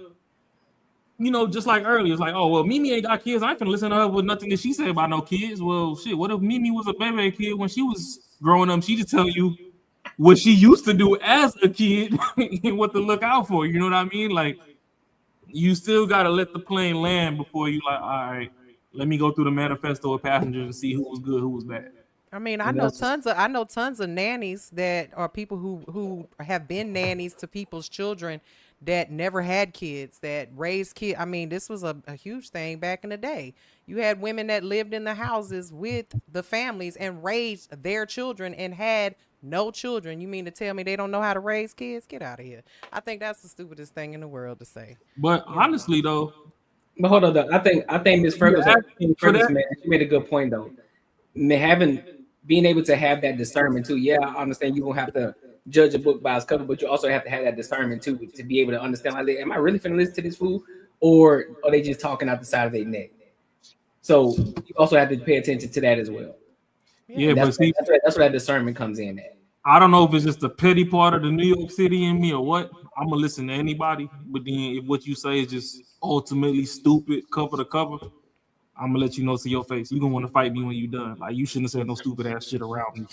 you know, just like earlier, it's like, oh well, Mimi ain't got kids. I ain't finna listen to her with nothing that she said about no kids. Well, shit, what if Mimi was a baby kid when she was growing up? She just tell you what she used to do as a kid and what to look out for. You know what I mean? Like, you still gotta let the plane land before you like, all right, let me go through the manifesto of passengers and see who was good, who was bad. I mean, And that's I know tons of nannies that are people who have been nannies to people's children that never had kids, that raised kids. I mean, this was a huge thing back in the day. You had women that lived in the houses with the families and raised their children and had no children. You mean to tell me they don't know how to raise kids? Get out of here. I think that's the stupidest thing in the world to say. But honestly, though, but hold on, though. I think Miss Ferguson, man, she made a good point though. Being able to have that discernment too. Yeah, I understand you won't have to judge a book by its cover, but you also have to have that discernment too to be able to understand. Like, am I really finna listen to this fool, or are they just talking out the side of their neck? So you also have to pay attention to that as well. Yeah, but see, that's where that discernment comes in at. I don't know if it's just the petty part of the New York City in me or what. I'm gonna listen to anybody, but then if what you say is just ultimately stupid, cover to cover, I'm gonna let you know to your face. You're gonna want to fight me when you're done. Like, you shouldn't have said no stupid ass shit around me.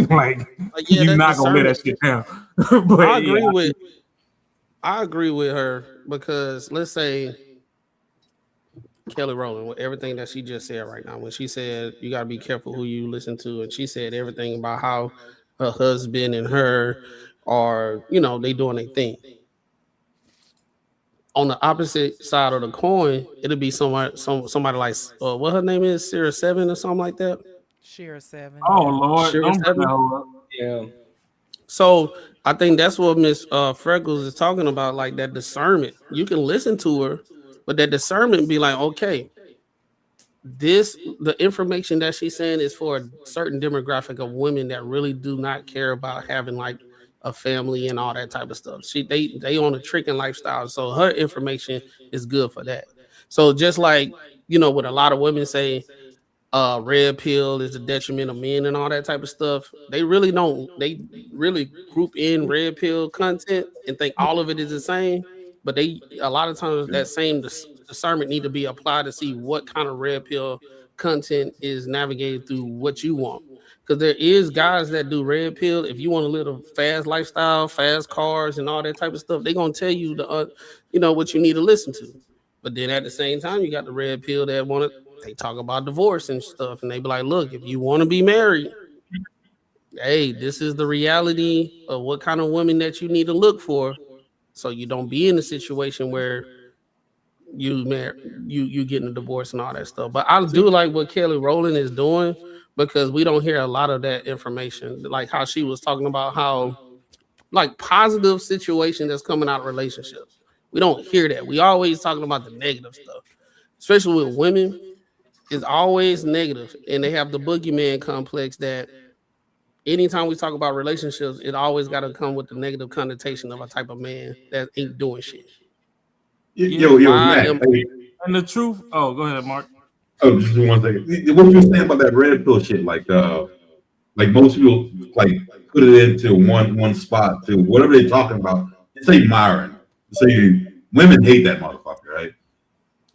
like you're not gonna lay that shit down. But I agree with her, because let's say Kelly Rowland, with everything that she just said right now, when she said you gotta be careful who you listen to, and she said everything about how her husband and her are, you know, they doing their thing. On the opposite side of the coin, it'll be somebody like what her name is, Sarah 7 or something like that. Shira 7. Oh Lord, Shira 7? Yeah. So I think that's what Miss Freckles is talking about, like that discernment. You can listen to her, but that discernment be like, okay, the information that she's saying is for a certain demographic of women that really do not care about having like a family and all that type of stuff. They on a tricking lifestyle, so her information is good for that. So just like, you know, what a lot of women say, red pill is a detriment of men and all that type of stuff. They really group in red pill content and think all of it is the same. But a lot of times that same discernment need to be applied to see what kind of red pill content is navigated through what you want. Because there is guys that do red pill. If you want to live a fast lifestyle, fast cars, and all that type of stuff, they're gonna tell you what you need to listen to. But then at the same time, you got the red pill that they talk about divorce and stuff, and they be like, look, if you want to be married, hey, this is the reality of what kind of women that you need to look for, so you don't be in a situation where you getting a divorce and all that stuff. But I do like what Kelly Rowland is doing, because we don't hear a lot of that information, like how she was talking about how like positive situation that's coming out of relationships. We don't hear that. We always talking about the negative stuff, especially with women. It's always negative, and they have the boogeyman complex that anytime we talk about relationships, it always got to come with the negative connotation of a type of man that ain't doing shit. Yo, Matt. And the truth. Oh, go ahead, Mark. Oh, just one second. What you were saying about that red pill shit? Like most people like put it into one spot to whatever they're talking about. Say Myron. Say women hate that motherfucker, right?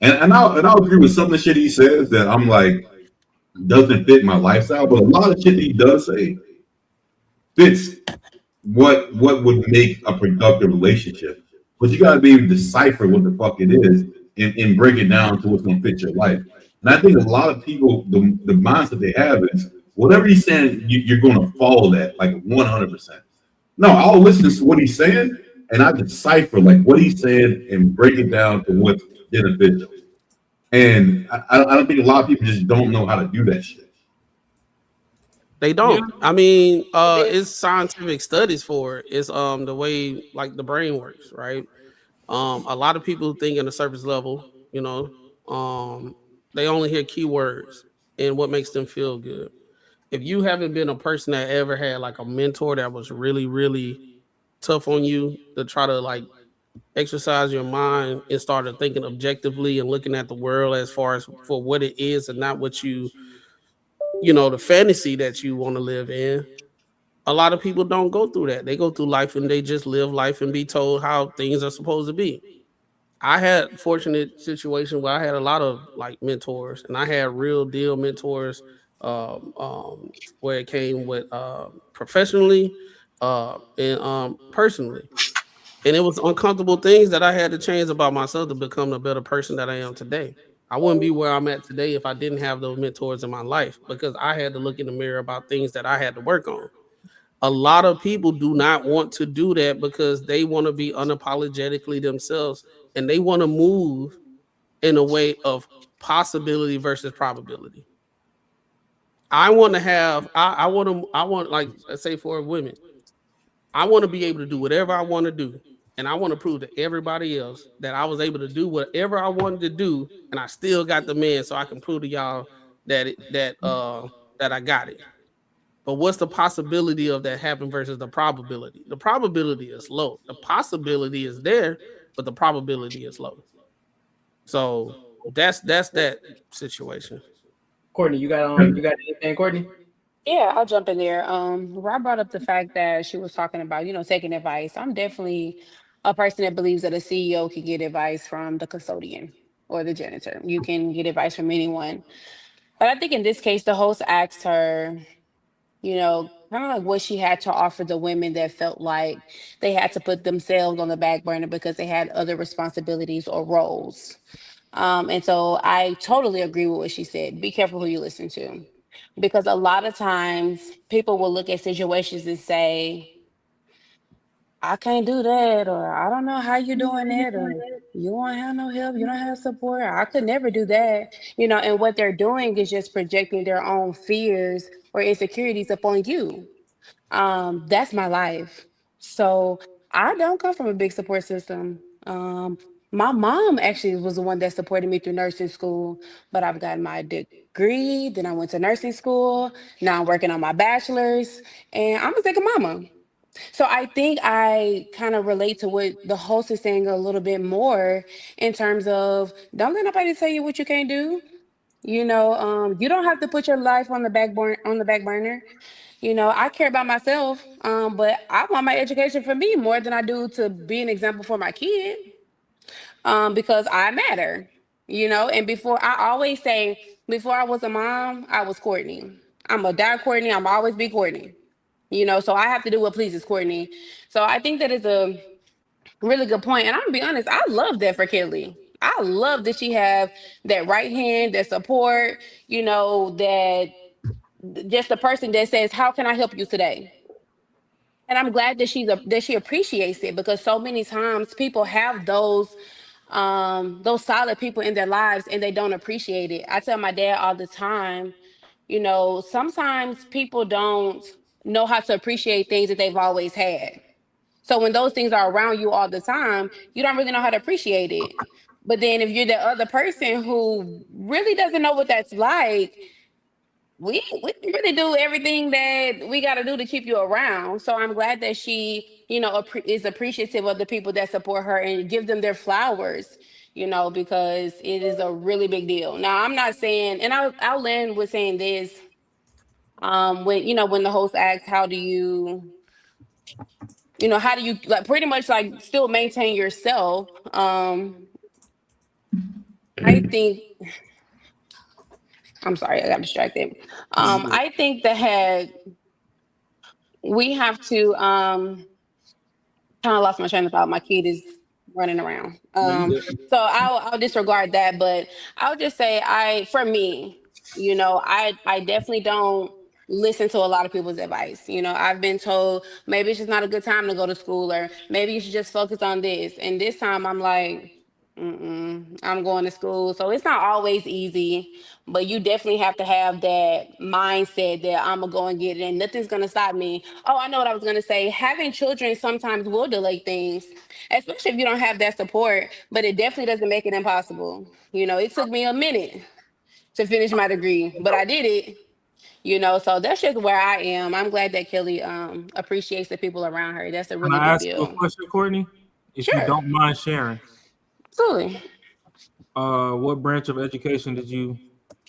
And I'll agree with some of the shit he says that I'm like doesn't fit my lifestyle, but a lot of shit he does say fits what would make a productive relationship. But you gotta be able to decipher what the fuck it is and break it down to what's gonna fit your life. And I think a lot of people, the mindset they have is whatever he's saying, you're gonna follow that like 100%. No, I'll listen to what he's saying and I decipher like what he's saying and break it down to what's beneficial. And I don't think a lot of people just don't know how to do that shit. They don't. I mean, it's scientific studies for it. It's the way like the brain works, right? A lot of people think on the surface level, you know, they only hear keywords and what makes them feel good. If you haven't been a person that ever had like a mentor that was really, really tough on you to try to like exercise your mind and started thinking objectively and looking at the world as far as for what it is and not what the fantasy that you want to live in. A lot of people don't go through that. They go through life and they just live life and be told how things are supposed to be. I had fortunate situation where I had a lot of like mentors, and I had real deal mentors, where it came with professionally and personally. And it was uncomfortable things that I had to change about myself to become the better person that I am today. I wouldn't be where I'm at today if I didn't have those mentors in my life, because I had to look in the mirror about things that I had to work on. A lot of people do not want to do that because they want to be unapologetically themselves, and they want to move in a way of possibility versus probability. I want to have, I want, like, let's say for women, I want to be able to do whatever I want to do. And I want to prove to everybody else that I was able to do whatever I wanted to do, and I still got the man, so I can prove to y'all that that I got it. But what's the possibility of that happening versus the probability? The probability is low. The possibility is there, but the probability is low. So that's that situation. Courtney, you got anything, Courtney? Yeah, I'll jump in there. Rob brought up the fact that she was talking about, taking advice. I'm definitely a person that believes that a CEO can get advice from the custodian or the janitor. You can get advice from anyone. But I think in this case, the host asked her, kind of like what she had to offer the women that felt like they had to put themselves on the back burner because they had other responsibilities or roles. And so I totally agree with what she said. Be careful who you listen to. Because a lot of times people will look at situations and say, I can't do that, or I don't know how you're doing that, or you won't have no help, you don't have support, I could never do that. And what they're doing is just projecting their own fears or insecurities upon you. That's my life. So I don't come from a big support system. My mom actually was the one that supported me through nursing school, but I've gotten my degree, then I went to nursing school, now I'm working on my bachelor's, and I'm a second mama. So I think I kind of relate to what the host is saying a little bit more in terms of don't let nobody tell you what you can't do. You don't have to put your life on the back burner. I care about myself, but I want my education for me more than I do to be an example for my kid, because I matter. And before I always say, before I was a mom, I was Courtney. I'm a die Courtney. I'm always be Courtney. So I have to do what pleases Courtney. So I think that is a really good point. And I'm gonna be honest, I love that for Kelly. I love that she have that right hand, that support, that just a person that says, how can I help you today? And I'm glad that that she appreciates it, because so many times people have those solid people in their lives and they don't appreciate it. I tell my dad all the time, sometimes people don't know how to appreciate things that they've always had. So when those things are around you all the time, you don't really know how to appreciate it. But then if you're the other person who really doesn't know what that's like, we really do everything that we got to do to keep you around. So I'm glad that she, is appreciative of the people that support her and give them their flowers, because it is a really big deal. Now, I'm not saying, and I'll end with saying this. When the host asks, how do you like pretty much like still maintain yourself? I think, I'm sorry, I got distracted. I think that we have to kind of lost my train of thought. My kid is running around. So I'll disregard that, but I'll just say for me, I definitely don't listen to a lot of people's advice. I've been told maybe it's just not a good time to go to school, or maybe you should just focus on this. And this time I'm like, I'm going to school. So it's not always easy, but you definitely have to have that mindset that I'm going to go and get it and nothing's going to stop me. Oh, I know what I was going to say. Having children sometimes will delay things, especially if you don't have that support, but it definitely doesn't make it impossible. It took me a minute to finish my degree, but I did it. So that's just where I am. I'm glad that Kelly appreciates the people around her. That's a Can really I big ask you a deal. question, Courtney? If you Sure. don't mind sharing. Absolutely. What branch of education did you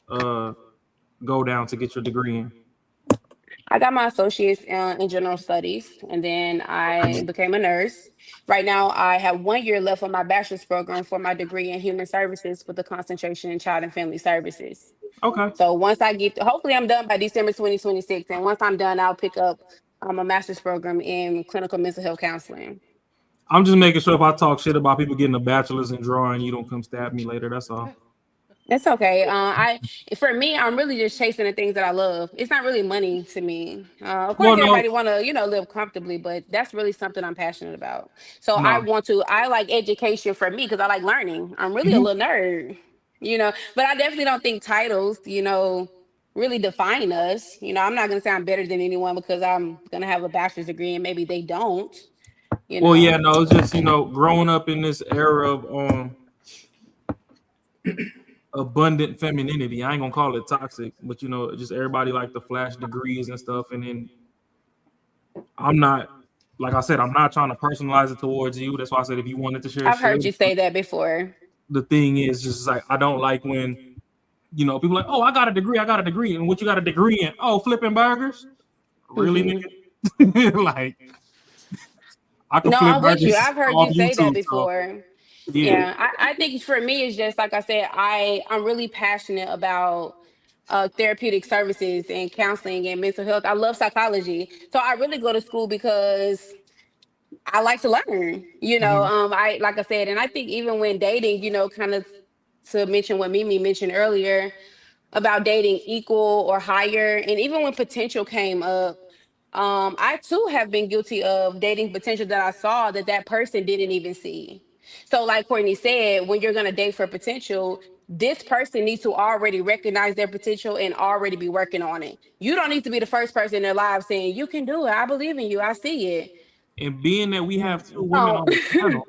go down to get your degree in? I got my associates in general studies, and then I became a nurse. Right now, I have 1 year left on my bachelor's program for my degree in human services with a concentration in child and family services. Okay. So once I get, hopefully, I'm done by December 2026, and once I'm done, I'll pick up a master's program in clinical mental health counseling. I'm just making sure if I talk shit about people getting a bachelor's in drawing, you don't come stab me later. That's all. It's okay. For me, I'm really just chasing the things that I love. It's not really money to me. Of course, Well, no, everybody want to, live comfortably, but that's really something I'm passionate about. So no. I like education for me because I like learning. I'm really a Mhm. little nerd, but I definitely don't think titles, really define us. I'm not going to say I'm better than anyone because I'm going to have a bachelor's degree and maybe they don't, Well, yeah, no, it's just growing up in this era of abundant femininity. I ain't gonna call it toxic, but just everybody like to flash degrees and stuff. And then I'm not, like I said, I'm not trying to personalize it towards you. That's why I said if you wanted to share, I've share. heard you say that before. The thing is just like I don't like when people like, oh, I got a degree, and what you got a degree in? Oh, flipping burgers. Really, nigga? Like I can No, flip I'm with you. burgers I've heard off you say that YouTube. So before. yeah. Yeah, I think for me, it's just like I said, I'm really passionate about therapeutic services and counseling and mental health. I love psychology. So I really go to school because I like to learn, like I said, and I think even when dating, kind of to mention what Mimi mentioned earlier about dating equal or higher, and even when potential came up, I too have been guilty of dating potential that I saw that person didn't even see. So, like Courtney said, when you're gonna date for potential, this person needs to already recognize their potential and already be working on it. You don't need to be the first person in their lives saying, "You can do it. I believe in you. I see it." And being that we have two women Oh. on the panel,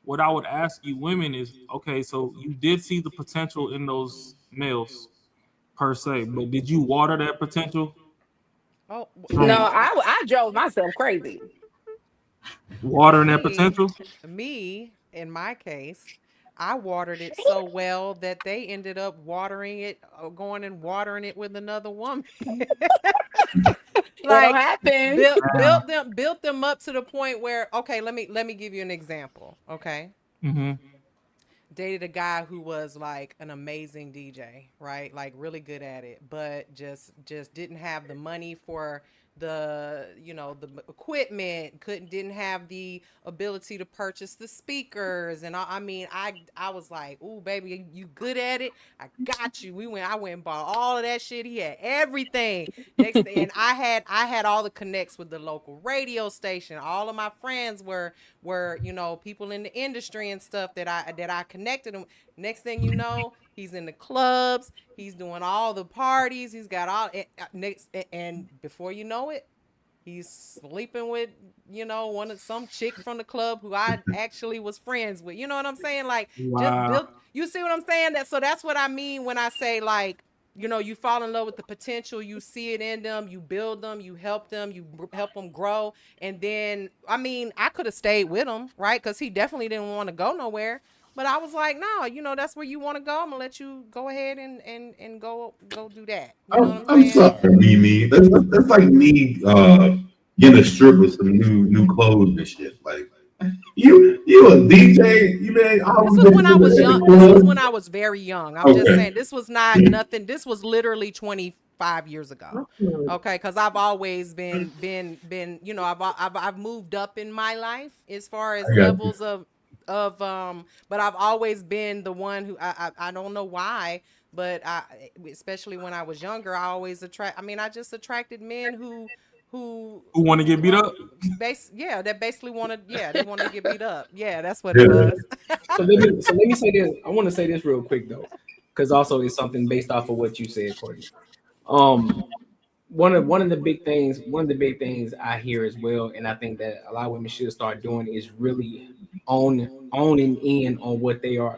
what I would ask you women is, okay, so you did see the potential in those males per se, but did you water that potential? Oh, No, I drove myself crazy. Watering that potential? Me, in my case, I watered it so well that they ended up watering it, going and watering it with another woman. That'll Like happen. built them up to the point where, okay, let me give you an example. Okay. Mm-hmm. Dated a guy who was like an amazing DJ, right? Like really good at it, but just didn't have the money for the the equipment, didn't have the ability to purchase the speakers, and I was like, "Ooh, baby, you good at it? I got you." I went and bought all of that shit. He had everything. Next thing, and I had all the connects with the local radio station. All of my friends were people in the industry and stuff that I connected him. Next thing you know, he's in the clubs, he's doing all the parties, he's got all and before you know it, he's sleeping with some chick from the club who I actually was friends with. You know what I'm saying? Like, just built. You see what I'm saying? That's what I mean when I say, like, you fall in love with the potential, you see it in them, you build them, you help them grow. And then, I could have stayed with him, right? Because he definitely didn't want to go nowhere. But I was like, no, that's where you want to go. I'm gonna let you go ahead and go do that. You know what I'm I'm saying? sorry, Mimi. That's like me getting a strip with some new clothes and shit. Like you a DJ? You man? This was when I was young. This was when I was very young. I'm just saying, this was not nothing. This was literally 25 years ago. Okay, because I've always been I've moved up in my life as far as levels of but I've always been the one who I don't know why, but especially when I was younger, I always I just attracted men who want to get beat up. That basically wanted they want to get beat up. Yeah, that's what it was. So let me say this. I want to say this real quick though, because also it's something based off of what you said, Courtney. One of the big things I hear as well, and I think that a lot of women should start doing is really owning in on what they are.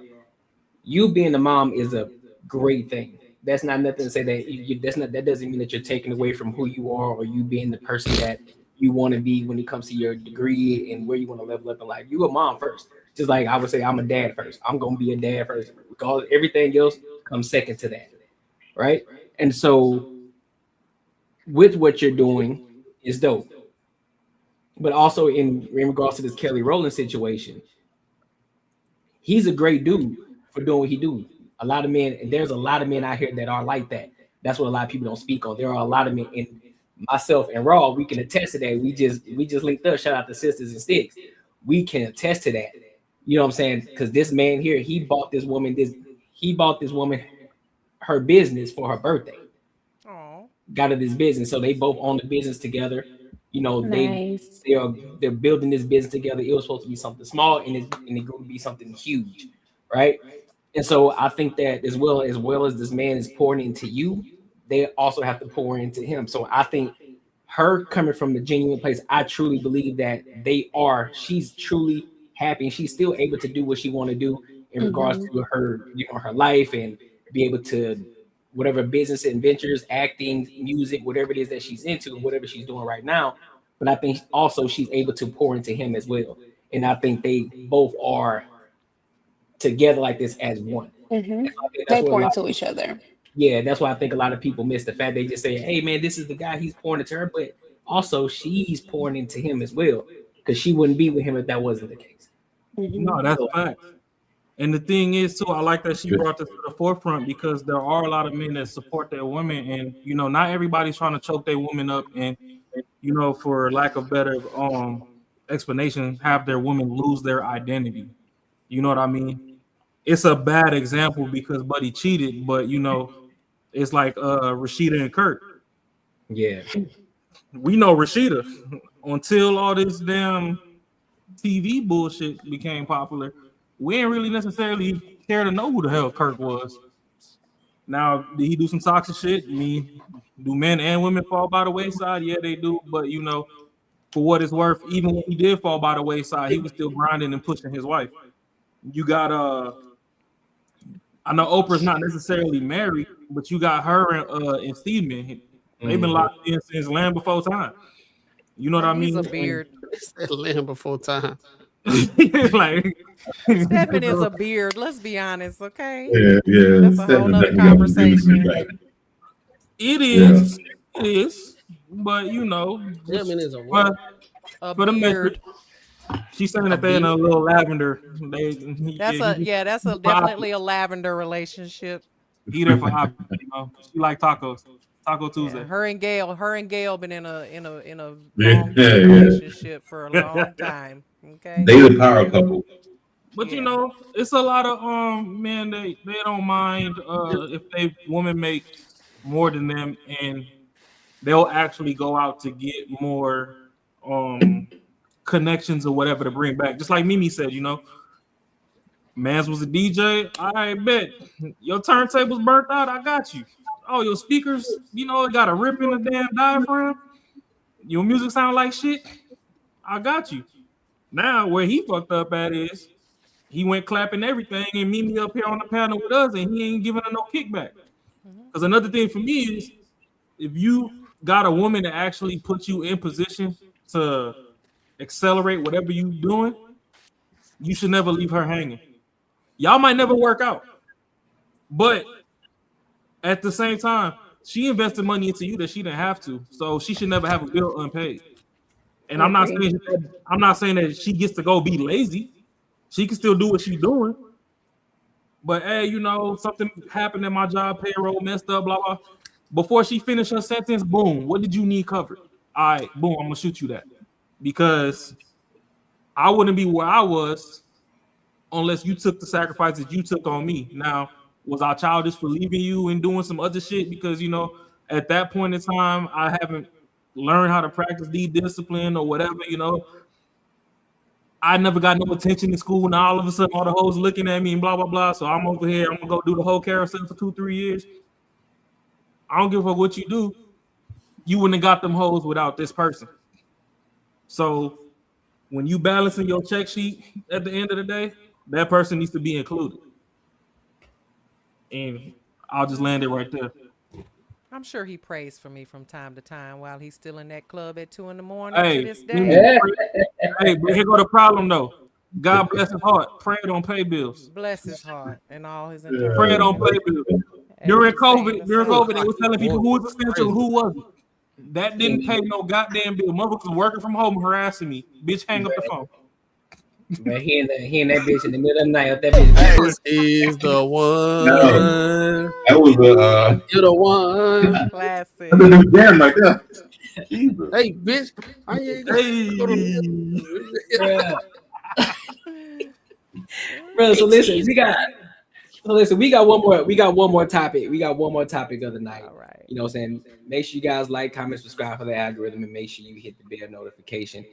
You being a mom is a great thing. That's not nothing to say that that doesn't mean that you're taking away from who you are or you being the person that you want to be when it comes to your degree and where you want to level up in life. You a mom first. Just like I would say, I'm a dad first. I'm gonna be a dad first. Everything else comes second to that, right? And so with what you're doing is dope. But also in regards to this Kelly Rowland situation, he's a great dude for doing what he do. A lot of men, and there's a lot of men out here that are like that. That's what a lot of people don't speak on. There are a lot of men, and myself and Raw, we can attest to that. We just linked up. Shout out to Sisters and Sticks. We can attest to that. You know what I'm saying? Because this man here, he bought this woman her business for her birthday. Got her this business, so they both own the business together. You know, Nice. they're building this business together. It was supposed to be something small, and it's going to be something huge, right? And so I think that as well as this man is pouring into you, they also have to pour into him. So I think her coming from the genuine place, I truly believe that she's truly happy, and she's still able to do what she want to do in regards to her, her life, and be able to whatever business adventures, acting, music, whatever it is that she's into, whatever she's doing right now. But I think also she's able to pour into him as well. And I think they both are together like this as one. They pour into each other. Yeah, that's why I think a lot of people miss the fact they just say, hey man, this is the guy, he's pouring into her, but also she's pouring into him as well, because she wouldn't be with him if that wasn't the case. No, that's a fact. And the thing is, too, I like that she brought this to the forefront, because there are a lot of men that support their women, and not everybody's trying to choke their women up, and for lack of better explanation, have their women lose their identity. You know what I mean? It's a bad example because Buddy cheated, but it's like Rashida and Kurt. Yeah, we know Rashida until all this damn TV bullshit became popular. We ain't really necessarily care to know who the hell Kirk was. Now, did he do some toxic shit? Do men and women fall by the wayside? Yeah, they do. But, for what it's worth, even when he did fall by the wayside, he was still grinding and pushing his wife. You got, I know Oprah's not necessarily married, but you got her and Steedman. They've been locked in since Land Before Time. You know what I mean? He's a beard. Land Before Time. Like Stephen is a beard. Let's be honest, okay? Yeah. That's a whole nother conversation. It is. Yeah. It is. But Stephen is a beard. She's saying that they're in a little lavender. That's definitely a lavender relationship. He there for hobby, She like tacos. Taco Tuesday. Yeah, her and Gail been in a long relationship for a long time. Okay. They the power couple. But it's a lot of men they don't mind if they woman make more than them, and they'll actually go out to get more connections or whatever to bring back. Just like Mimi said, Mans was a DJ. I bet your turntable's burnt out. I got you. Oh, your speakers, it got a rip in the damn diaphragm. Your music sound like shit. I got you. Now, where he fucked up at is he went clapping everything and Mimi up here on the panel with us, and he ain't giving her no kickback. Because another thing for me is, if you got a woman that actually puts you in position to accelerate whatever you doing, you should never leave her hanging. Y'all might never work out, but at the same time, she invested money into you that she didn't have to, so she should never have a bill unpaid. And I'm not saying that she gets to go be lazy. She can still do what she's doing. But hey, something happened in my job, payroll messed up, blah blah. Before she finished her sentence, boom, what did you need covered? All right, boom, I'm gonna shoot you that, because I wouldn't be where I was unless you took the sacrifices you took on me. Now, was I childish for leaving you and doing some other shit? Because, at that point in time, I haven't learned how to practice discipline or whatever, I never got no attention in school. Now, all of a sudden, all the hoes looking at me and blah, blah, blah. So I'm over here. I'm going to go do the whole carousel for 2-3 years. I don't give a fuck what you do. You wouldn't have got them hoes without this person. So when you balancing your check sheet at the end of the day, that person needs to be included. And I'll just land it right there. I'm sure he prays for me from time to time while he's still in that club at 2 a.m. Hey, to this day. Hey, but here go the problem though. God bless his heart. Pray don't pay bills. Bless his heart and all his Pray don't pay bills. During COVID, they were telling people who was essential, who wasn't. That didn't pay no goddamn bill. Motherfuckers working from home harassing me. Bitch, hang up the phone. But he and that bitch in the middle of the night. That bitch. This is the one. No, that was a. You're the one. Classic. Damn, like that. Jesus. Hey, bitch. I ain't Bro, so listen, we got one more topic. We got one more topic of the night. All right. You know what I'm saying? Make sure you guys like, comment, subscribe for the algorithm, and make sure you hit the bell notification.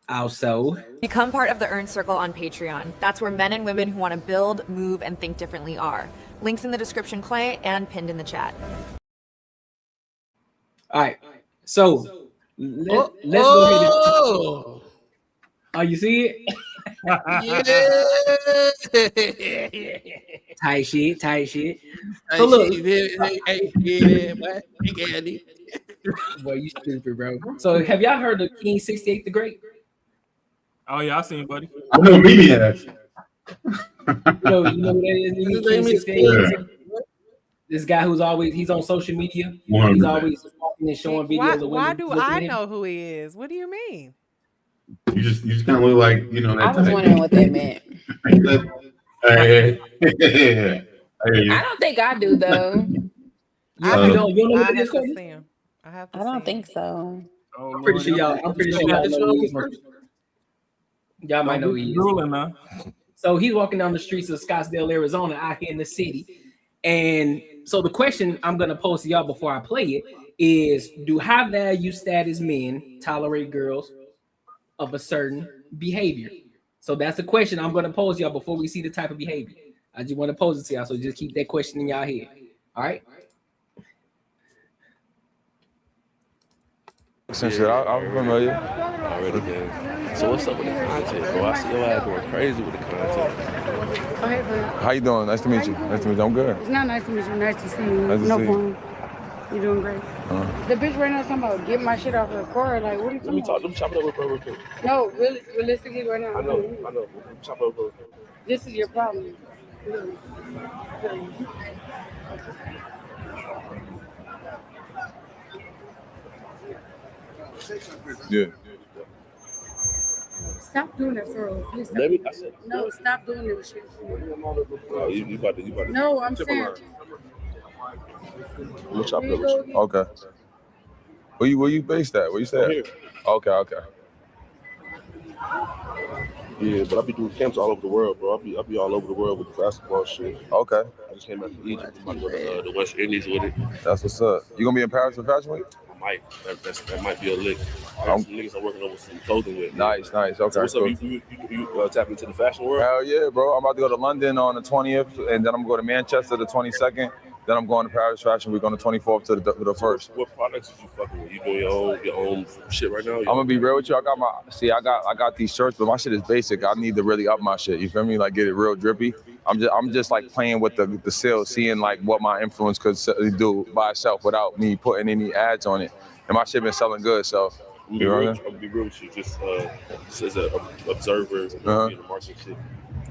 Also, become part of the Earn Circle on Patreon. That's where men and women who want to build, move, and think differently are. Links in the description, Clay, and pinned in the chat. All right. So let's go ahead and. Oh, you see it? Tight shit. So look, boy, you stupid, bro. So have y'all heard of King 68 the Great? Oh yeah, I seen, buddy. I know Medias. You know who that is? King This guy who's he's on social media. He's always talking and showing videos of women. Why do I know who he is? What do you mean? You just kind of look like, you know, that I was wondering what that meant. Hey. I don't think I do though. I don't think so. I'm pretty sure y'all know who he is. Y'all might know who he is. So he's walking down the streets of Scottsdale, Arizona, out here in the city. And so the question I'm gonna pose to y'all before I play it is: do high value status men tolerate girls of a certain behavior? So that's the question I'm going to pose y'all before we see the type of behavior. I just want to pose it to y'all, so just keep that question in y'all head. All right. Essentially, I'm familiar. Already been. So what's up with the content, bro? I see your ass going crazy with the content. Oh, hey, bud. How you doing? Nice to meet you. Nice to meet you. I'm good. It's not nice to meet you. Nice to see you. Nice to no see phone. you. You're doing great. The bitch right now talking about get my shit off her car. Like, what are you talking about? Let me chop it up real quick. No, really, realistically, right now. I know. Chop it up real quick. This is your problem. Really. Yeah. Stop doing that, for real. Please stop. Maybe I said No, stop doing that shit. Oh, you about to. No, I'm saying. Let me chop it up with you. Okay. Where you based at? Where you stay at? Okay. Yeah, but I be doing camps all over the world, bro. I be all over the world with the basketball shit. Okay. I just came back from Egypt. I'm about to go to the West Indies with it. That's what's up. You gonna be in Paris for Fashion Week? I might. That might be a lick. Some niggas I'm working over some clothing with. Nice. Okay. So what's up? You tap into the fashion world? Hell yeah, bro. I'm about to go to London on the 20th, and then I'm gonna go to Manchester the 22nd. Then I'm going to Paris Fashion Week on the 24th to the 1st. What products is you fucking with? You doing your own shit right now? I'm gonna be real with you. I got these shirts, but my shit is basic. I need to really up my shit. You feel me? Like get it real drippy. I'm just like playing with the sales, seeing like what my influence could do by itself without me putting any ads on it. And my shit been selling good, so. I'm gonna be real with you. Just as an observer, in the market shit.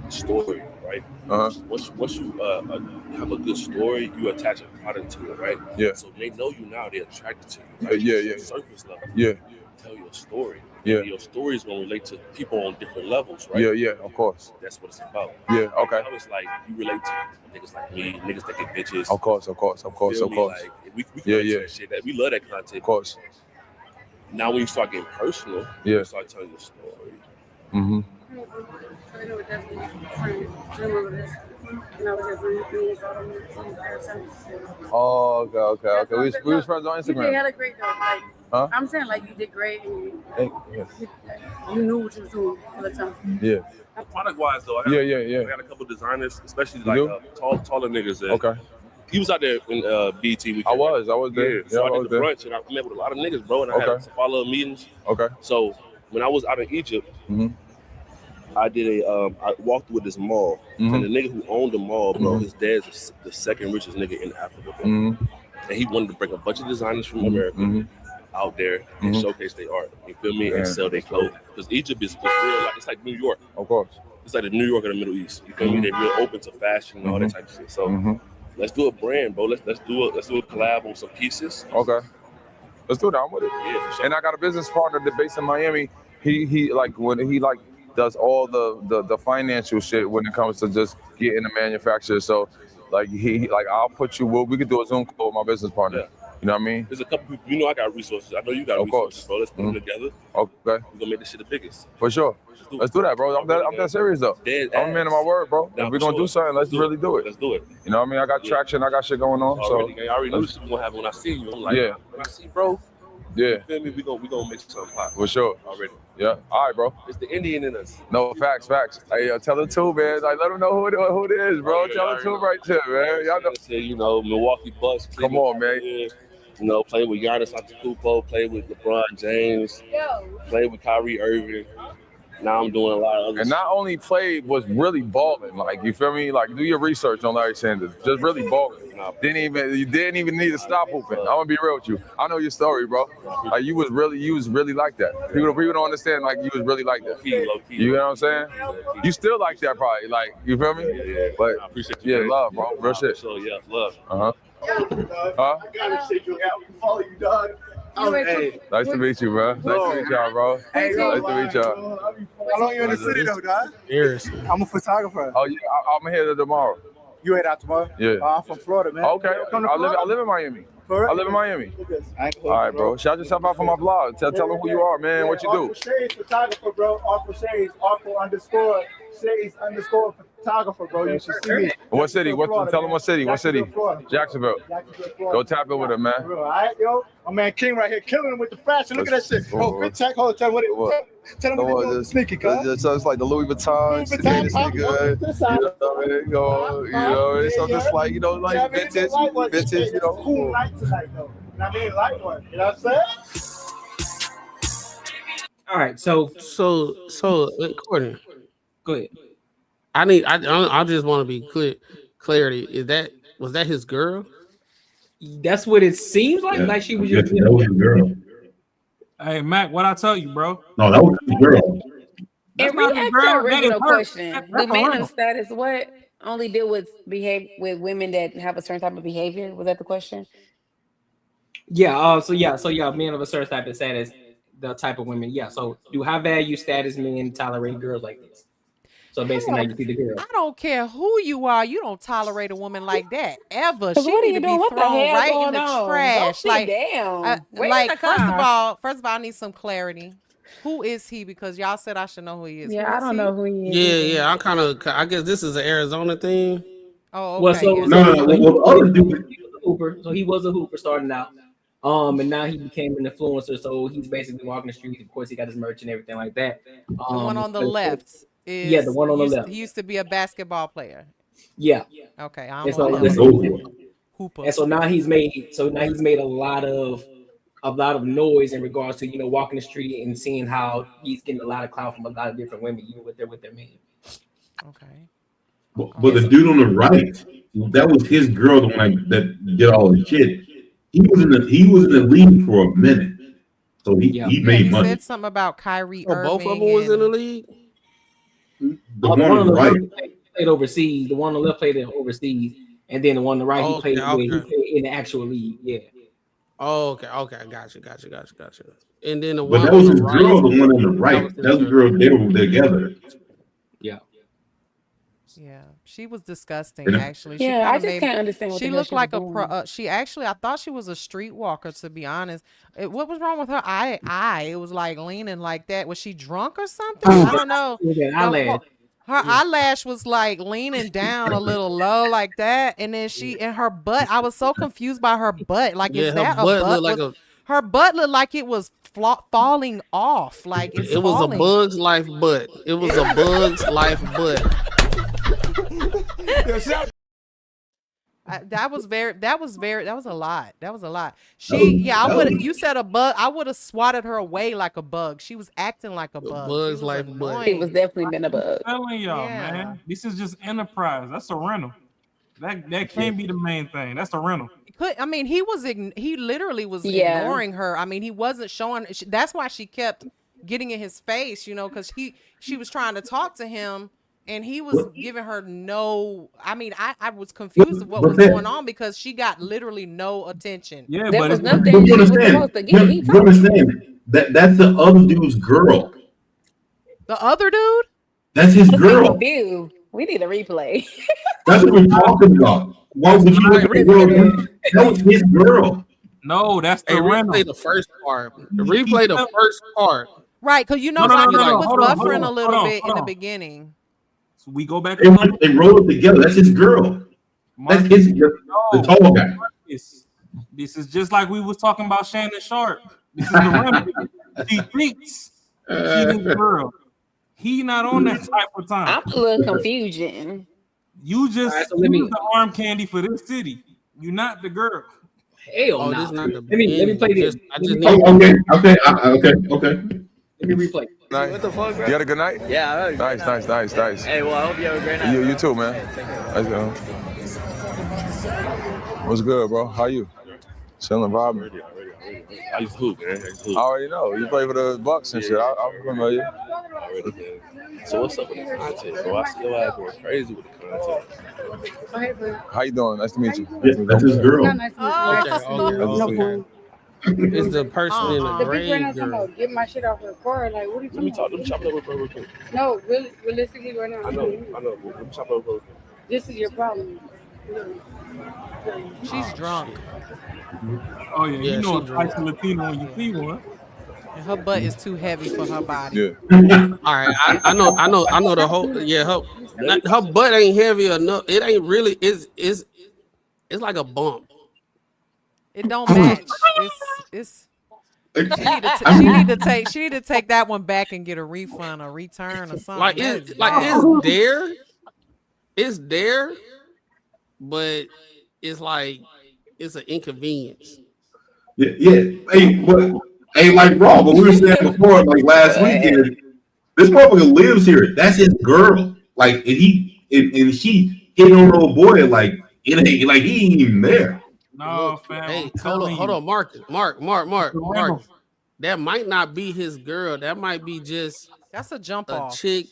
Story, right? Once you have a good story, you attach a product to it, right? Yeah. So they know you now; they're attracted to you. Right? Yeah. Surface level. Yeah. Tell your story. Yeah. And your story is gonna relate to people on different levels, right? Yeah. Of course. That's what it's about. Yeah. Okay. Now it's like you relate to niggas like me, niggas that get bitches. Of course. Like, we shit that we love that content. Of course. Now when you start getting personal, you start telling your story. Mm-hmm. I know that's my friend. I remember this. And I was just reading Oh, okay. We was friends on Instagram. You did hella great though. Like, I'm saying like you did great and you knew what you was doing all the time. Yeah. Product wise though, I got a couple designers, especially like taller niggas. Okay. He was out there in BT weekend. I was there. Yeah, so I did the brunch and I met with a lot of niggas, bro, and I had some follow-up meetings. Okay. So when I was out in Egypt, I did I walked with this mall, and the nigga who owned the mall, bro, his dad's the second richest nigga in Africa, bro. And he wanted to bring a bunch of designers from America out there and showcase their art. You feel me? And sell their clothes. Because Egypt is real, like it's like New York. Of course. It's like the New York of the Middle East. You feel me? They're real open to fashion and all that type of shit. So let's do a brand, bro. Let's do a collab on some pieces. Okay. Let's do that. I'm with it. Yeah, for sure. And I got a business partner that's based in Miami. He like when he like does all the financial shit when it comes to just getting a manufacturer. So like he like I'll put you. We could do a Zoom call with my business partner. Yeah. You know what I mean? There's a couple people. You know I got resources. I know you got Of resources, course. bro. Let's put them together. Okay. We're gonna make this shit the biggest. For sure. Let's do that, bro. I'm that serious though. I'm a man of my word, bro. Nah, If we're for gonna sure. do something, let's really do it. Let's do it. You know what I mean? I got traction. I got shit going on. Already, I already knew let's- this was gonna happen when I see you. I'm like, Yeah. when I see bro, Yeah. you feel me? We gonna make something pop. For sure. Already. Yeah. All right, bro. It's the Indian in us. No, facts. Hey, tell the two, man. Like, let them know who it is, bro. Already, Tell the two right there, man. Y'all know. Say, you know, Milwaukee Bucks. Come on, man. You know, playing with Giannis Antetokounmpo, playing with LeBron James, playing with Kyrie Irving. Now I'm doing a lot of other And not only played, was really balling. Like, you feel me? Like, do your research on Larry Sanders. Just really balling. You didn't even need to stop hooping. I'm gonna be real with you. I know your story, bro. Like, you was really like that. People don't understand. Like, you was really like that. Low key. You know what I'm saying? You still like that, probably. Like, you feel me? Yeah. But I appreciate you. yeah, love, bro. Real shit. So yeah, love. Huh? I gotta shake your out and follow you, dog. Hey, Nice to meet you, bro. Nice to meet y'all, bro. Hey, Nice to meet y'all. How long you in the city though, dog? Years. I'm a photographer. Oh yeah, I'm here tomorrow. You head out tomorrow? Yeah. I'm from Florida, man. Okay. Come to I Florida? live in Miami. For real? I live in Miami. All right, bro. Shout yourself out for my vlog. Tell them who you are, man. What you do. Arthur Shades photographer, bro. Arthur Shades. Arthur_Shades_photographer, bro. You should see me. What city? Tell them what city. What city? Florida. Jacksonville. Go tap in with him, man. All right, yo. My man King right here killing him with the fashion. Look at that shit. Oh, fit check. Hold on. Tell him what it is. Sneaky, cuz. So it's like the Louis Vuitton, the latest nigga. You know, so just like, like vintage, you know. Cool night tonight, though. I mean, light one. You know what I'm saying? All right, so Courtney, go ahead. I just want to be clarity. Was that his girl? That's what it seems like. Like she was just that was the girl. Hey, Mac, what I tell you, bro? No, that was the girl. And not react the to girl, the that original is her. question. That's Do her men rental. of status what only deal with women that have a certain type of behavior? Was that the question? Yeah. So men of a certain type of status, the type of women. Yeah. So do high value status men tolerate girls like this? So basically, now you see the girl. I don't care who you are. You don't tolerate a woman like that ever. 'Cause She what are need you to be doing? What the thrown hell right in going the on? Go trash. sit Like, down. Wait in like the first of car. all, I need some clarity. Who is he? Because y'all said I should know who he is. Yeah, Who I is don't he? know who he is. Yeah. I guess this is an Arizona thing. Oh, okay. Well, so he was a hooper starting out. And now he became an influencer. So he's basically walking the streets. Of course, he got his merch and everything like that. The one on the left is the one on the left. He used to be a basketball player. Yeah. Okay. I And don't so, know. Hooper. And so now he's made a lot of noise in regards to walking the street and seeing how he's getting a lot of clout from a lot of different women, even with their men. Okay. But the dude on the right, that was his girl, the one that did all the shit. He was in the league for a minute, so he made He money. said something about Kyrie Irving. Both of them was in the league. The one on the right. Played overseas. The one on the left played overseas, and then the one on the right he played in the actual league. Yeah. Oh, okay. Gotcha. And then the But one that was on his the girl, the one on the right. was his That was the girl. They were together. Yeah. Yeah, she was disgusting. Yeah. Actually, Yeah, I just can't understand what She the hell looked she like was a doing. pro. I thought she was a streetwalker. To be honest, what was wrong with her eye? It was like leaning like that. Was she drunk or something? I don't know. Her eyelash was like leaning down a little low like that, and then her butt. I was so confused by her butt. Like, Yeah, is her that a butt butt? looked like Her butt looked like it was falling off. Like it was a Bug's Life butt. It was a Bug's Life butt. That was a lot. That was a lot. You said a bug. I would have swatted her away like a bug. She was acting like a bug. Bug's Life butt. It was definitely been a bug. I'm telling y'all, man, this is just enterprise. That's a rental. That can't be the main thing. That's a rental. He literally was ignoring her. I mean, he wasn't showing. That's why she kept getting in his face, because she was trying to talk to him, And he was giving her no. I mean, I was confused of what was going on because she got literally no attention. Yeah, There but was it's nothing she was supposed to get. He You talked. understand that's the other dude's girl. The other dude? That's his I'm girl. confused. We need a replay. That's what we're talking about. Why would you look at the girl? That was his girl. No, that's the rental. Replay the first part. Replay the first part. Right, because you know, No, like no, it no, was hold on, buffering hold a on, little hold on, bit hold in the on. beginning. So we go back. They rolled it together. That's his girl. That's his girl. The tall guy. This is just like we was talking about Shannon Sharp. This is the remedy. She thinks she's his girl. He not on that type of time. I'm a little confusion. You just Alright, so let me- use the arm candy for this city. You're not the girl. Hell no. This not the Let me play this. Okay. Let me replay. What the fuck, bro? You had a good night? Yeah, I had a great Nice. night. Hey, well, I hope you have a great night. You too, man. Let's go. What's good, bro? How you? Chilling, vibing. I used to hoop, man. I already know. You play for the Bucks and shit. I'm familiar. So what's up with the content, bro? I still have going crazy with the content. How you doing? Nice to meet you. That's his girl. It's the person in the The grave people right now talking girl. about get my shit off the car. Like, what are you Let me talking about? chop it up real quick. No, really, realistically, right now. I know. Let me chop it up real quick. This is your problem. She's drunk. Oh yeah, Yeah, you know she a spicy Latino when you see one. And her butt is too heavy for her body. Yeah. All right, I know the whole. Yeah, her butt ain't heavy enough. It ain't really. It's like a bump. It don't match. It's. She need to take that one back and get a refund or return or something. Like That it's is like bad. it's there, but it's like it's an inconvenience. Yeah. Hey, like Raw, but we were saying before, like last weekend, this motherfucker lives here. That's his girl. Like, and she hit on old boy like it ain't like he ain't even there. No, fam. Hey, I'm hold telling on, Mark. rental. That might not be his girl. That might be just That's a jump a off. chick.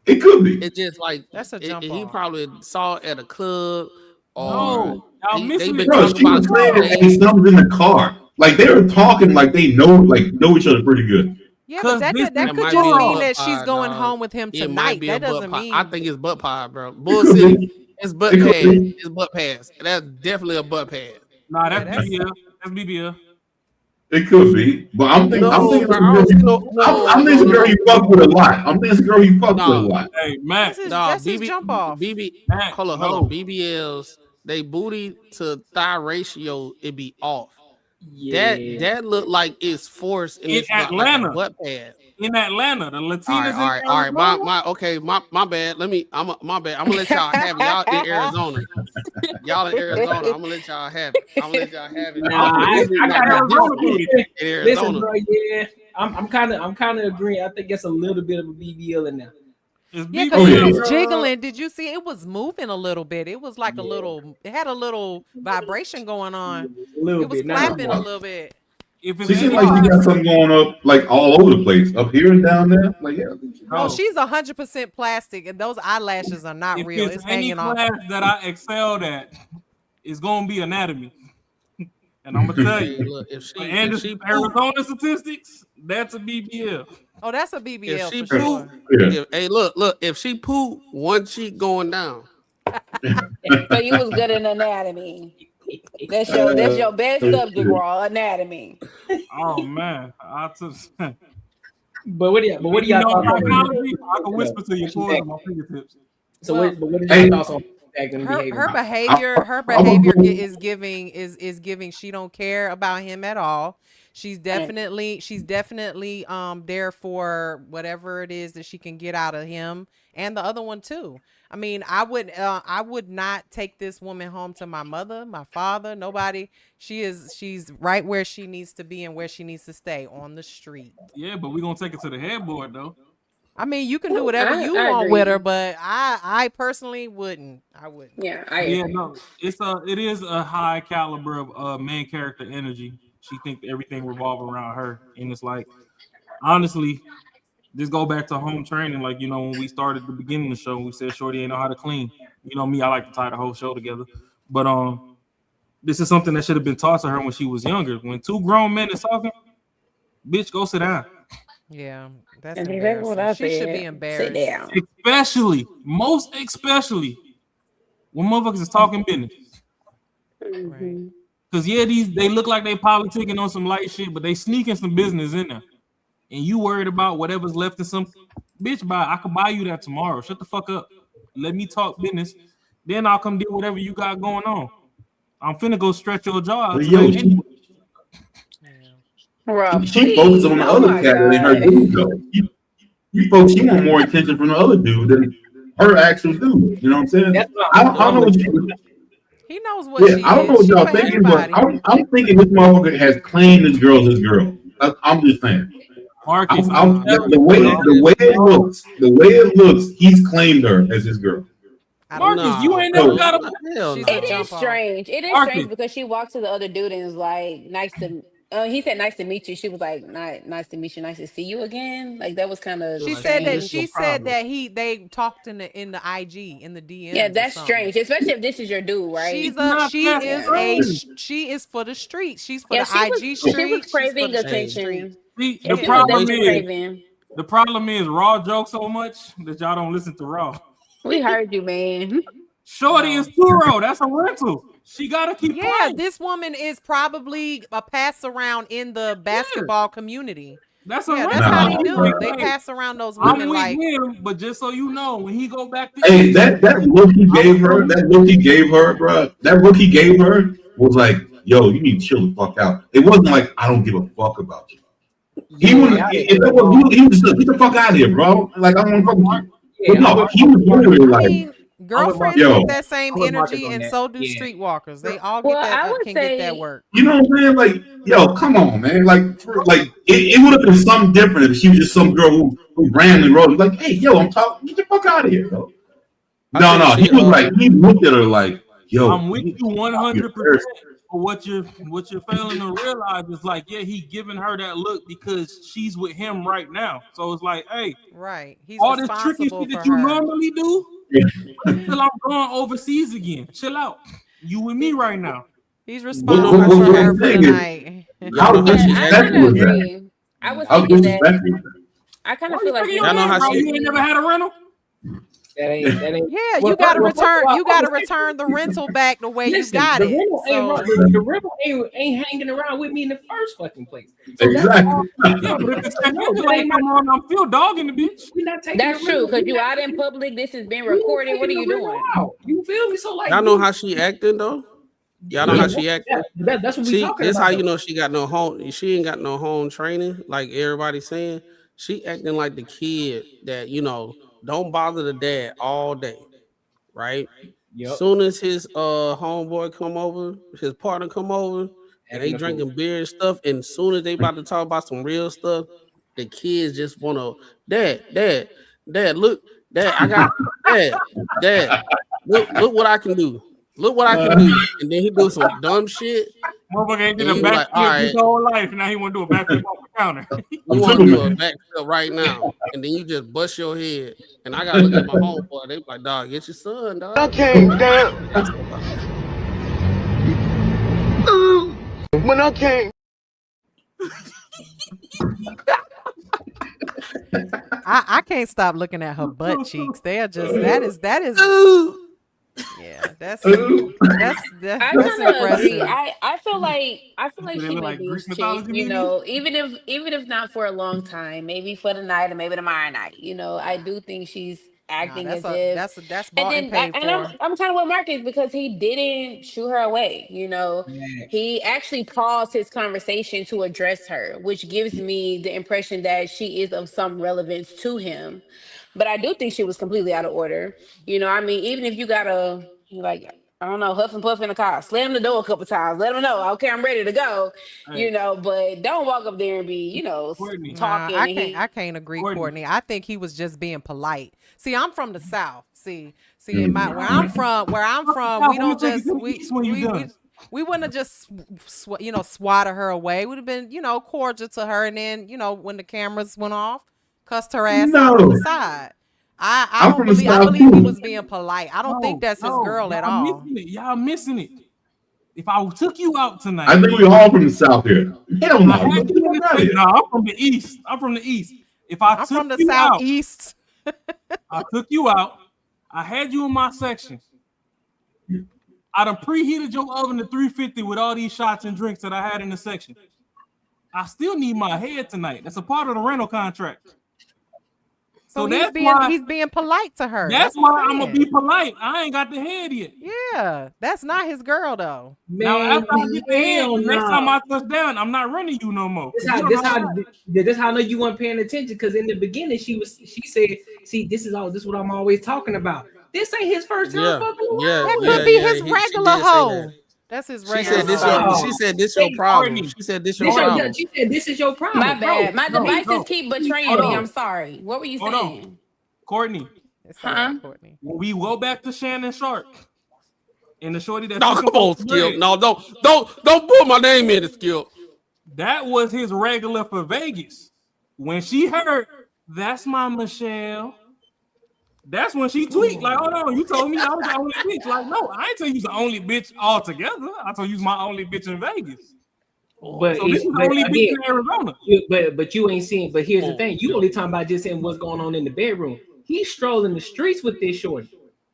It could be. It's just like That's a jump he off. probably saw it at a club or No, y'all they missing been it. Bro, talking she about was a couple saying days. something's in the car. Like they were talking like they know each other pretty good. Yeah, but that That could might just be a mean butt that she's pie, going dog. home with him It might tonight. be That a butt doesn't pie. mean. I think it's butt pie, bro. It Bull could City. be. It's butt It could pass. be. It's butt pass. That's definitely a butt pass. Nah, Yeah, that's BBL. That's BBL. It could be, but I'm thinking No, it's bro, a I don't see girl. I'm thinking it's a girl no. you fuck with a lot. I'm thinking it's a girl you fuck with a No, lot. Hey, Matt. That's his jump off. Matt, Hold on. no. BBLs, they booty to thigh ratio, it be off. Yeah. That look like it's forced and In it's like a Atlanta. butt pad. In Atlanta, the Latinas All right. in My bad. My bad. I'm gonna let y'all have it. Y'all in Arizona. Y'all in Arizona. I'm gonna let y'all have it. Nah, I got Arizona Arizona. In Arizona. Listen, bro. Yeah, I'm kind of agreeing. I think it's a little bit of a BBL in there. Yeah, because it was jiggling. Did you see? It was moving a little bit. It was like a little. It had a little vibration going on. It was flapping a little bit. She seems like she got something going up like all over the place, up here and down there. Like yeah. No, she's 100% plastic, and those eyelashes are not If real. it's It's any hanging off. class that I excelled at, it's gonna be anatomy. And I'm gonna tell Hey, you, look, if she Arizona statistics, that's a BBL. Oh, that's a BBL if she for poop, sure. hey, look, if she poop, one cheek going down. So you was good in anatomy. That's your best subject, Raw. Anatomy. Oh man, But what do y'all thoughts on psychology? I can whisper to your toys on my fingertips. So what did y'all thoughts on her behavior is giving she don't care about him at all. She's definitely there for whatever it is that she can get out of him and the other one too. I mean, I would not take this woman home to my mother, my father, nobody. She's right where she needs to be and where she needs to stay, on the street. Yeah, but we're gonna take it to the headboard though. I mean, you can do whatever you I want agree. with her, but I personally wouldn't. I wouldn't. Yeah, I agree. No, it is a high caliber of main character energy. She thinks everything revolves around her, and it's like, honestly, This go back to home training, like when we started the beginning of the show, we said Shorty ain't know how to clean. You know me, I like to tie the whole show together. But this is something that should have been taught to her when she was younger. When two grown men is talking, bitch, go sit down. Yeah, that's And exactly what I embarrassing. She should be said. embarrassed. Sit down. Most especially when motherfuckers is talking business. Mhm. Cause they look like they politicking on some light shit, but they sneaking some business in there. And you worried about whatever's left in some bitch I could buy you that tomorrow. Shut the fuck up. Let me talk business. Then I'll come do whatever you got going on. I'm finna go stretch your jaw. But yo, she focused on the other cat than her dude though. She want more attention from the other dude than her actual dude. You know what I'm saying? I don't know what he knows what she I don't know is. what y'all thinking, but I'm thinking this motherfucker has claimed this girl's his girl. I'm just saying. Marcus, the way it looks, he's claimed her as his girl. Marcus, you ain't never got a. It is strange. It is strange because she walked to the other dude and was like, "Nice to." He said, "Nice to meet you." She was like, "Nice to meet you. Nice to see you again." Like that was kind of. She said that they talked in the IG in the DMs. Yeah, that's strange, especially if this is your dude, right? She is for the streets. She's for Yeah, the she was- IG she street. was craving attention. See, Yeah, the problem is Raw jokes so much that y'all don't listen to Raw. We heard you, man. Shorty is Turo. That's a rental. She gotta keep playing. This woman is probably a pass around in the basketball community. That's that's how they do. They pass around those women I'm with like him, but just so you know, when he go back to Hey, that look he gave her, bro. That look he gave her was like, yo, you need to chill the fuck out. It wasn't like I don't give a fuck about you. He was get the fuck out of here, bro. Like I don't want to fuck with you. But no, he was literally like, girlfriends yo, get that same energy, and so do streetwalkers. They all get get that work. you know what I'm saying? Like, yo, come on, man. Like it would have been something different if she was just some girl who randomly wrote like, hey, yo, I'm talking. Get the fuck out of here, bro. No, he was like, he looked at her like, yo, I'm with you 100%. But what you're failing to realize is like, yeah, he giving her that look because she's with him right now. So it's like, hey, right, he's all this tricky shit that you normally do until I'm going overseas again. Chill out. You with me right now. He's responsible for her for the night. How disrespectful is that? I was How thinking that. disrespectful is that? I kind of feel like You know how you ain't never had a rental. That ain't. Yeah, you gotta return. You gotta return the rental back the way you got it. The rental ain't hanging around with me in the first fucking place. So exactly. Yeah, but if it's like, come on, I'm still dogging the bitch. That's true because you out in public. This is being recorded. What are you doing? You feel me? So like, Y'all know how she acting though. Y'all know how she acting. That's what we talking This about. how you know she got no home. She ain't got no home training. Like everybody's saying, she acting like the kid that don't bother the dad all day, right? Soon as his homeboy come over, his partner come over, and they drinking beer and stuff, and soon as they about to talk about some real stuff, the kids just wanna, dad, look, dad, I got dad, look what I can do. Look what I can do. And then he do some dumb shit. Motherfucker ain't did a backflip his whole life. Now he want to do a backflip off the counter. You want to do a backflip right now. And then you just bust your head. And I got to look at my homeboy. They like, dog, get your son, dog. I came down. When I came. I can't stop looking at her butt cheeks. They are just that is yeah, that's I kind of impressive. agree. I feel like she may be his chick, even if not for a long time, maybe for the night or maybe tomorrow night. I do think she's acting as if that's bought and paid for. I'm kind of with Marcus because he didn't shoo her away. He actually paused his conversation to address her, which gives me the impression that she is of some relevance to him. But I do think she was completely out of order. I mean, even if you gotta I don't know, huff and puff in the car, slam the door a couple times, let them know, okay, I'm ready to go. But don't walk up there and be, talking. I can't agree, Courtney. I think he was just being polite. See, I'm from the South. See, where I'm from, we don't just we wouldn't have just swatted her away. Would have been, cordial to her, and then, when the cameras went off, cussed her ass out on the side. I believe he was being polite. I don't think that's his girl at all. Y'all missing it. If I took you out tonight, I think we all from the South here. Hell no. I'm from the East. If I'm from the Southeast, I took you out. I had you in my section. I done preheated your oven to 350 with all these shots and drinks that I had in the section. I still need my head tonight. That's a part of the rental contract. So he's being polite to her. That's why I'm gonna be polite. I ain't got the head yet. Yeah, that's not his girl though. Now after I get the head, next time I touch down, I'm not running you no more. This how I know you weren't paying attention, because in the beginning she said, "See, this is what I'm always talking about. This ain't his first time fucking around. That could be his regular hoe. That's his regular. She said this your problem. She said this your problem. She said this is your problem. My bad. My devices keep betraying me. I'm sorry. What were you saying? Courtney. Courtney. When we go back to Shannon Sharp and the shorty that come on, Skill. No, don't put my name in it, Skill. That was his regular for Vegas. When she heard that's my Michelle, that's when she tweaked. Like, hold on, you told me I was the only bitch. Like, no, I ain't tell you was the only bitch altogether. I told you was my only bitch in Vegas. But so this is the only bitch in Arizona. But you ain't seen. But here's the thing: you only talking about just saying what's going on in the bedroom. He's strolling the streets with this shorty.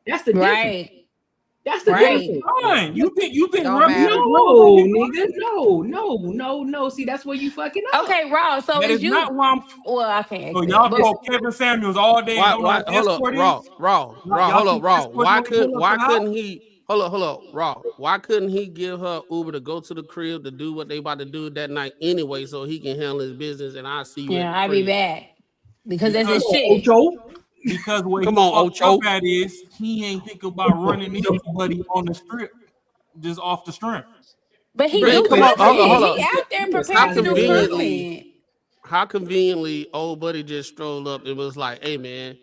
That's the difference. That's the difference. Fine. You think no, nigga, no. See, that's where you fucking up. Okay, Raw. So that is you not why I'm. Well, I can't. So y'all call Kevin Samuels all day. Hold up, Raw. Why couldn't he? Hold up, Raw. Why couldn't he give her Uber to go to the crib to do what they about to do that night anyway, so he can handle his business and I see you? Yeah, I'll be back because that's his shit. Because what come on, Ocho. That is he ain't think about running anybody on the strip just off the strength. But he hold on. He out there prepared to do content. How conveniently old buddy just strolled up and was like, "Hey man,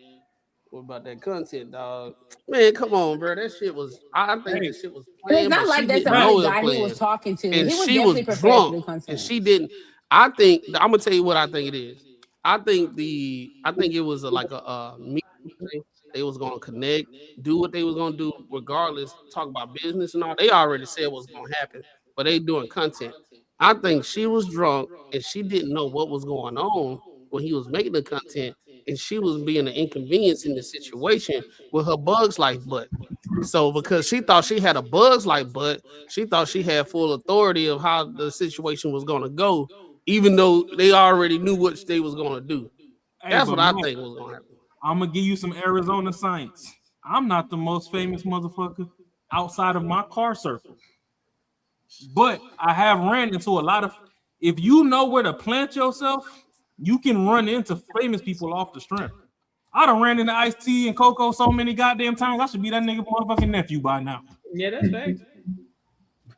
what about that content, dog? Man, come on, bro. That shit was. I think that shit was playing. It's not like that's the only guy he was talking to. And he was she definitely was prepared to do drunk, content. and she didn't. I think I'm gonna tell you what I think it is. I think it was like a meeting thing. They was gonna connect, do what they was gonna do, regardless. Talk about business and all. They already said what's gonna happen, but they doing content. I think she was drunk and she didn't know what was going on when he was making the content, and she was being an inconvenience in the situation with her Bugs Life butt. So because she thought she had a Bugs Life butt, she thought she had full authority of how the situation was gonna go, even though they already knew what they was gonna do. That's what I think was gonna happen. I'm gonna give you some Arizona science. I'm not the most famous motherfucker outside of my car circle, but I have ran into a lot of. If you know where to plant yourself, you can run into famous people off the strength. I done ran into Ice-T and Coco so many goddamn times. I should be that nigga motherfucking nephew by now. Yeah, that's fact.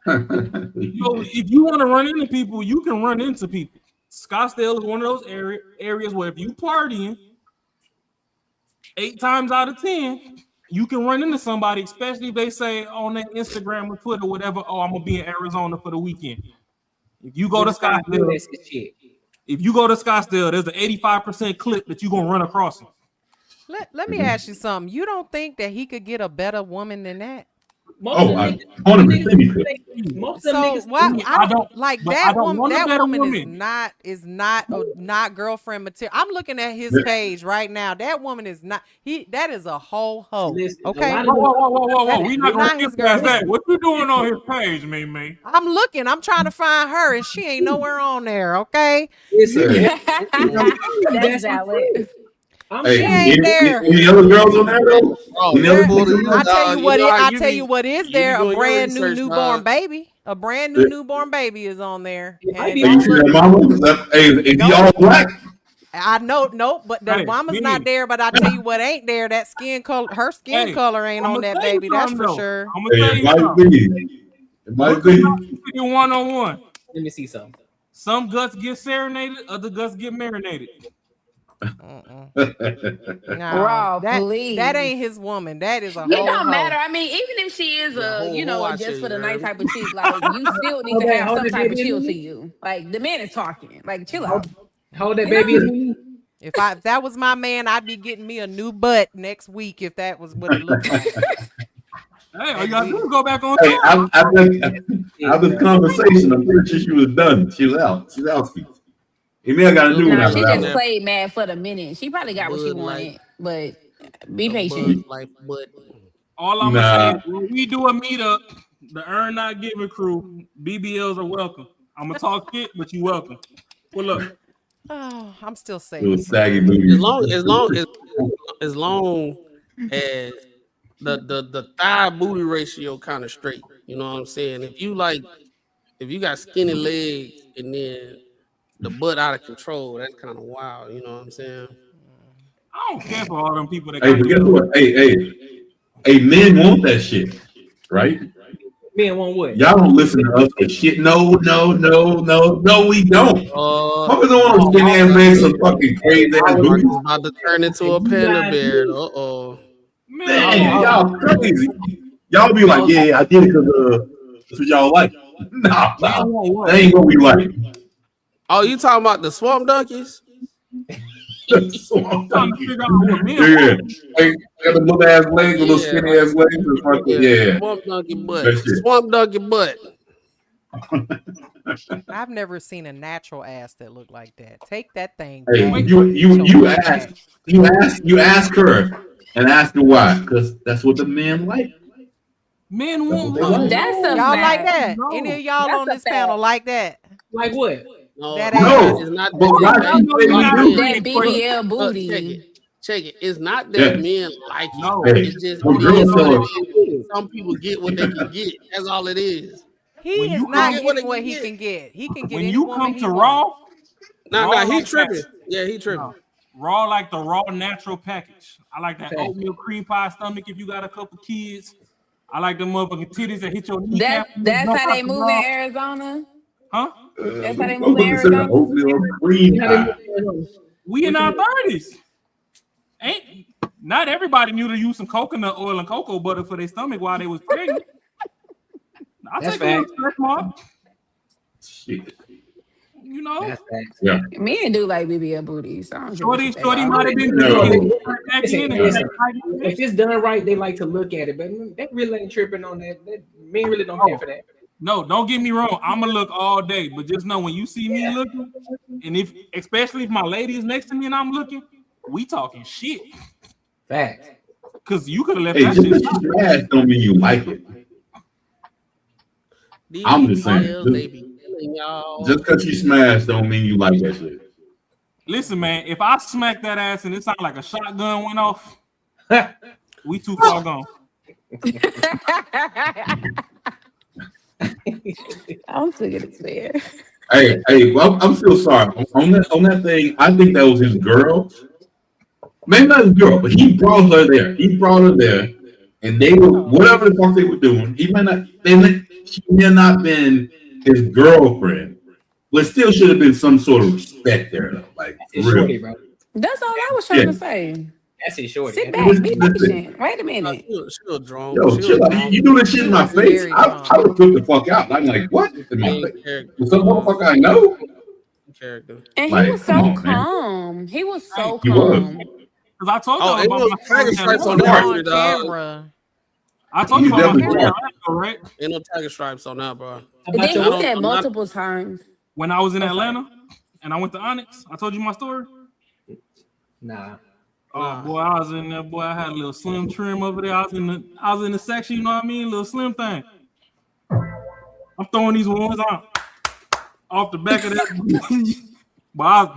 So if you want to run into people, you can run into people. Scottsdale is one of those areas where if you partying 8 times out of 10, you can run into somebody, especially if they say on their Instagram or Twitter, whatever, oh, I'm gonna be in Arizona for the weekend. If you go to Scottsdale, there's an 85% clip that you're gonna run across him. Let me ask you something. You don't think that he could get a better woman than that? Most of them that woman is not girlfriend material. I'm looking at his page right now. That woman is not. That is a whole hoe. Okay. Whoa. We not gonna skip past that. What you doing on his page, me? I'm looking. I'm trying to find her, and she ain't nowhere on there. Okay. That's valid. She ain't there. Any other girls on there though? I tell you what is there. A brand new newborn baby. A brand new newborn baby is on there. Hey, you see that mama? Is he all black? I know, but the mama's not there. But I tell you what ain't there. That skin color, her skin color ain't on that baby. That's for sure. It might be. One-on-one. Let me see something. Some guts get serenaded, other guts get marinated. No, that ain't his woman. That is a whole It don't matter. I mean, even if she is just for the night type of chick, like you still need to have some type of chill to you. Like the man is talking. Like chill out. How old that baby is? If that was my man, I'd be getting me a new butt next week if that was what it looked like. Hey, all you gotta do is go back on Hey, tour. I think after this conversation, I'm pretty sure she was done. She was out. She's out. Emil got a new one Nah, after she that just one. played mad for the minute. She probably got what she Bud wanted, Light, but be Bud patient. Light, but All I'm Nah. gonna say is when we do a meetup, the Earn Not Giving crew, BBLs are welcome. I'm gonna talk shit, but you welcome. Pull up. Oh, I'm still It saying was saggy booty. as long as the thigh booty ratio kind of straight. You know what I'm saying? If you got skinny legs and then the butt out of control, that's kind of wild. You know what I'm saying? I don't care for all them people that Hey, got but guess what? Hey, men want that shit, right? Men want what? Y'all don't listen to us for shit. No, we don't. Motherfuckers don't want to skinny ass legs, some fucking crazy ass booty. It's about to turn into a panda bear. Man, y'all crazy. Y'all be like, yeah, I did it because that's what y'all like. Nah, that ain't what we like. Oh, you talking about the swamp donkeys? Swamp donkey. Yeah. Hey, got the little ass legs, little skinny ass legs. Yeah. Swamp donkey butt. Swamp donkey butt. I've never seen a natural ass that looked like that. Take that thing. Hey, back. you ask her and ask her why, because that's what the men like. Men want what? That's a y'all fact. like that? No. Any of y'all That's on a this panel fact. like that? Like what? That No, it's not but why That BBL booty. Check it. It's not that men like it. No. It's just No, it girls is what don't. it is. Some people get what they can get. That's all it is. He When is you not come- getting what he can get. He can get When any you woman come he to wants. Raw, Nah, he like tripping. that. Yeah, he tripping. No. Raw like the raw natural package. I like that oatmeal cream pie stomach if you got a couple kids. I like the motherfucking titties that hit your kneecap. That's how they move in Arizona. Huh? That's how they move in Arizona. We in our 30s. Ain't not everybody knew to use some coconut oil and cocoa butter for their stomach while they was pregnant. I That's take a little fact. stretch mark. Shit. You know, That's facts. Yeah. Men do like BBL booty. So I don't give a shit Shorty about might it. have been Listen, if it's done right, they like to look at it, but they really ain't tripping on that. Men really don't care for that. No, don't get me wrong. I'ma look all day, but just know when you see me looking, and especially if my lady is next to me and I'm looking, we talking shit. Fact. Cause you could have left Hey, that just shit. because you smash don't mean you like it. I'm just saying. Just because you smash don't mean you like that shit. Listen, man, if I smack that ass and it sounds like a shotgun went off, we too far gone. I'm sick of this man. Hey, well, I'm still sorry. On that thing, I think that was his girl. Maybe not his girl, but he brought her there. And they were whatever the fuck they were doing. She may have not been his girlfriend, but still should have been some sort of respect there, though. Like It's real. shorty, bro. That's all I was trying to say. That's it, shorty. Sit back, be patient. Wait a minute. She'll drone. Yo, chill out. You do this shit in my face. I would flip the fuck out. I'm like, what? In my face? Some motherfucker I know. Character. And he Like, was come so on, man. calm. He was so He was. calm. Cause I told Oh, you ain't about no my tiger stripes on that, dog. I told you You about my definitely story, are. right? Ain't no tiger stripes on that, bro. Then he said multiple times. When I was in Atlanta and I went to Onyx, I told you my story. Nah. Oh boy, I was in there. Boy, I had a little slim trim over there. I was in the section, you know what I mean? Little slim thing. I'm throwing these ones out off the back of that. But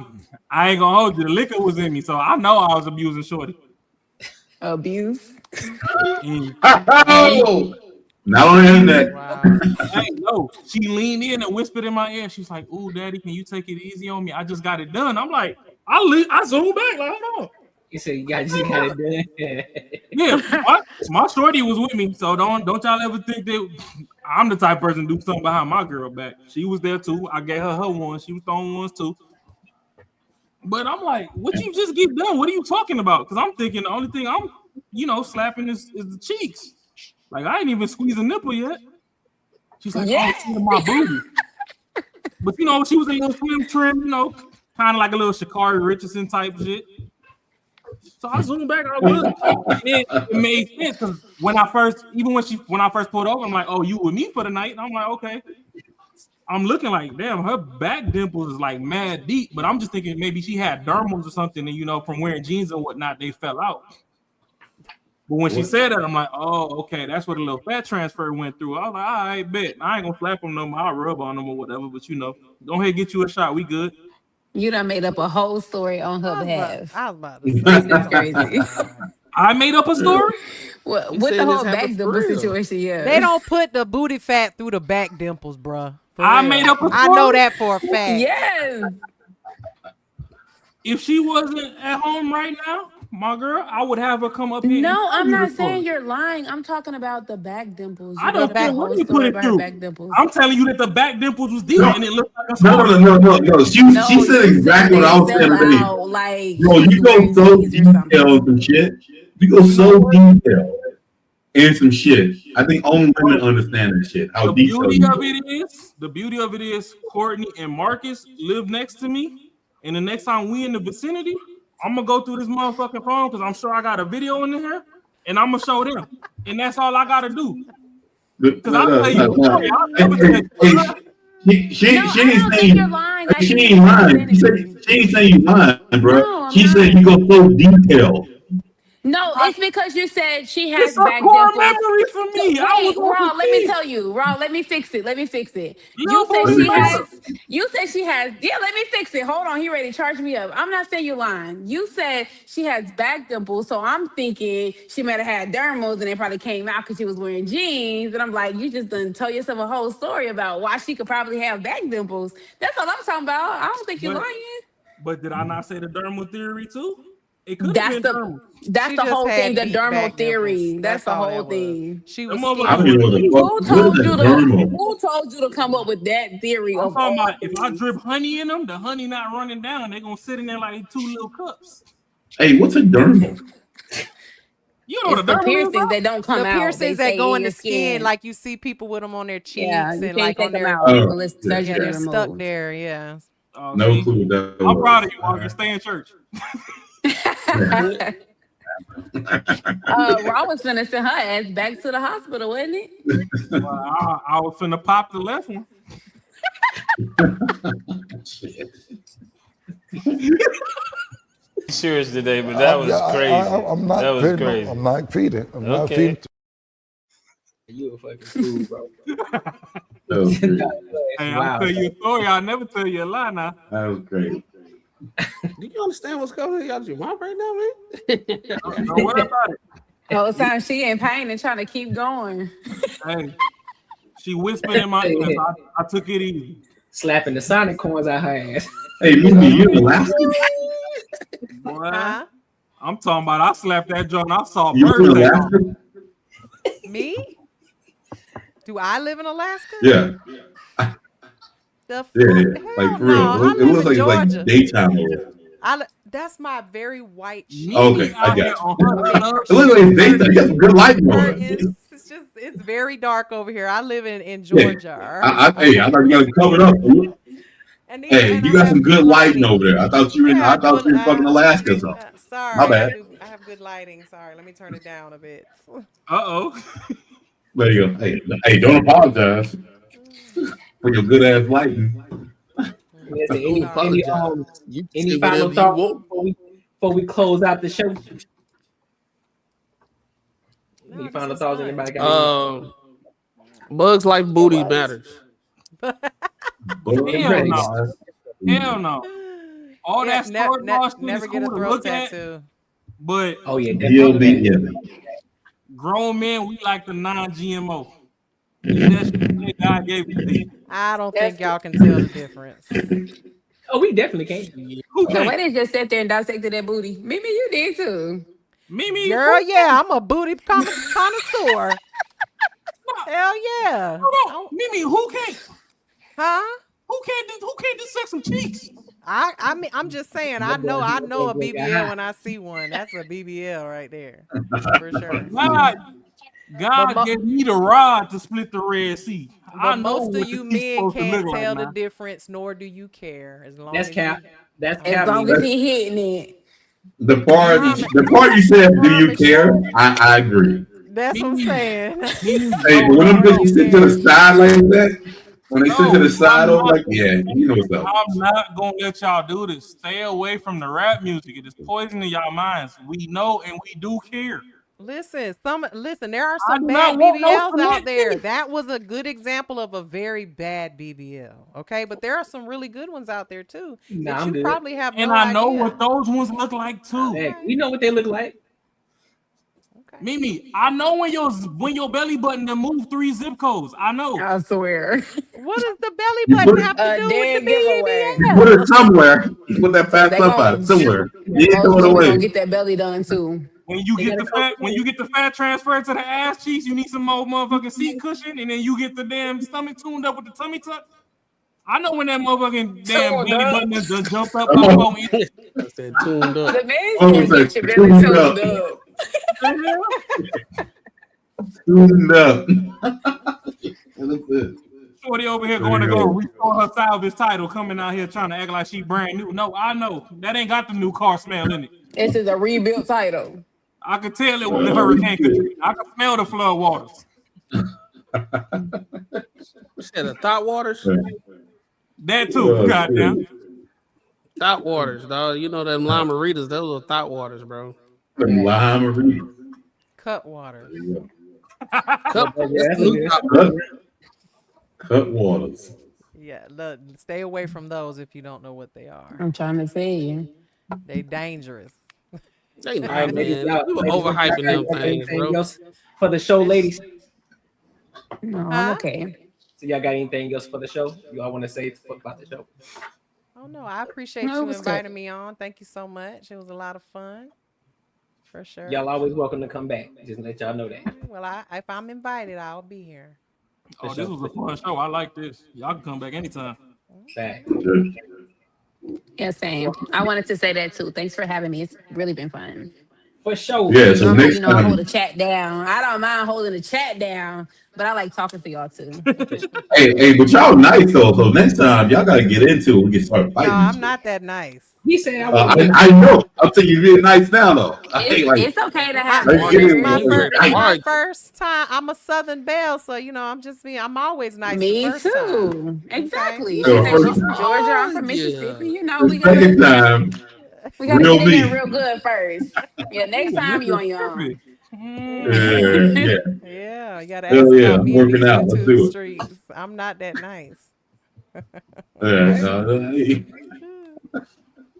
I ain't gonna hold you. The liquor was in me, so I know I was abusing shorty. Abuse. Not on the internet. Hey, no, she leaned in and whispered in my ear. She's like, "Ooh, daddy, can you take it easy on me? I just got it done." I'm like, I zoomed back, like, hold on. He said, "You just got it done." Yeah, my shorty was with me, so don't y'all ever think that I'm the type of person to do something behind my girl back. She was there too. I gave her one. She was throwing ones too. But I'm like, what you just get done? What are you talking about? Because I'm thinking the only thing I'm, slapping is the cheeks. Like I ain't even squeezed a nipple yet. She's like, oh, it's my booty. But she was a little slim trim, kind of like a little Sha'Carri Richardson type shit. So I zoomed back, I looked, and it made sense because when I first pulled over, I'm like, "Oh, you with me for the night?" And I'm like, "Okay." I'm looking like, damn, her back dimples is like mad deep, but I'm just thinking maybe she had dermals or something, and from wearing jeans and whatnot, they fell out. But when she said that, I'm like, oh, okay, that's where the little fat transfer went through. I was like, all right, bet. I ain't gonna slap them no more. I'll rub on them or whatever, but go ahead, get you a shot. We good. You done made up a whole story on her behalf. I was about to say that's crazy. I made up a story? Well, with the whole back dimple situation, yeah. They don't put the booty fat through the back dimples, bruh. I made up a story? I know that for a fact. Yes. If she wasn't at home right now, my girl, I would have her come up here. No, I'm not saying you're lying. I'm talking about the back dimples. I don't care what you put it through. Back dimples. I'm telling you that the back dimples was deep and it looked like a No. She said exactly what I was saying. Like, bro, you go so detailed and shit. You go so detailed and some shit. I think only women understand that shit. How detailed. The beauty of it is Courtney and Marcus live next to me, and the next time we in the vicinity, I'm gonna go through this motherfucking phone because I'm sure I got a video in here, and I'm gonna show them, and that's all I gotta do. Because I'll tell you, she ain't saying you're lying. She ain't lying. She ain't saying you lying, bro. No, she said you go so detailed. No, it's because you said she has it's a back core dimples. memory for me. Wait, Ron, let me tell you. Ron, let me fix it. You said she has. Yeah, let me fix it. Hold on, he ready to charge me up. I'm not saying you're lying. You said she has back dimples, so I'm thinking she might have had dermals and they probably came out because she was wearing jeans. And I'm like, you just done tell yourself a whole story about why she could probably have back dimples. That's all I'm talking about. I don't think you're lying. But did I not say the dermal theory too? It could That's have been dermal. That's the whole thing, the dermal theory. That's the whole thing. She was who told you to come up with that theory? I'm talking about if I drip honey in them, the honey not running down. They're gonna sit in there like 2 little cups. Hey, what's a dermal? You know the piercings that don't come the out. The piercings that go in the skin, like you see people with them on their cheeks and like on their they're stuck there. Yeah. No clue that. I'm proud of you, Marcus. Stay in church. Ron was finna send her ass back to the hospital, wasn't it? Well, I was finna pop the left one. Serious today, but that was crazy. I'm not. That was crazy. I'm not feeding. I'm not feeding. You a fucking fool, bro. Hey, I'll tell you a story. I'll never tell you a lie now. That was great. Do you understand what's going on in your mouth right now, man? Don't worry about it. The whole time she in pain and trying to keep going. Hey, she whispered in my ear. I took it easy. Slapping the Sonic coins out her ass. Hey, Mimi, you Alaskan? Boy, I'm talking about I slapped that joint. I saw You birds. in Alaska? Me? Do I live in Alaska? Yeah. The like for real. It looks like it's like daytime over. That's my very white sheet. Okay, I got you. It looks like it's daytime. You got some good lighting over there. It's very dark over here. I live in Georgia. I thought you got it covered up. Hey, you got some good lighting over there. I thought you were in fucking Alaska or something. Sorry, my bad. I have good lighting. Sorry, let me turn it down a bit. There you go. Hey, don't apologize for your good ass lighting. Any final thoughts before we close out the show? Any final thoughts? Anybody got? Bugs Life booty matters. Hell no. All that story never get a throat tattoo. But grown men, we like the non-GMO. God gave it to you. I don't think y'all can tell the difference. Oh, we definitely can. The way they just sat there and dissected that booty. Mimi, you did too. Mimi, girl, yeah, I'm a booty connoisseur. Hell yeah. Hold on. Mimi, who can't? Huh? Who can't just suck some cheeks? I mean, I'm just saying. I know a BBL when I see one. That's a BBL right there, for sure. God gave me the rod to split the Red Sea. I know most what of you the sea's men supposed to can't look tell like, the man. difference, nor do you care. As long That's as cap. you, That's As cap. long as he hitting it. The part you said, do you care? I agree. That's what I'm saying. Hey, but when them bitches sit to the side like that, when they sit to the side, I'm like, yeah, you know what's up. I'm not gonna let y'all do this. Stay away from the rap music. It is poisoning y'all minds. We know and we do care. Listen, there are I some do bad not want no BBLs out cement there. teeth. That was a good example of a very bad BBL. Okay, but there are some really good ones out there too Nah, that I'm you good. probably have And no I know idea. what those ones look like too. Heck, we know what they look like. Mimi, I know when your belly button to move 3 zip codes. I know. I swear. What does the belly You button put it- have to do with Dead the giveaway. You put it somewhere. You put that fat They stuff gonna- out somewhere. You ain't Most throwing it women away. gonna get that belly done too. When you get the fat transferred to the ass cheeks, you need some more motherfucking seat cushion, and then you get the damn stomach tuned up with the tummy tuck. I know when that motherfucking damn Tuned belly up. button is done jumped up on 4 inches. That's that tuned up. The man Oh, said it's get like your belly tuned tuned up. up. Tuned up. That's it. Shorty over here There going to you go go. restore her salvage title, coming out here trying to act like she brand new. No, I know that ain't got the new car smell in it. This is a rebuilt title. I could tell it was the Hurricane Katrina. I could smell the flood waters. Said the thought waters. That too, goddamn. Thought waters, dog. You know them limeritas, those are thought waters, bro. Cut water. Cut waters. Yeah, stay away from those if you don't know what they are. I'm trying to say you. They dangerous. They not, All right, man. ladies, You were overhyping them things, anything bro. else for the show, ladies? No, I'm okay. So y'all got anything else for the show? You all want to say about the show? Oh no, I appreciate No, it you was inviting good. me on. Thank you so much. It was a lot of fun. For sure. Y'all always welcome to come back. Just to let y'all know that. Well, if I'm invited, I'll be here. Oh, this was a fun show. I like this. Y'all can come back anytime. Back. Yeah, same. I wanted to say that too. Thanks for having me. It's really been fun. For sure. Yeah, so Normally, next I time. hold the chat down. I don't mind holding the chat down, but I like talking to y'all too. Hey, but y'all nice though. So next time y'all gotta get into it. We can start No, fighting. I'm not that nice. He said I know. I'm saying you're being nice now though. I ain't like. It's okay to have Let's get it. My first time. I'm a Southern Belle, so I'm just being. I'm always nice. Me the first too. Time. Exactly. Okay. She said she's from Georgia. I'm from Mississippi. You know, we Second gotta time, we gotta real get in there me. real good first. Yeah, next time you on your own. Yeah. Yeah, you gotta Hell ask yeah, about I'm me in working these out. Let's YouTube do it. streets. I'm not that nice.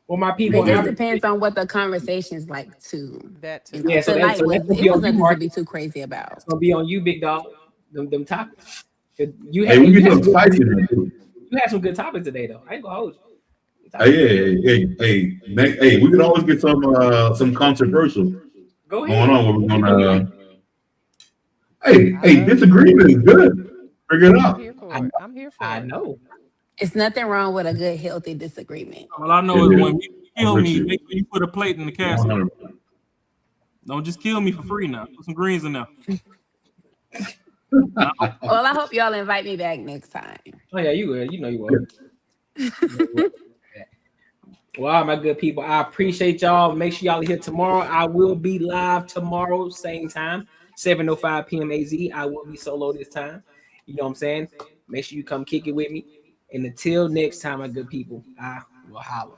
Well, my people. It just depends on what the conversation's like too. That too. Yeah, so tonight that's gonna be it was on you, nothing to Mark. be too crazy about. It's gonna be on you, big dog. Them topics. You Hey, had, we you, get had some some spicy. good, you had some good topics today, though. I ain't gonna hold you. Hey, we can always get some controversial Go going ahead. on. Where we're gonna. Hey, disagreement is good. Figure it out. I'm here for it. I know. It's nothing wrong with a good, healthy disagreement. All I know is when you kill I'm me, with you. make sure you put a plate in the casket. 100%. Don't just kill me for free now. Put some greens in there. Well, I hope y'all invite me back next time. Oh yeah, you will. You know you will. Well, all right, my good people, I appreciate y'all. Make sure y'all are here tomorrow. I will be live tomorrow, same time, 7:05 p.m. AZ. I will be solo this time. You know what I'm saying? Make sure you come kick it with me. And until next time, my good people, I will holler.